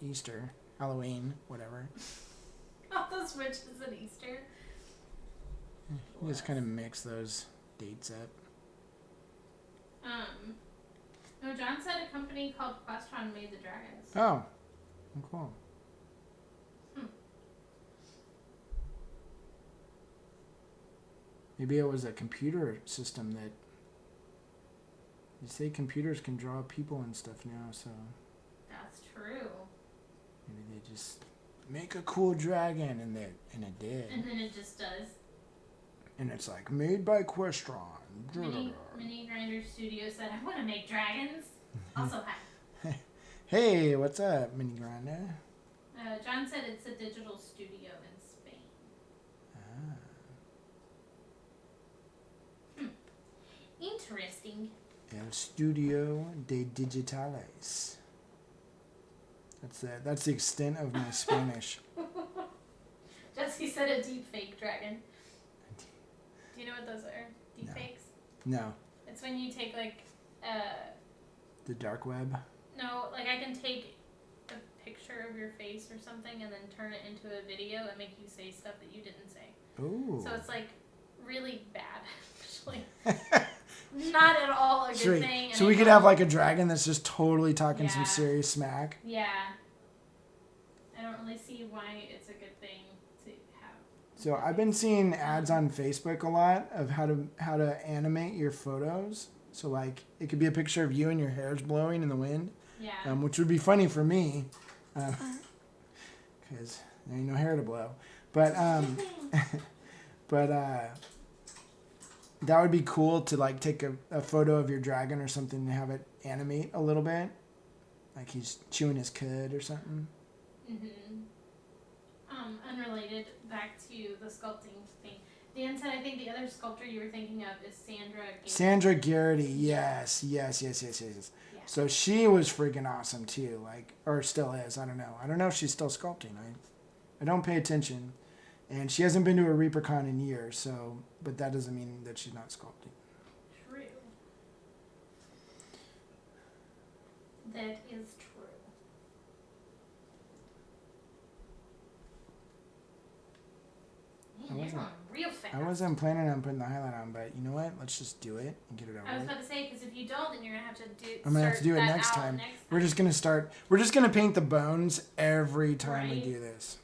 Easter, Halloween, whatever. All those witches at Easter. You just kind of mix those dates up. No, John said a company called Questron made the dragons. Oh, cool. Maybe it was a computer system that. You say computers can draw people and stuff now, so. That's true. Maybe they just make a cool dragon, and it did. And then it just does. And it's like made by Questron. Mini Grinder Studio said, "I want to make dragons." Also, hi. Hey, what's up, Mini Grinder? John said it's a digital studio in Spain. Interesting. El Studio de Digitales. That's the extent of my Spanish. Jesse said a deep fake dragon. Do you know what those are? Deep fakes? No. It's when you take the dark web? No, like I can take a picture of your face or something and then turn it into a video and make you say stuff that you didn't say. Ooh. So it's like really bad, actually. Not at all a good thing. So we could have like a dragon that's just totally talking some serious smack. Yeah. I don't really see why it's a good thing to have. So I've been seeing ads on Facebook a lot of how to animate your photos. So like it could be a picture of you and your hair's blowing in the wind. Yeah. Which would be funny for me, because there ain't no hair to blow. But that would be cool to like take a photo of your dragon or something and have it animate a little bit, like he's chewing his cud or something. Unrelated, back to the sculpting thing. Dan said, I think the other sculptor you were thinking of is Sandra Garrity. Sandra Garrity, yes. Yeah. So she was freaking awesome too, like, or still is. I don't know if she's still sculpting. I don't pay attention, and she hasn't been to a ReaperCon in years. So, but that doesn't mean that she's not sculpting. True. That is true. Man, you're going real fast. I wasn't planning on putting the highlight on, but you know what? Let's just do it and get it over with. I was about to say, because if you don't, then you're going to have to do I'm going to have to do it next time. We're just going to paint the bones every time we do this.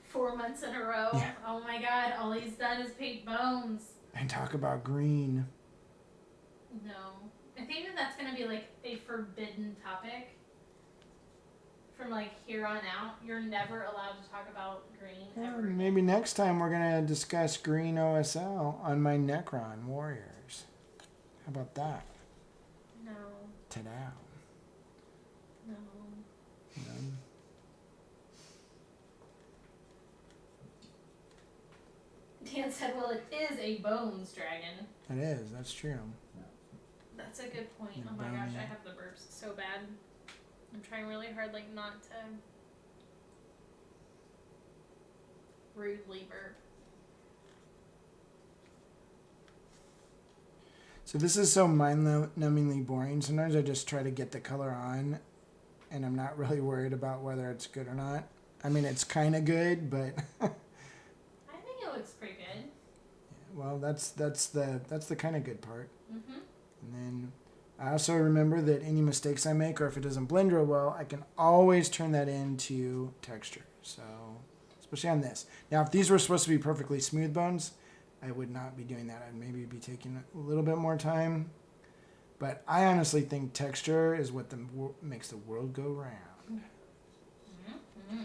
4 months in a row. Yeah. Oh my God, all he's done is paint bones. And talk about green. No. I think that's going to be like a forbidden topic. From like here on out, you're never allowed to talk about green ever. Maybe next time we're going to discuss green OSL on my Necron Warriors. How about that? No. Ta-da. No. Dan said, well, it is a bones dragon. It is. That's true. That's a good point. Oh my gosh, I have the burps so bad. I'm trying really hard, like, not to rudely burp. So this is so mind-numbingly boring. Sometimes I just try to get the color on, and I'm not really worried about whether it's good or not. I mean, it's kind of good, but I think it looks pretty good. Well, that's the kind of good part. Mm-hmm. And then I also remember that any mistakes I make, or if it doesn't blend real well, I can always turn that into texture. So, especially on this. Now, if these were supposed to be perfectly smooth bones, I would not be doing that. I'd maybe be taking a little bit more time. But I honestly think texture is what makes the world go round. Mm-hmm.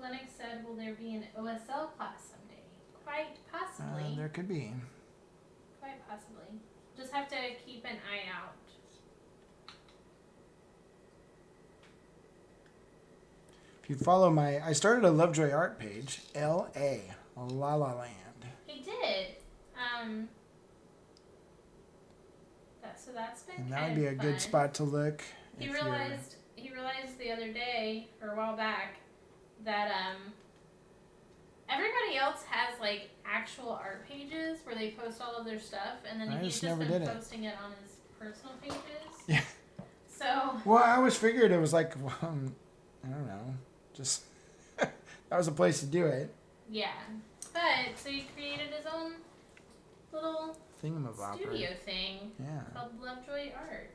Glennick said, will there be an OSL class someday? Quite possibly. There could be. Quite possibly. Just have to keep an eye out. If you follow I started a Lovejoy art page, L.A., La La Land. He did. So that's been And that kind would be of a fun. good spot to look. He realized the other day or a while back that everybody else has like actual art pages where they post all of their stuff, and then he's just been posting it on his personal pages. Yeah. So. Well, I always figured it was like, well, I don't know, just that was a place to do it. Yeah, but so he created his own little studio thing. Yeah. Called Lovejoy Art.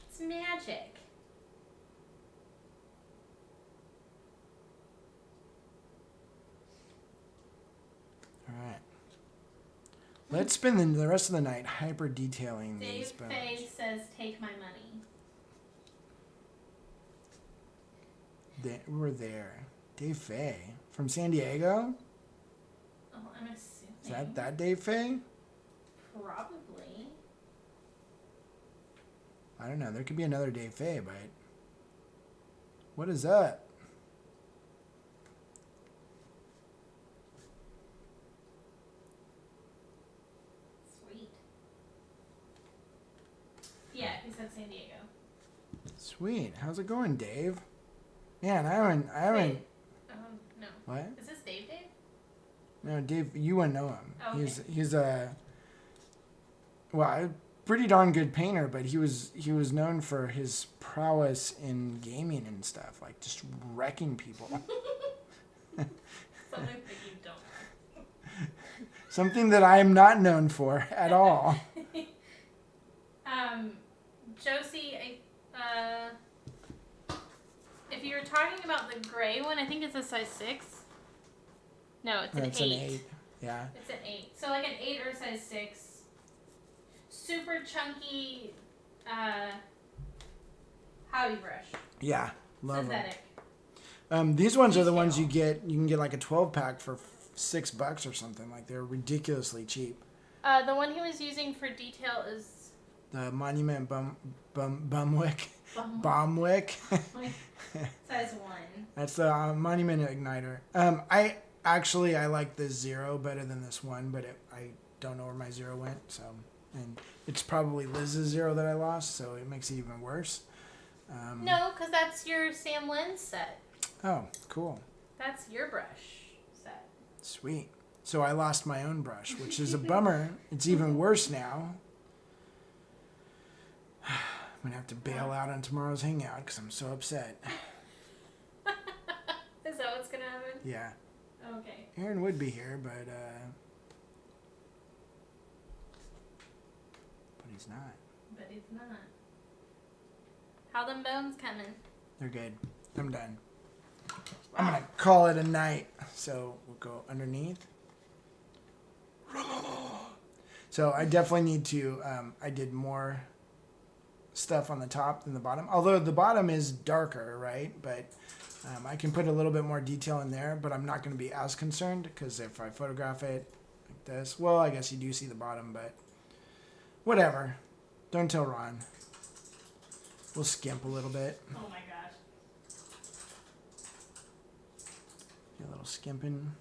It's magic. All right. Let's spend the rest of the night hyper detailing these Dave bones. Faye says, "Take my money." We're there. Dave Faye from San Diego. Oh, I'm assuming. Is that Dave Faye? Probably. I don't know. There could be another Dave Faye, but what is up? Sweet. Yeah, he said San Diego. Sweet. How's it going, Dave? Man, I haven't. Wait, no. What? Is this Dave? No, Dave. You wouldn't know him. Oh, okay. He's a pretty darn good painter, but he was known for his prowess in gaming and stuff, like just wrecking people. Something that you don't know. Something that I am not known for at all. Josie, if you were talking about the gray one, I think it's a size 6. No, it's an 8. It's an 8. Yeah. It's an 8. So like an 8 or a size 6. Super chunky hobby brush. Yeah, love Synthetic. them. These ones are the ones you can get like a 12-pack for $6 or something. Like they're ridiculously cheap. The one he was using for detail is the Monument Bombwick. Size 1. That's the Monument Igniter. I like the 0 better than this one, but I don't know where my 0 went. So, and it's probably Liz's 0 that I lost, so it makes it even worse. No, because that's your Sam Lens set. Oh, cool. That's your brush set. Sweet. So I lost my own brush, which is a bummer. It's even worse now. I'm going to have to bail out on tomorrow's hangout because I'm so upset. Is that what's going to happen? Yeah. Okay. Aaron would be here, but he's not. But he's not. How them bones coming? They're good. I'm done. I'm going to call it a night. So we'll go underneath. So I definitely need to, I did more stuff on the top than the bottom. Although the bottom is darker, right? But I can put a little bit more detail in there, but I'm not going to be as concerned because if I photograph it like this, well, I guess you do see the bottom, but whatever. Don't tell Ron. We'll skimp a little bit. Oh my gosh. A little skimping.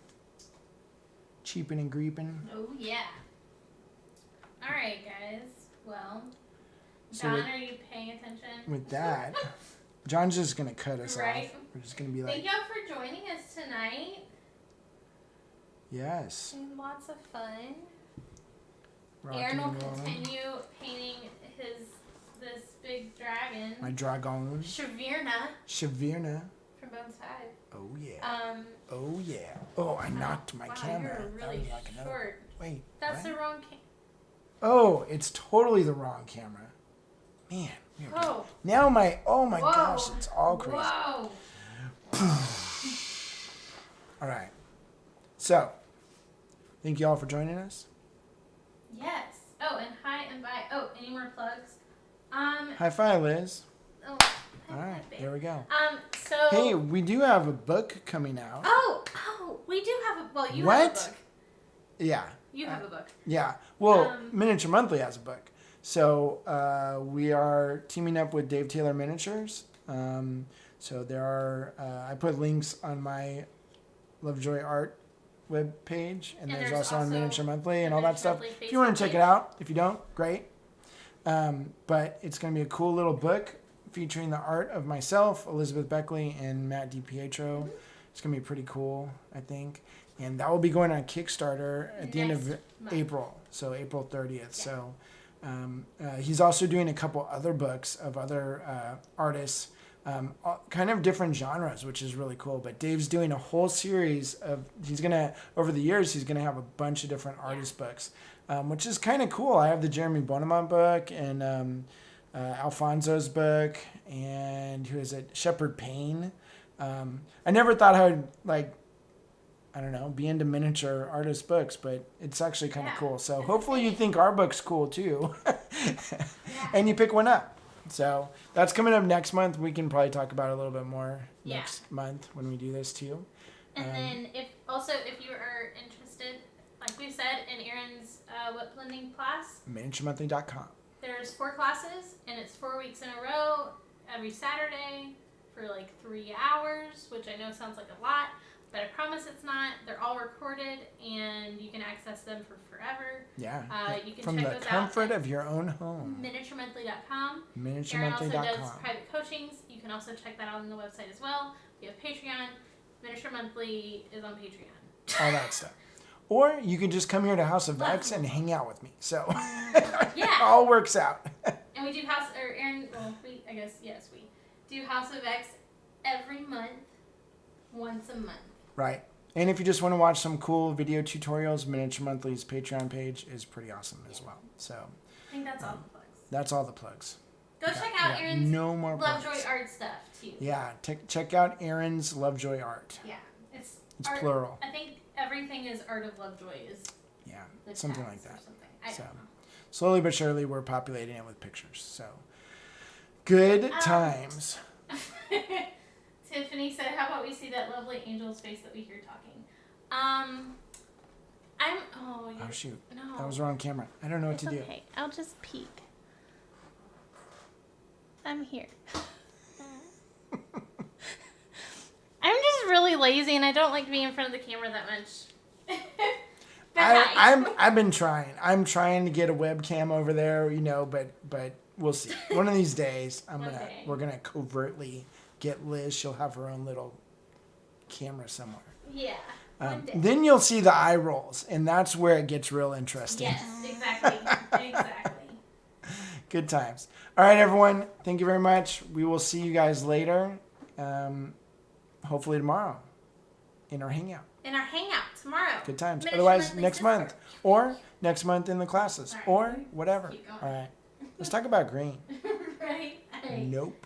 Cheaping and greeping. Oh yeah. Alright guys. Well, So John, are you paying attention? With that, John's just going to cut us Right. off. We're just going to be like, Thank y'all for joining us tonight. yes. It was lots of fun. Rock Aaron will and roll. continue painting this big dragon. My dragon. Shavirna Shavirna. from Bones 5. Oh yeah. Oh yeah. Oh, I knocked my camera. You're That really was like another. short. Wait. That's what? the wrong Oh, it's totally the wrong camera. Man. Oh. Now my Whoa. gosh, it's all crazy. Whoa. All right. So, thank you all for joining us. Yes. Oh, and hi and bye. Oh, any more plugs? High five, Liz. Oh, All right, there we go. So. Hey, we do have a book coming out. Oh, we do have a. Well, you What? have a book. Yeah. You have a book. Yeah. Well, Miniature Monthly has a book. So we are teaming up with Dave Taylor Miniatures. So there are, I put links on my Lovejoy Art webpage, and there's also on Miniature Monthly and all that stuff. If you want to check it out, if you don't, great. But it's going to be a cool little book featuring the art of myself, Elizabeth Beckley, and Matt DiPietro. It's going to be pretty cool, I think. And that will be going on Kickstarter at the end of Month. April, so April 30th. Yeah. So he's also doing a couple other books of other artists, kind of different genres, which is really cool. But Dave's doing a whole series of, over the years, he's going to have a bunch of different artist books, which is kind of cool. I have the Jeremy Bonamont book and Alfonso's book, and who is it? Shepard Payne. I never thought I would, I don't know, be into miniature artist books, but it's actually kind of cool. So hopefully you think our book's cool too. And you pick one up. So that's coming up next month. We can probably talk about it a little bit more next month when we do this too. And then if you are interested, like we said, in Aaron's whip blending class, miniaturemonthly.com. there's 4 classes, and it's 4 weeks in a row, every Saturday for 3 hours, which I know sounds like a lot, but I promise it's not. They're all recorded, and you can access them for forever. Yeah. You can from check the those comfort out of your own home. miniaturemonthly.com. Aaron also Miniaturemonthly.com. does private coachings. You can also check that out on the website as well. We have Patreon. Miniature Monthly is on Patreon. All that stuff. Or you can just come here to House of Vex and hang out with me. So Yeah. all works out. And we do Aaron, we do House of Vex every month, once a month. Right. And if you just want to watch some cool video tutorials, Miniature Monthly's Patreon page is pretty awesome as well. So I think that's all the plugs. that's all the plugs. Go check out Aaron's no more Lovejoy plugs. art stuff too. Yeah, check out Aaron's Lovejoy art. Yeah, it's It's art, plural. I think everything is Art of Lovejoy is Yeah, the something tags like that. or something. I So don't know. slowly but surely we're populating it with pictures. So good times. Tiffany said, "How about we see that lovely angel's face that we hear talking?" Oh shoot, no. that was the wrong camera. I don't know what to do. Okay, I'll just peek. I'm here. I'm just really lazy, and I don't like to be in front of the camera that much. But hi. I've been trying. I'm trying to get a webcam over there, but we'll see. One of these days, we're gonna covertly get Liz. She'll have her own little camera somewhere. Yeah. One day. Then you'll see the eye rolls, and that's where it gets real interesting. Yes, exactly. Exactly. Good times. All right, everyone. Thank you very much. We will see you guys later. Hopefully tomorrow in our hangout. In our hangout tomorrow. Good times. Miniature Otherwise, Monthly next Discord. month. Or next month in the classes. All right. Or whatever. Keep going. All right. Let's talk about green. Right? Nope.